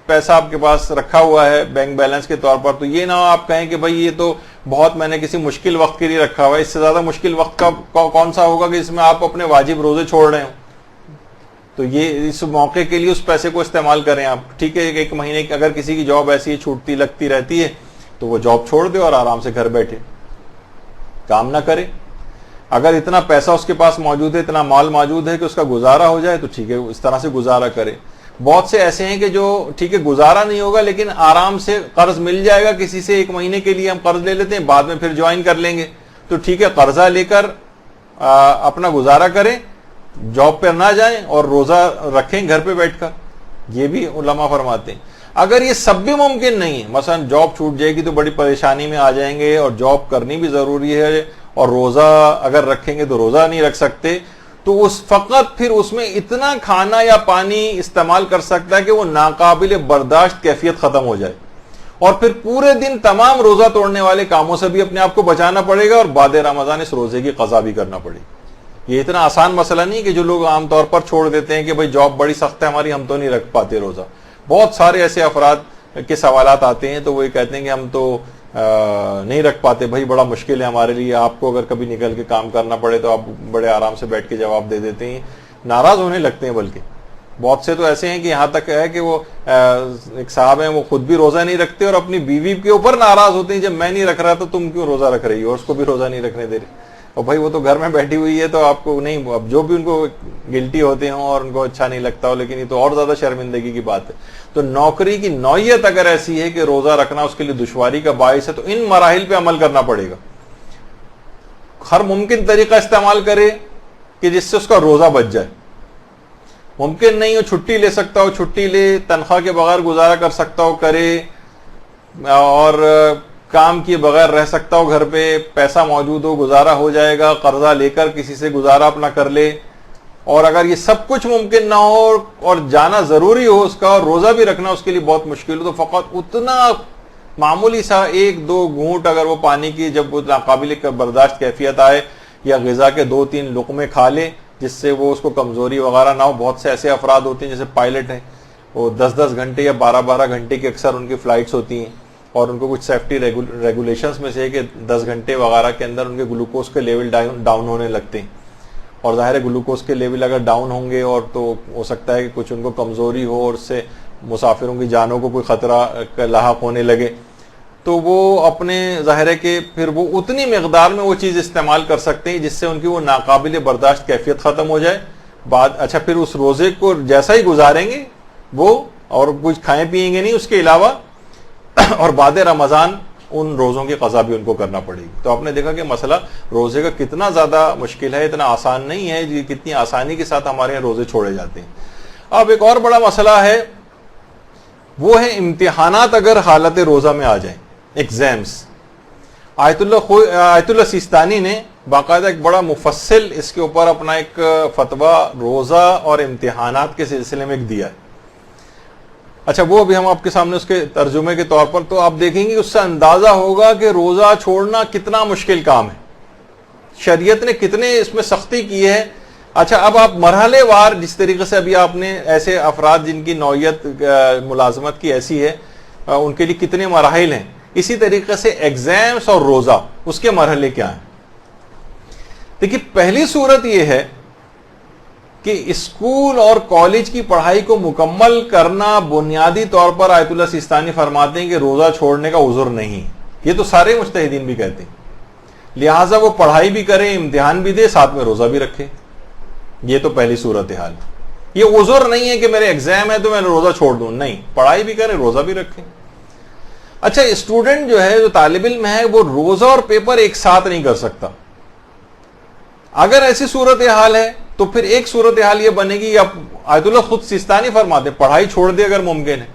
پیسہ آپ کے پاس رکھا ہوا ہے بینک بیلنس کے طور پر, تو یہ نہ آپ کہیں کہ بھائی یہ تو بہت میں نے کسی مشکل وقت کے لیے رکھا ہوا ہے, اس سے زیادہ مشکل وقت کا کون سا ہوگا کہ جس میں آپ اپنے واجب روزے چھوڑ رہے ہوں. تو یہ اس موقع کے لیے اس پیسے کو استعمال کریں آپ. ٹھیک ہے, 1 مہینے کی اگر کسی کی جاب ایسی ہے چھوٹتی لگتی رہتی ہے تو وہ جاب چھوڑ دے اور آرام سے گھر بیٹھے کام نہ کرے. اگر اتنا پیسہ اس کے پاس موجود ہے, اتنا مال موجود ہے کہ اس کا گزارا ہو جائے تو ٹھیک ہے, اس طرح سے گزارا کرے. بہت سے ایسے ہیں کہ جو ٹھیک ہے گزارا نہیں ہوگا لیکن آرام سے قرض مل جائے گا کسی سے, 1 مہینے کے لیے ہم قرض لے لیتے ہیں, بعد میں پھر جوائن کر لیں گے, تو ٹھیک ہے قرضہ لے کر اپنا گزارا کریں, جاب پر نہ جائیں اور روزہ رکھیں گھر پہ بیٹھ کر. یہ بھی علماء فرماتے ہیں. اگر یہ سب بھی ممکن نہیں ہے, مثلا جاب چھوٹ جائے گی تو بڑی پریشانی میں آ جائیں گے اور جاب کرنی بھی ضروری ہے, اور روزہ اگر رکھیں گے تو روزہ نہیں رکھ سکتے, تو اس فقط پھر اس میں اتنا کھانا یا پانی استعمال کر سکتا ہے کہ وہ ناقابل برداشت کیفیت ختم ہو جائے, اور پھر پورے دن تمام روزہ توڑنے والے کاموں سے بھی اپنے آپ کو بچانا پڑے گا اور بعد رمضان اس روزے کی قضا بھی کرنا پڑے گی. یہ اتنا آسان مسئلہ نہیں کہ جو لوگ عام طور پر چھوڑ دیتے ہیں کہ بھائی جاب بڑی سخت ہے ہماری, ہم تو نہیں رکھ پاتے روزہ. بہت سارے ایسے افراد کے سوالات آتے ہیں تو وہ یہ کہتے ہیں کہ ہم تو نہیں رکھ پاتے, بھائی بڑا مشکل ہے ہمارے لیے, آپ کو اگر کبھی نکل کے کام کرنا پڑے تو آپ بڑے آرام سے بیٹھ کے جواب دے دیتے ہیں, ناراض ہونے لگتے ہیں. بلکہ بہت سے تو ایسے ہیں کہ یہاں تک ہے کہ وہ ایک صاحب ہیں, وہ خود بھی روزہ نہیں رکھتے اور اپنی بیوی کے اوپر ناراض ہوتے ہیں, جب میں نہیں رکھ رہا تو تم کیوں روزہ رکھ رہی ہو, اور اس کو بھی روزہ نہیں رکھنے دے رہے. اور بھائی وہ تو گھر میں بیٹھی ہوئی ہے تو آپ کو نہیں, اب جو بھی ان کو گلٹی ہوتے ہوں اور ان کو اچھا نہیں لگتا ہو, لیکن یہ تو اور زیادہ شرمندگی کی بات ہے. تو نوکری کی نوعیت اگر ایسی ہے کہ روزہ رکھنا اس کے لیے دشواری کا باعث ہے تو ان مراحل پہ عمل کرنا پڑے گا. ہر ممکن طریقہ استعمال کرے کہ جس سے اس کا روزہ بچ جائے. ممکن نہیں ہو چھٹی لے سکتا ہو چھٹی لے, تنخواہ کے بغیر گزارا کر سکتا ہو کرے, اور کام کیے بغیر رہ سکتا ہو گھر پہ, پیسہ موجود ہو, گزارا ہو جائے گا, قرضہ لے کر کسی سے گزارا اپنا کر لے, اور اگر یہ سب کچھ ممکن نہ ہو اور جانا ضروری ہو اس کا, اور روزہ بھی رکھنا اس کے لیے بہت مشکل ہو, تو فقط اتنا معمولی سا 1-2 گھونٹ اگر وہ پانی کی جب وہ ناقابل برداشت کیفیت آئے, یا غذا کے 2-3 لقمے کھا لے جس سے وہ اس کو کمزوری وغیرہ نہ ہو. بہت سے ایسے افراد ہوتے ہیں جیسے پائلٹ ہیں, وہ 10-10 گھنٹے یا 12-12 گھنٹے کی اکثر ان کی فلائٹس ہوتی ہیں, اور ان کو کچھ سیفٹی ریگولیشنز میں سے ہے کہ 10 گھنٹے وغیرہ کے اندر ان کے گلوکوز کے لیول ڈاؤن ہونے لگتے ہیں, اور ظاہر ہے گلوکوز کے لیول اگر ڈاؤن ہوں گے اور تو ہو سکتا ہے کہ کچھ ان کو کمزوری ہو اور اس سے مسافروں کی جانوں کو کوئی خطرہ لاحق ہونے لگے, تو وہ اپنے ظاہر ہے کہ پھر وہ اتنی مقدار میں وہ چیز استعمال کر سکتے ہیں جس سے ان کی وہ ناقابل برداشت کیفیت ختم ہو جائے. اچھا پھر اس روزے کو جیسا ہی گزاریں گے وہ, اور کچھ کھائیں پیئیں گے نہیں اس کے علاوہ, اور بعد رمضان ان روزوں کی قضا بھی ان کو کرنا پڑے گی. تو آپ نے دیکھا کہ مسئلہ روزے کا کتنا زیادہ مشکل ہے, اتنا آسان نہیں ہے, کتنی آسانی کے ساتھ ہمارے یہاں روزے چھوڑے جاتے ہیں. اب ایک اور بڑا مسئلہ ہے, وہ ہے امتحانات اگر حالت روزہ میں آ جائیں, ایگزامس. آیت اللہ سیستانی نے باقاعدہ ایک بڑا مفصل اس کے اوپر اپنا ایک فتویٰ روزہ اور امتحانات کے سلسلے میں ایک دیا ہے. اچھا وہ بھی ہم آپ کے سامنے اس کے ترجمے کے طور پر, تو آپ دیکھیں گے اس سے اندازہ ہوگا کہ روزہ چھوڑنا کتنا مشکل کام ہے, شریعت نے کتنے اس میں سختی کی ہے. اچھا اب آپ مرحلے وار, جس طریقے سے ابھی آپ نے ایسے افراد جن کی نوعیت ملازمت کی ایسی ہے ان کے لیے کتنے مراحل ہیں, اسی طریقے سے ایگزامس اور روزہ اس کے مرحلے کیا ہیں. دیکھیے پہلی صورت یہ ہے کہ اسکول اور کالج کی پڑھائی کو مکمل کرنا بنیادی طور پر آیت اللہ سیستانی فرماتے ہیں کہ روزہ چھوڑنے کا عذر نہیں. یہ تو سارے مجتہدین بھی کہتے ہیں, لہٰذا وہ پڑھائی بھی کریں, امتحان بھی دے, ساتھ میں روزہ بھی رکھے. یہ تو پہلی صورتحال. یہ عذر نہیں ہے کہ میرے ایگزام ہے تو میں روزہ چھوڑ دوں, نہیں, پڑھائی بھی کرے, روزہ بھی رکھے. اچھا اسٹوڈنٹ جو ہے, جو طالب علم ہے, وہ روزہ اور پیپر ایک ساتھ نہیں کر سکتا. اگر ایسی صورتحال ہے تو پھر ایک صورتحال یہ بنے گی, آیت اللہ خود سیستانی فرماتے ہیں پڑھائی چھوڑ دے اگر ممکن ہے,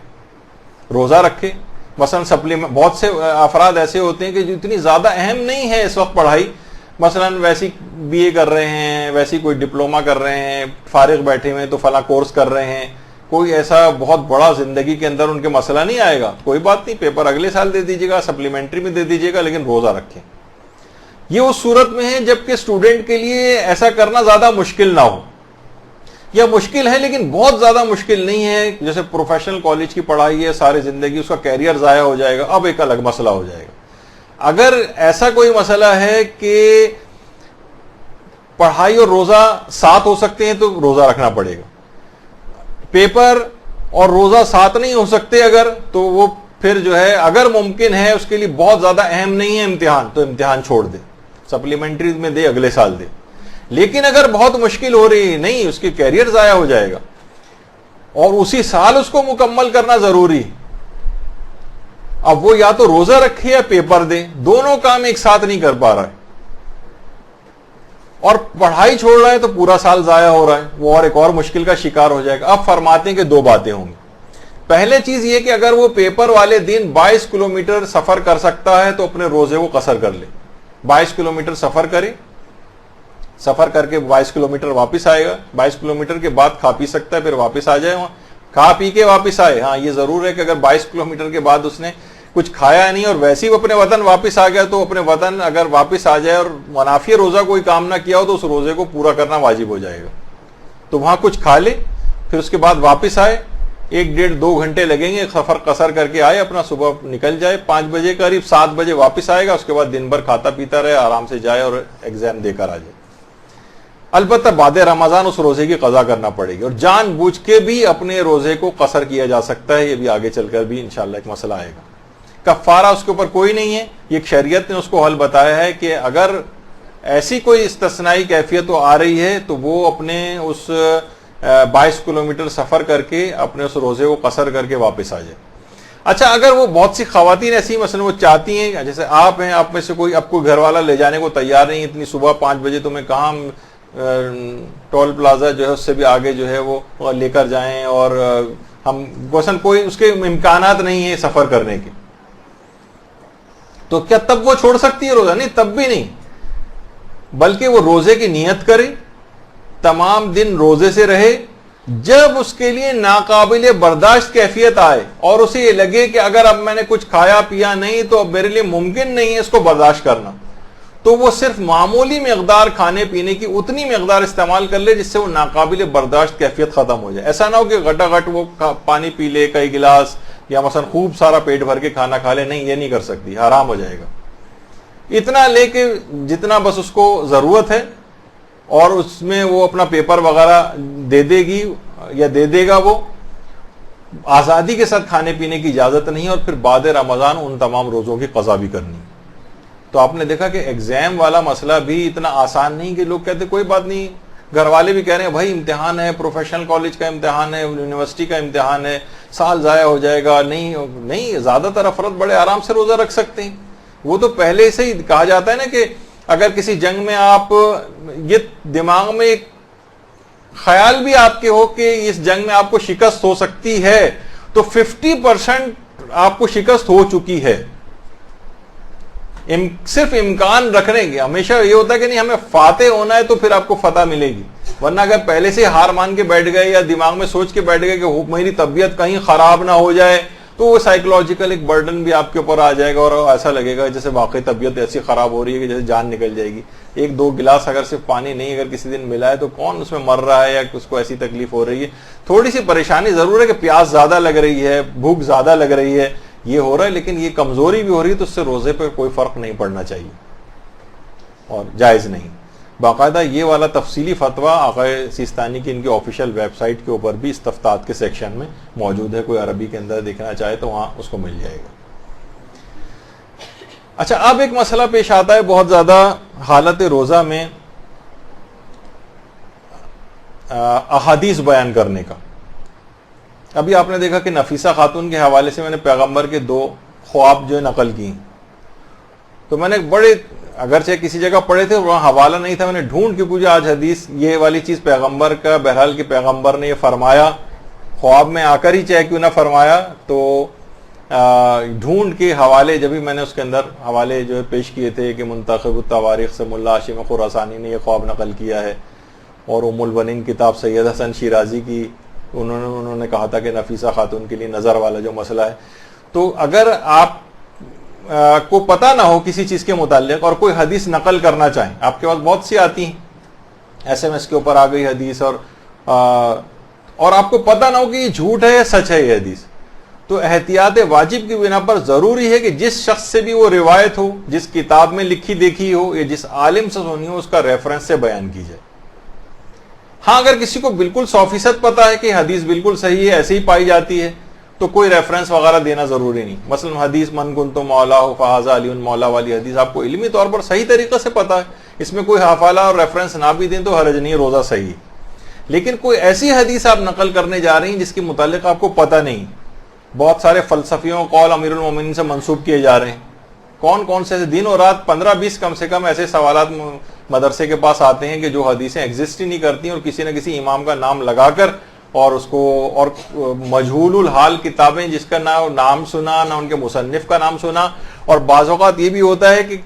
روزہ رکھے. مثلا بہت سے افراد ایسے ہوتے ہیں کہ جو اتنی زیادہ اہم نہیں ہے اس وقت پڑھائی, مثلا ویسی بی اے کر رہے ہیں, ویسی کوئی ڈپلوما کر رہے ہیں, فارغ بیٹھے ہوئے تو فلاں کورس کر رہے ہیں, کوئی ایسا بہت بڑا زندگی کے اندر ان کے مسئلہ نہیں آئے گا, کوئی بات نہیں, پیپر اگلے سال دے دیجیے گا, سپلیمنٹری میں دے دیجیے گا, لیکن روزہ رکھیں. یہ اس صورت میں ہے جبکہ اسٹوڈنٹ کے لیے ایسا کرنا زیادہ مشکل نہ ہو, یا مشکل ہے لیکن بہت زیادہ مشکل نہیں ہے. جیسے پروفیشنل کالج کی پڑھائی ہے, ساری زندگی اس کا کیریئر ضائع ہو جائے گا, اب ایک الگ مسئلہ ہو جائے گا. اگر ایسا کوئی مسئلہ ہے کہ پڑھائی اور روزہ ساتھ ہو سکتے ہیں تو روزہ رکھنا پڑے گا. پیپر اور روزہ ساتھ نہیں ہو سکتے اگر, تو وہ پھر جو ہے اگر ممکن ہے اس کے لیے بہت زیادہ اہم نہیں ہے امتحان, تو امتحان چھوڑ دے, سپلیمنٹری میں دے, اگلے سال دے. لیکن اگر بہت مشکل ہو رہی ہے, نہیں, اس کی کیریئر ضائع ہو جائے گا اور اسی سال اس کو مکمل کرنا ضروری. اب وہ یا تو روزہ رکھے یا پیپر دے, دونوں کام ایک ساتھ نہیں کر پا رہا ہے, اور پڑھائی چھوڑ رہا ہے تو پورا سال ضائع ہو رہا ہے, وہ اور ایک اور مشکل کا شکار ہو جائے گا. اب فرماتے ہیں کہ 2 باتیں ہوں گی. پہلے چیز یہ کہ اگر وہ پیپر والے دن 22 کلومیٹر سفر کر سکتا ہے تو اپنے روزے کو قصر کر لے. 22 کلومیٹر سفر کرے, سفر کر کے 22 کلومیٹر واپس آئے گا, 22 کلومیٹر کے بعد کھا پی سکتا ہے, پھر واپس آ جائے, وہاں کھا پی کے واپس آئے. ہاں یہ ضرور ہے کہ اگر 22 کلومیٹر کے بعد اس نے کچھ کھایا نہیں اور ویسے ہی وہ اپنے وطن واپس آ گیا, تو اپنے وطن اگر واپس آ جائے اور منافی روزہ کوئی کام نہ کیا ہو تو اس روزے کو پورا کرنا واجب ہو جائے گا. تو وہاں کچھ کھا لے, پھر اس کے بعد واپس آئے, 1-1.5-2 گھنٹے لگیں گے, سفر قصر کر کے آئے, اپنا صبح نکل جائے 5 بجے قریب, 7 بجے واپس آئے گا, اس کے بعد دن بھر کھاتا پیتا رہے, آرام سے جائے اور ایگزام دے کر آ جائے. البتہ بعد رمضان اس روزے کی قضا کرنا پڑے گی, اور جان بوجھ کے بھی اپنے روزے کو قصر کیا جا سکتا ہے. یہ بھی آگے چل کر بھی انشاءاللہ ایک مسئلہ آئے گا. کفارہ اس کے اوپر کوئی نہیں ہے, یہ شریعت نے اس کو حل بتایا ہے کہ اگر ایسی کوئی استثنائی کیفیت آ رہی ہے تو وہ اپنے اس 22 کلومیٹر سفر کر کے اپنے اس روزے کو قصر کر کے واپس آ جائے. اچھا اگر وہ بہت سی خواتین ایسی مثلا وہ چاہتی ہیں, جیسے آپ ہیں, آپ میں سے کوئی اب کوئی گھر والا لے جانے کو تیار نہیں, اتنی صبح 5 بجے تمہیں کہاں ٹول پلازا جو ہے اس سے بھی آگے جو ہے وہ لے کر جائیں, اور ہم مثلا کوئی اس کے امکانات نہیں ہے سفر کرنے کے, تو کیا تب وہ چھوڑ سکتی ہے روزہ؟ نہیں، تب بھی نہیں، بلکہ وہ روزے کی نیت کرے، تمام دن روزے سے رہے، جب اس کے لیے ناقابل برداشت کیفیت آئے اور اسے یہ لگے کہ اگر اب میں نے کچھ کھایا پیا نہیں تو اب میرے لیے ممکن نہیں ہے اس کو برداشت کرنا، تو وہ صرف معمولی مقدار کھانے پینے کی اتنی مقدار استعمال کر لے جس سے وہ ناقابل برداشت کیفیت ختم ہو جائے. ایسا نہ ہو کہ گھٹا گھٹ وہ پانی پی لے کئی گلاس، یا مثلا خوب سارا پیٹ بھر کے کھانا کھا لے. نہیں، یہ نہیں کر سکتی، حرام ہو جائے گا. اتنا لے کہ جتنا بس اس کو ضرورت ہے، اور اس میں وہ اپنا پیپر وغیرہ دے دے گی یا دے دے گا. وہ آزادی کے ساتھ کھانے پینے کی اجازت نہیں، اور پھر بعد رمضان ان تمام روزوں کی قضا بھی کرنی. تو آپ نے دیکھا کہ ایگزام والا مسئلہ بھی اتنا آسان نہیں کہ لوگ کہتے کوئی بات نہیں، گھر والے بھی کہہ رہے ہیں بھائی امتحان ہے، پروفیشنل کالج کا امتحان ہے، یونیورسٹی کا امتحان ہے، سال ضائع ہو جائے گا. نہیں، زیادہ تر افراد بڑے آرام سے روزہ رکھ سکتے ہیں. وہ تو پہلے سے ہی کہا جاتا ہے نا کہ اگر کسی جنگ میں آپ یہ دماغ میں ایک خیال بھی آپ کے ہو کہ اس جنگ میں آپ کو شکست ہو سکتی ہے، تو 50% آپ کو شکست ہو چکی ہے. صرف امکان رکھنے کے. ہمیشہ یہ ہوتا ہے کہ نہیں ہمیں فاتح ہونا ہے تو پھر آپ کو فتح ملے گی، ورنہ اگر پہلے سے ہار مان کے بیٹھ گئے یا دماغ میں سوچ کے بیٹھ گئے کہ میری طبیعت کہیں خراب نہ ہو جائے، تو وہ سائیکولوجیکل ایک برڈن بھی آپ کے اوپر آ جائے گا، اور ایسا لگے گا جیسے واقعی طبیعت ایسی خراب ہو رہی ہے کہ جیسے جان نکل جائے گی. 1-2 گلاس اگر صرف پانی نہیں اگر کسی دن ملا ہے تو کون اس میں مر رہا ہے یا اس کو ایسی تکلیف ہو رہی ہے. تھوڑی سی پریشانی ضرور ہے کہ پیاس زیادہ لگ رہی ہے، بھوک زیادہ لگ رہی ہے، یہ ہو رہا ہے، لیکن یہ کمزوری بھی ہو رہی ہے، تو اس سے روزے پہ کوئی فرق نہیں پڑنا چاہیے اور جائز نہیں. باقاعدہ یہ والا تفصیلی فتویٰ آقا سیستانی کی ان کی آفیشیل ویب سائٹ کے اوپر بھی استفتاءات کے سیکشن میں موجود ہے. کوئی عربی کے اندر دیکھنا چاہے تو وہاں اس کو مل جائے گا. اچھا، اب ایک مسئلہ پیش آتا ہے بہت زیادہ حالت روزہ میں احادیث بیان کرنے کا. ابھی آپ نے دیکھا کہ نفیسہ خاتون کے حوالے سے میں نے پیغمبر کے 2 خواب جو نقل کی، تو میں نے بڑے اگرچہ کسی جگہ پڑھے تھے وہاں حوالہ نہیں تھا، میں نے ڈھونڈ کے پوچھا آج حدیث یہ والی چیز پیغمبر کا، بہرحال کہ پیغمبر نے یہ فرمایا، خواب میں آ کر ہی چاہے کیوں نہ فرمایا. تو ڈھونڈ کے حوالے جب بھی میں نے اس کے اندر حوالے جو پیش کیے تھے کہ منتخب التواریخ سے ملا ہاشم خراسانی نے یہ خواب نقل کیا ہے، اور ام البنین کتاب سید حسن شیرازی کی انہوں نے کہا تھا کہ نفیسہ خاتون کے لیے نظر والا جو مسئلہ ہے. تو اگر آپ کو پتہ نہ ہو کسی چیز کے متعلق اور کوئی حدیث نقل کرنا چاہیں، آپ کے پاس بہت سی آتی ہیں SMS کے اوپر آ گئی حدیث، اور آپ کو پتہ نہ ہو کہ یہ جھوٹ ہے یا سچ ہے یہ حدیث، تو احتیاط واجب کی بنا پر ضروری ہے کہ جس شخص سے بھی وہ روایت ہو، جس کتاب میں لکھی دیکھی ہو یا جس عالم سے سنی ہو، اس کا ریفرنس سے بیان کی جائے. ہاں، اگر کسی کو بالکل 100% پتا ہے کہ حدیث بالکل صحیح ہے، ایسے ہی پائی جاتی ہے، تو کوئی ریفرنس وغیرہ دینا ضروری نہیں. مثلا حدیث من کنت مولا فہذا علی مولا والی حدیث آپ کو علمی طور پر صحیح طریقے سے پتا ہے، اس میں کوئی حوالہ اور ریفرنس نہ بھی دیں تو حرج نہیں، روزہ صحیح. لیکن کوئی ایسی حدیث آپ نقل کرنے جا رہی ہیں جس کے متعلق آپ کو پتہ نہیں. بہت سارے فلسفیوں قول امیر المومنین سے منسوب کیے جا رہے ہیں. کون سے دن اور رات 15-20 کم سے کم ایسے سوالات مدرسے کے پاس آتے ہیں کہ جو حدیثیں ایگزسٹ ہی نہیں کرتی، اور کسی نہ کسی امام کا نام لگا کر اور اس کو، اور مجہول الحال کتابیں جس کا نہ نام سنا نہ ان کے مصنف کا نام سنا. اور بعض اوقات یہ بھی ہوتا ہے کہ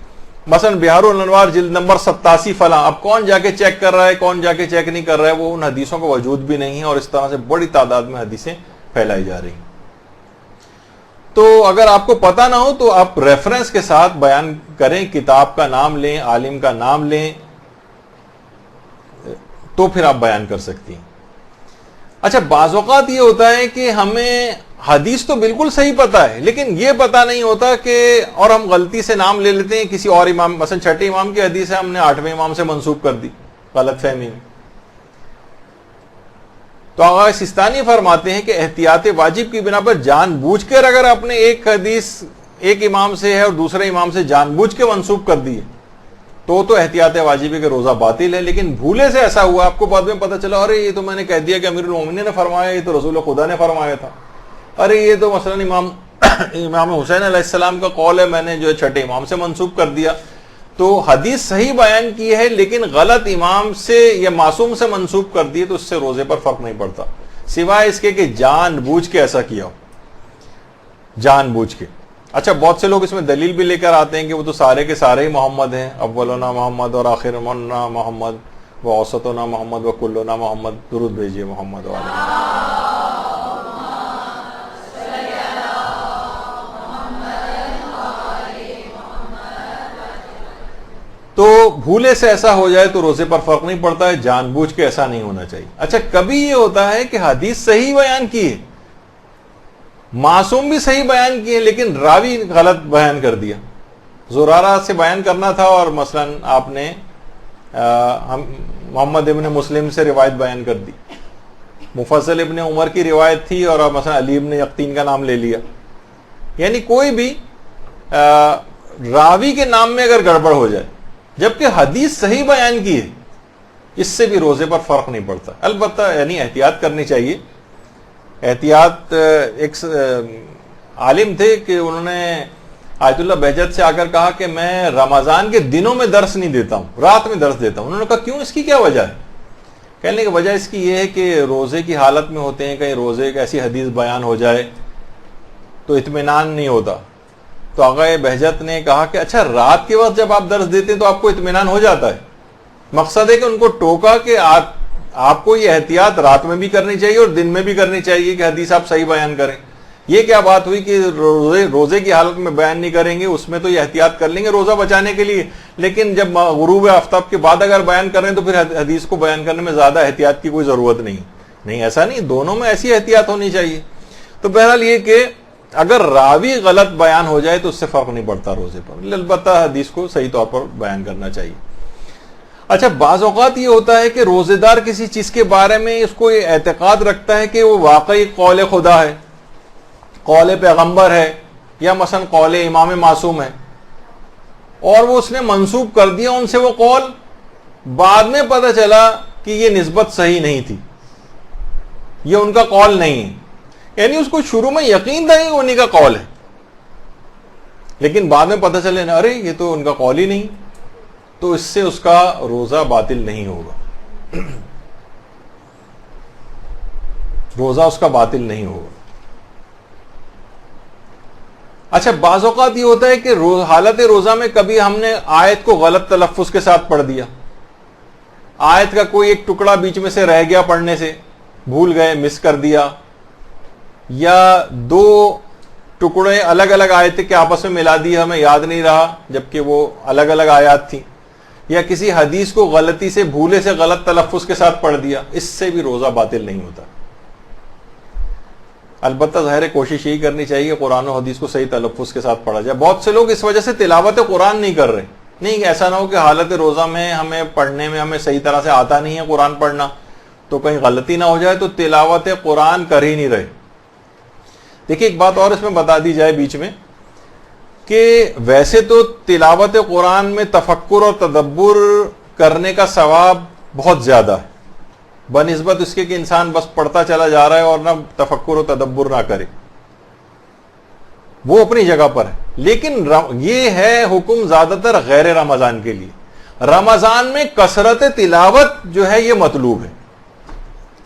مثلا بہار الانوار جلد نمبر 87 فلاں، اب کون جا کے چیک کر رہا ہے، کون جا کے چیک نہیں کر رہا ہے، وہ ان حدیثوں کا وجود بھی نہیں ہے، اور اس طرح سے بڑی تعداد میں حدیثیں پھیلائی جا رہی ہیں. تو اگر آپ کو پتہ نہ ہو تو آپ ریفرنس کے ساتھ بیان کریں، کتاب کا نام لیں، عالم کا نام لیں، تو پھر آپ بیان کر سکتی ہیں. اچھا، بعض اوقات یہ ہوتا ہے کہ ہمیں حدیث تو بالکل صحیح پتا ہے لیکن یہ پتا نہیں ہوتا کہ، اور ہم غلطی سے نام لے لیتے ہیں کسی اور امام، مثلا 6 امام کی حدیث ہے ہم نے 8ویں امام سے منسوب کر دی غلط فہمی میں. تو آقا سیستانی فرماتے ہیں کہ احتیاط واجب کی بنا پر جان بوجھ کر اگر آپ نے ایک حدیث ایک امام سے ہے اور دوسرے امام سے جان بوجھ کے منسوب کر دی تو احتیاط واجب ہے کہ روزہ باطل ہے. لیکن بھولے سے ایسا ہوا، آپ کو بعد میں پتہ چلا ارے یہ تو میں نے کہہ دیا کہ امیر المومنین نے فرمایا، یہ تو رسول خدا نے فرمایا تھا، ارے یہ تو مثلا امام حسین علیہ السلام کا قول ہے، میں نے جو 6 امام سے منسوب کر دیا. تو حدیث صحیح بیان کی ہے لیکن غلط امام سے یا معصوم سے منسوب کر دیے تو اس سے روزے پر فرق نہیں پڑتا، سوائے اس کے کہ جان بوجھ کے ایسا کیا ہو، جان بوجھ کے. اچھا بہت سے لوگ اس میں دلیل بھی لے کر آتے ہیں کہ وہ تو سارے کے سارے ہی محمد ہیں، اولنا محمد اور آخرنا محمد و اوسطنا محمد و کلنا محمد، درود بھیجیے محمد والے۔ تو بھولے سے ایسا ہو جائے تو روزے پر فرق نہیں پڑتا ہے، جان بوجھ کے ایسا نہیں ہونا چاہیے۔ اچھا کبھی یہ ہوتا ہے کہ حدیث صحیح بیان کی ہے، معصوم بھی صحیح بیان کیے، لیکن راوی غلط بیان کر دیا۔ زرارہ سے بیان کرنا تھا اور مثلا آپ نے محمد ابن مسلم سے روایت بیان کر دی، مفضل ابن عمر کی روایت تھی اور مثلا علی ابن یقطین کا نام لے لیا۔ یعنی کوئی بھی راوی کے نام میں اگر گڑبڑ ہو جائے جبکہ حدیث صحیح بیان کی ہے، اس سے بھی روزے پر فرق نہیں پڑتا۔ البتہ یعنی احتیاط کرنی چاہیے۔ احتیاط، ایک عالم تھے کہ انہوں نے آیت اللہ بہجت سے آ کر کہا کہ میں رمضان کے دنوں میں درس نہیں دیتا ہوں، رات میں درس دیتا ہوں۔ انہوں نے کہا کیوں، اس کی کیا وجہ ہے؟ کہنے کی وجہ اس کی یہ ہے کہ روزے کی حالت میں ہوتے ہیں، کہیں روزے کی ایسی حدیث بیان ہو جائے تو اطمینان نہیں ہوتا۔ تو آقا بہجت نے کہا کہ اچھا رات کے وقت جب آپ درس دیتے ہیں تو آپ کو اطمینان ہو جاتا ہے؟ مقصد ہے کہ ان کو ٹوکا کہ آپ کو یہ احتیاط رات میں بھی کرنی چاہیے اور دن میں بھی کرنی چاہیے کہ حدیث آپ صحیح بیان کریں۔ یہ کیا بات ہوئی کہ روزے کی حالت میں بیان نہیں کریں گے، اس میں تو یہ احتیاط کر لیں گے روزہ بچانے کے لیے، لیکن جب غروب آفتاب کے بعد اگر بیان کر رہے ہیں تو پھر حدیث کو بیان کرنے میں زیادہ احتیاط کی کوئی ضرورت نہیں، ایسا نہیں، دونوں میں ایسی احتیاط ہونی چاہیے۔ تو بہرحال یہ کہ اگر راوی غلط بیان ہو جائے تو اس سے فرق نہیں پڑتا روزے پر، البتہ حدیث کو صحیح طور پر بیان کرنا چاہیے۔ اچھا بعض اوقات یہ ہوتا ہے کہ روزے دار کسی چیز کے بارے میں اس کو یہ اعتقاد رکھتا ہے کہ وہ واقعی قول خدا ہے، قول پیغمبر ہے، یا مثلا قول امام معصوم ہے، اور وہ اس نے منسوب کر دیا ان سے وہ قول، بعد میں پتہ چلا کہ یہ نسبت صحیح نہیں تھی، یہ ان کا قول نہیں ہے۔ یعنی اس کو شروع میں یقین تھا کہ انہی کا قول ہے، لیکن بعد میں پتہ چلے نا ارے یہ تو ان کا قول ہی نہیں، تو اس سے اس کا روزہ باطل نہیں ہوگا، روزہ اس کا باطل نہیں ہوگا۔ اچھا بعض اوقات یہ ہوتا ہے کہ حالت روزہ میں کبھی ہم نے آیت کو غلط تلفظ کے ساتھ پڑھ دیا، آیت کا کوئی ایک ٹکڑا بیچ میں سے رہ گیا پڑھنے سے، بھول گئے، مس کر دیا، یا دو ٹکڑے الگ الگ آیتیں کے آپس میں ملا دی، ہمیں یاد نہیں رہا جبکہ وہ الگ الگ آیات تھیں، یا کسی حدیث کو غلطی سے بھولے سے غلط تلفظ کے ساتھ پڑھ دیا، اس سے بھی روزہ باطل نہیں ہوتا۔ البتہ ظاہر کوشش یہی کرنی چاہیے قرآن و حدیث کو صحیح تلفظ کے ساتھ پڑھا جائے۔ بہت سے لوگ اس وجہ سے تلاوت قرآن نہیں کر رہے، نہیں ایسا نہ ہو کہ حالت روزہ میں ہمیں پڑھنے میں ہمیں صحیح طرح سے آتا نہیں ہے قرآن پڑھنا، تو کہیں غلطی نہ ہو جائے تو تلاوت قرآن کر ہی نہیں رہے۔ دیکھیے ایک بات اور اس میں بتا دی جائے بیچ میں کہ ویسے تو تلاوت قرآن میں تفکر اور تدبر کرنے کا ثواب بہت زیادہ ہے، بنسبت اس کے کہ انسان بس پڑھتا چلا جا رہا ہے اور نہ تفکر و تدبر نہ کرے، وہ اپنی جگہ پر ہے۔ لیکن یہ ہے حکم زیادہ تر غیر رمضان کے لیے۔ رمضان میں کثرت تلاوت جو ہے یہ مطلوب ہے،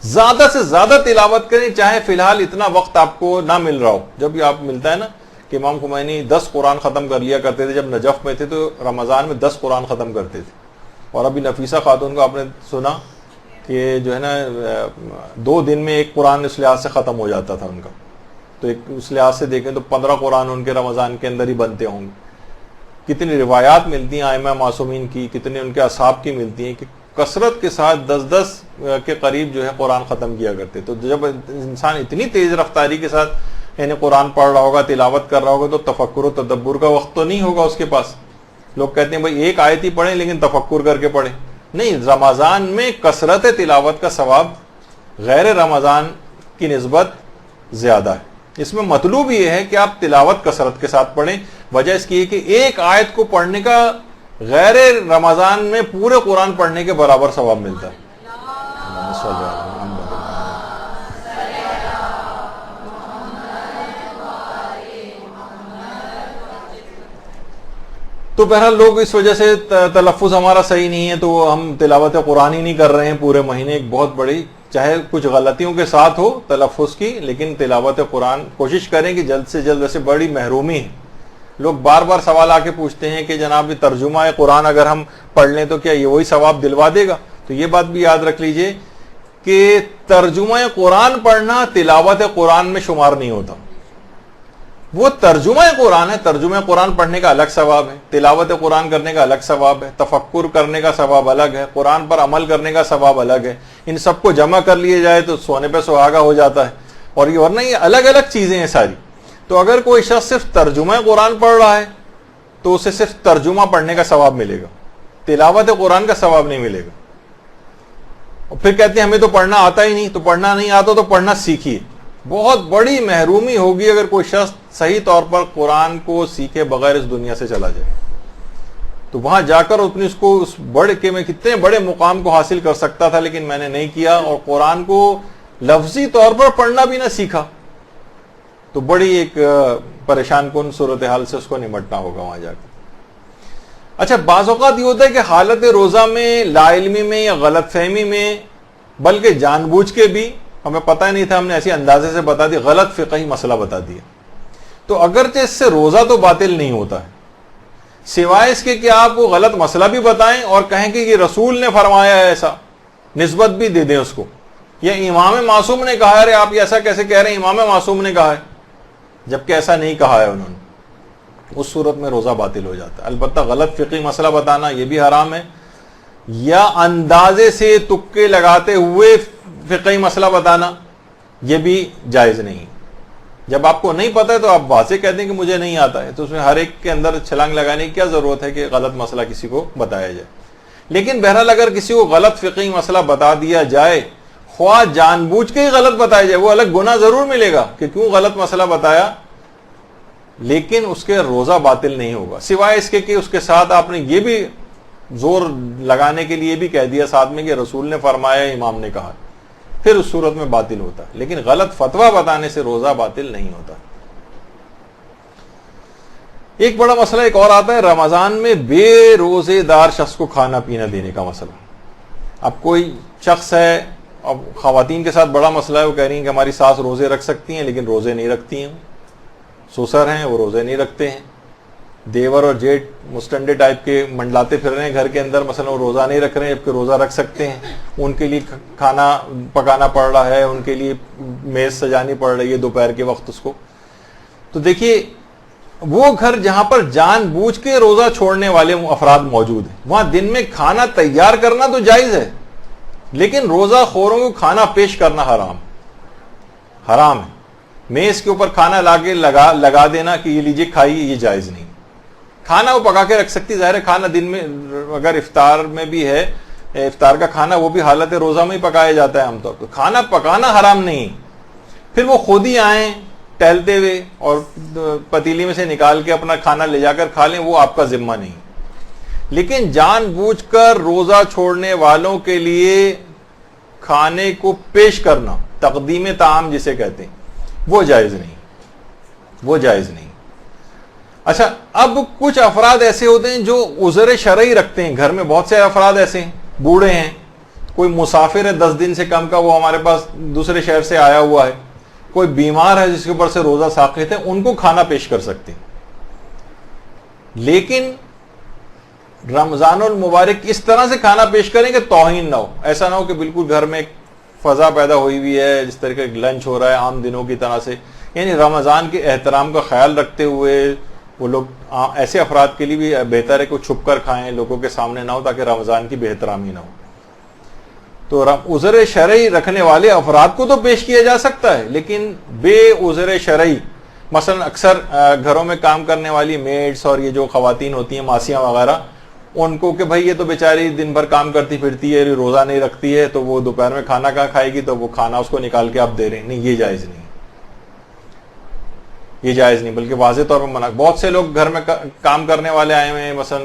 زیادہ سے زیادہ تلاوت کریں، چاہے فی الحال اتنا وقت آپ کو نہ مل رہا ہو۔ جب آپ ملتا ہے نا کہ امام خمینی 10 قرآن ختم کر لیا کرتے تھے جب نجف میں تھے، تو رمضان میں 10 قرآن ختم کرتے تھے، اور ابھی نفیسہ خاتون کو آپ نے سنا کہ جو ہے نا 2 دن میں 1 قرآن اس لحاظ سے ختم ہو جاتا تھا ان کا، تو ایک اس لحاظ سے دیکھیں تو 15 قرآن ان کے رمضان کے اندر ہی بنتے ہوں گے۔ کتنی روایات ملتی ہیں ائمہ معصومین کی، کتنے ان کے اصحاب کی ملتی ہیں کہ کثرت کے ساتھ 10 کے قریب جو ہے قرآن ختم کیا کرتے۔ تو جب انسان اتنی تیز رفتاری کے ساتھ یعنی قرآن پڑھ رہا ہوگا، تلاوت کر رہا ہوگا، تو تفکر و تدبر کا وقت تو نہیں ہوگا اس کے پاس۔ لوگ کہتے ہیں بھائی ایک آیت ہی پڑھیں لیکن تفکر کر کے پڑھیں، نہیں، رمضان میں کثرت تلاوت کا ثواب غیر رمضان کی نسبت زیادہ ہے۔ اس میں مطلوب یہ ہے کہ آپ تلاوت کثرت کے ساتھ پڑھیں، وجہ اس کی ہے کہ ایک آیت کو پڑھنے کا غیر رمضان میں پورے قرآن پڑھنے کے برابر ثواب ملتا ہے۔ تو بہرحال لوگ اس وجہ سے تلفظ ہمارا صحیح نہیں ہے تو ہم تلاوت قرآن ہی نہیں کر رہے ہیں پورے مہینے، ایک بہت بڑی، چاہے کچھ غلطیوں کے ساتھ ہو تلفظ کی، لیکن تلاوت قرآن کوشش کریں کہ جلد سے جلد، ویسے بڑی محرومی ہے لوگ بار بار سوال آ کے پوچھتے ہیں کہ جناب ترجمہ قرآن اگر ہم پڑھ لیں تو کیا یہ وہی ثواب دلوا دے گا؟ تو یہ بات بھی یاد رکھ لیجئے کہ ترجمہ قرآن پڑھنا تلاوت قرآن میں شمار نہیں ہوتا. وہ ترجمہ قرآن ہے. ترجمہ قرآن پڑھنے کا الگ ثواب ہے, تلاوت قرآن کرنے کا الگ ثواب ہے, تفکر کرنے کا ثواب الگ ہے, قرآن پر عمل کرنے کا ثواب الگ ہے. ان سب کو جمع کر لیے جائے تو سونے پہ سہاگا ہو جاتا ہے. اور یہ ورنہ یہ الگ الگ چیزیں ہیں ساری. تو اگر کوئی شخص صرف ترجمہ قرآن پڑھ رہا ہے تو اسے صرف ترجمہ پڑھنے کا ثواب ملے گا, تلاوت قرآن کا ثواب نہیں ملے گا. اور پھر کہتے ہیں ہمیں تو پڑھنا آتا ہی نہیں. تو پڑھنا نہیں آتا تو پڑھنا سیکھیے. بہت بڑی محرومی ہوگی اگر کوئی شخص صحیح طور پر قرآن کو سیکھے بغیر اس دنیا سے چلا جائے. تو وہاں جا کر اپنی اس کو اس بڑے کہ میں کتنے بڑے مقام کو حاصل کر سکتا تھا لیکن میں نے نہیں کیا, اور قرآن کو لفظی طور پر پڑھنا بھی نہ سیکھا, تو بڑی ایک پریشان کن صورتحال سے اس کو نمٹنا ہوگا وہاں جا کر. اچھا, بعض اوقات یہ ہوتا ہے کہ حالت روزہ میں لا علمی میں یا غلط فہمی میں, بلکہ جان بوجھ کے بھی, ہمیں پتہ نہیں تھا, ہم نے ایسی اندازے سے بتا دی, غلط فقہی مسئلہ بتا دیا. تو اگرچہ اس سے روزہ تو باطل نہیں ہوتا ہے, سوائے اس کے کہ آپ کو غلط مسئلہ بھی بتائیں اور کہیں کہ یہ رسول نے فرمایا ہے, ایسا نسبت بھی دے دیں اس کو, یا امام معصوم نے کہا ہے. ارے آپ یہ ایسا کیسے کہہ رہے ہیں, امام معصوم نے کہا ہے, جبکہ ایسا نہیں کہا ہے انہوں نے. اس صورت میں روزہ باطل ہو جاتا ہے. البتہ غلط فقہی مسئلہ بتانا یہ بھی حرام ہے, یا اندازے سے تکے لگاتے ہوئے فقہی مسئلہ بتانا یہ بھی جائز نہیں. جب آپ کو نہیں پتہ ہے تو آپ واضح کہتے ہیں کہ مجھے نہیں آتا ہے, تو اس میں ہر ایک کے اندر چھلانگ لگانے کی کیا ضرورت ہے کہ غلط مسئلہ کسی کو بتایا جائے. لیکن بہرحال اگر کسی کو غلط فقہی مسئلہ بتا دیا جائے, خواہ جان بوجھ کے ہی غلط بتایا جائے, وہ الگ گناہ ضرور ملے گا کہ کیوں غلط مسئلہ بتایا, لیکن اس کے روزہ باطل نہیں ہوگا, سوائے اس کے کہ اس کے ساتھ آپ نے یہ بھی زور لگانے کے لیے بھی کہہ دیا ساتھ میں کہ رسول نے فرمایا, امام نے کہا, پھر اس صورت میں باطل ہوتا ہے. لیکن غلط فتویٰ بتانے سے روزہ باطل نہیں ہوتا. ایک بڑا مسئلہ ایک اور آتا ہے رمضان میں بے روزے دار شخص کو کھانا پینا دینے کا مسئلہ. اب کوئی شخص ہے, اب خواتین کے ساتھ بڑا مسئلہ ہے, وہ کہہ رہی ہیں کہ ہماری ساس روزے رکھ سکتی ہیں لیکن روزے نہیں رکھتی ہیں, سسر ہیں وہ روزے نہیں رکھتے ہیں, دیور اور جیٹ مسٹنڈے ٹائپ کے منڈلاتے پھر رہے ہیں گھر کے اندر, مثلا وہ روزہ نہیں رکھ رہے ہیں جبکہ روزہ رکھ سکتے ہیں, ان کے لیے کھانا پکانا پڑ رہا ہے, ان کے لیے میز سجانی پڑ رہی ہے دوپہر کے وقت اس کو. تو دیکھیے وہ گھر جہاں پر جان بوجھ کے روزہ چھوڑنے والے افراد موجود ہیں, وہاں دن میں کھانا تیار کرنا تو جائز ہے, لیکن روزہ خوروں کو کھانا پیش کرنا حرام ہے. میز کے اوپر کھانا لا کے لگا دینا کہ یہ لیجیے کھائیے, یہ جائز نہیں. کھانا وہ پکا کے رکھ سکتی, ظاہر ہے کھانا دن میں اگر افطار میں بھی ہے, افطار کا کھانا وہ بھی حالت روزہ میں ہی پکایا جاتا ہے عام طور پر, کھانا پکانا حرام نہیں. پھر وہ خود ہی آئیں ٹہلتے ہوئے اور پتیلی میں سے نکال کے اپنا کھانا لے جا کر کھا لیں, وہ آپ کا ذمہ نہیں. لیکن جان بوجھ کر روزہ چھوڑنے والوں کے لیے کھانے کو پیش کرنا, تقدیم طعام جسے کہتے ہیں, وہ جائز نہیں, وہ جائز نہیں. اچھا, اب کچھ افراد ایسے ہوتے ہیں جو عذر شرعی رکھتے ہیں. گھر میں بہت سے افراد ایسے ہیں, بوڑھے ہیں, کوئی مسافر ہے 10 دن سے کم کا, وہ ہمارے پاس دوسرے شہر سے آیا ہوا ہے, کوئی بیمار ہے جس کے اوپر سے روزہ ساقط ہے, ان کو کھانا پیش کر سکتے ہیں. لیکن رمضان المبارک اس طرح سے کھانا پیش کریں کہ توہین نہ ہو. ایسا نہ ہو کہ بالکل گھر میں ایک فضا پیدا ہوئی ہوئی ہے جس طرح کا لنچ ہو رہا ہے عام دنوں کی طرح سے. یعنی رمضان کے احترام کا خیال رکھتے ہوئے وہ لوگ, ایسے افراد کے لیے بھی بہتر ہے کہ وہ چھپ کر کھائیں, لوگوں کے سامنے نہ ہو, تاکہ رمضان کی بے احترامی نہ ہو. تو عذر شرعی رکھنے والے افراد کو تو پیش کیا جا سکتا ہے, لیکن بے عذر شرعی, مثلا اکثر گھروں میں کام کرنے والی میڈس اور یہ جو خواتین ہوتی ہیں ماسیاں وغیرہ, ان کو کہ بھائی یہ تو بیچاری دن بھر کام کرتی پھرتی ہے, روزہ نہیں رکھتی ہے, تو وہ دوپہر میں کھانا کہاں کھائے گی, تو وہ کھانا اس کو نکال کے آپ دے رہے ہیں. نہیں, یہ جائز نہیں, یہ جائز نہیں, بلکہ واضح طور پر منع. بہت سے لوگ گھر میں کام کرنے والے آئے ہوئے ہیں, مثلا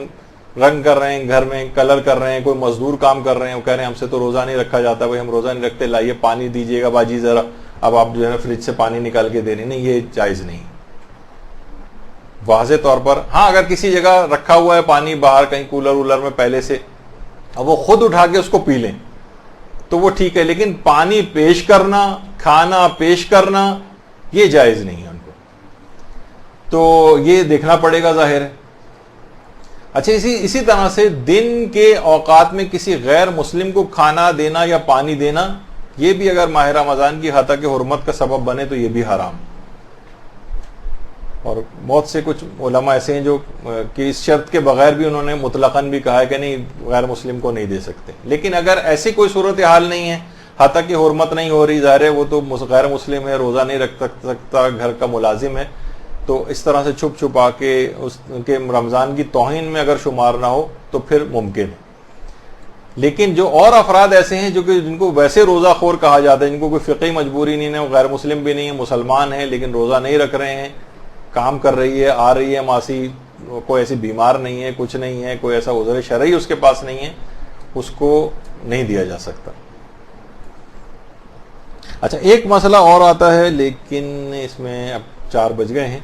رنگ کر رہے ہیں, گھر میں کلر کر رہے ہیں, کوئی مزدور کام کر رہے ہیں, وہ کہہ رہے ہیں ہم سے تو روزہ نہیں رکھا جاتا, بھائی ہم روزہ نہیں رکھتے, لائیے پانی دیجیے گا باجی ذرا, اب آپ جو ہے نا فریج سے پانی نکال کے دے رہے ہیں. نہیں, یہ جائز نہیں واضح طور پر. ہاں, اگر کسی جگہ رکھا ہوا ہے پانی باہر کہیں کولر وولر میں پہلے سے, اب وہ خود اٹھا کے اس کو پی لیں تو وہ ٹھیک ہے, لیکن پانی پیش کرنا, کھانا پیش کرنا, یہ جائز نہیں ہے ان کو. تو یہ دیکھنا پڑے گا ظاہر ہے. اچھا اسی طرح سے دن کے اوقات میں کسی غیر مسلم کو کھانا دینا یا پانی دینا، یہ بھی اگر ماہ رمضان کی حتی کہ حرمت کا سبب بنے تو یہ بھی حرام. اور بہت سے کچھ علماء ایسے ہیں جو کہ اس شرط کے بغیر بھی انہوں نے مطلقاً بھی کہا ہے کہ نہیں غیر مسلم کو نہیں دے سکتے. لیکن اگر ایسی کوئی صورتحال نہیں ہے، حتی کہ حرمت نہیں ہو رہی، ظاہر ہے وہ تو غیر مسلم ہے، روزہ نہیں رکھ سکتا، گھر کا ملازم ہے، تو اس طرح سے چھپ چھپا کے اس کے رمضان کی توہین میں اگر شمار نہ ہو تو پھر ممکن ہے. لیکن جو اور افراد ایسے ہیں جو کہ جن کو ویسے روزہ خور کہا جاتا ہے، جن کو کوئی فقہی مجبوری نہیں ہے، وہ غیر مسلم بھی نہیں ہے، مسلمان ہیں لیکن روزہ نہیں رکھ رہے ہیں، کام کر رہی ہے، آ رہی ہے ماسی، کوئی ایسی بیمار نہیں ہے، کچھ نہیں ہے، کوئی ایسا عذر شرعی اس کے پاس نہیں ہے، اس کو نہیں دیا جا سکتا. اچھا ایک مسئلہ اور آتا ہے، لیکن اس میں اب 4 بج گئے ہیں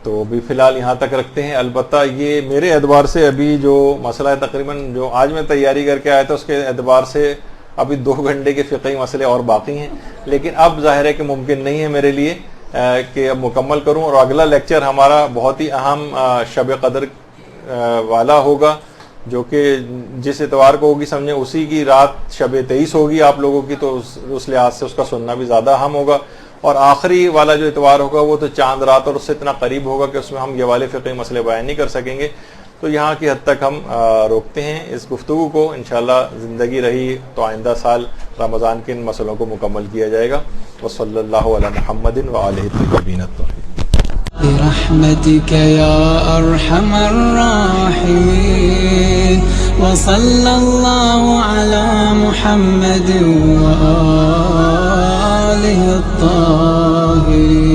تو ابھی فی الحال یہاں تک رکھتے ہیں. البتہ یہ میرے اعتبار سے ابھی جو مسئلہ ہے تقریباً جو آج میں تیاری کر کے آیا تھا اس کے اعتبار سے ابھی 2 گھنٹے کے فقہی مسئلے اور باقی ہیں، لیکن اب ظاہر ہے کہ ممکن نہیں ہے میرے لیے کہ اب مکمل کروں. اور اگلا لیکچر ہمارا بہت ہی اہم شب قدر والا ہوگا، جو کہ جس اتوار کو ہوگی سمجھیں اسی کی رات شب 23 ہوگی آپ لوگوں کی، تو اس لحاظ سے اس کا سننا بھی زیادہ اہم ہوگا. اور آخری والا جو اتوار ہوگا وہ تو چاند رات اور اس سے اتنا قریب ہوگا کہ اس میں ہم یہ والے فقہی مسئلے بیان نہیں کر سکیں گے. تو یہاں کی حد تک ہم روکتے ہیں اس گفتگو کو. انشاءاللہ زندگی رہی تو آئندہ سال رمضان کے ان مسئلوں کو مکمل کیا جائے گا. وصلی اللہ علی محمد وآلہ الطیبین الطاہرین. برحمتك يا أرحم الراحمين وصلى الله على محمد وآله الطاهرين.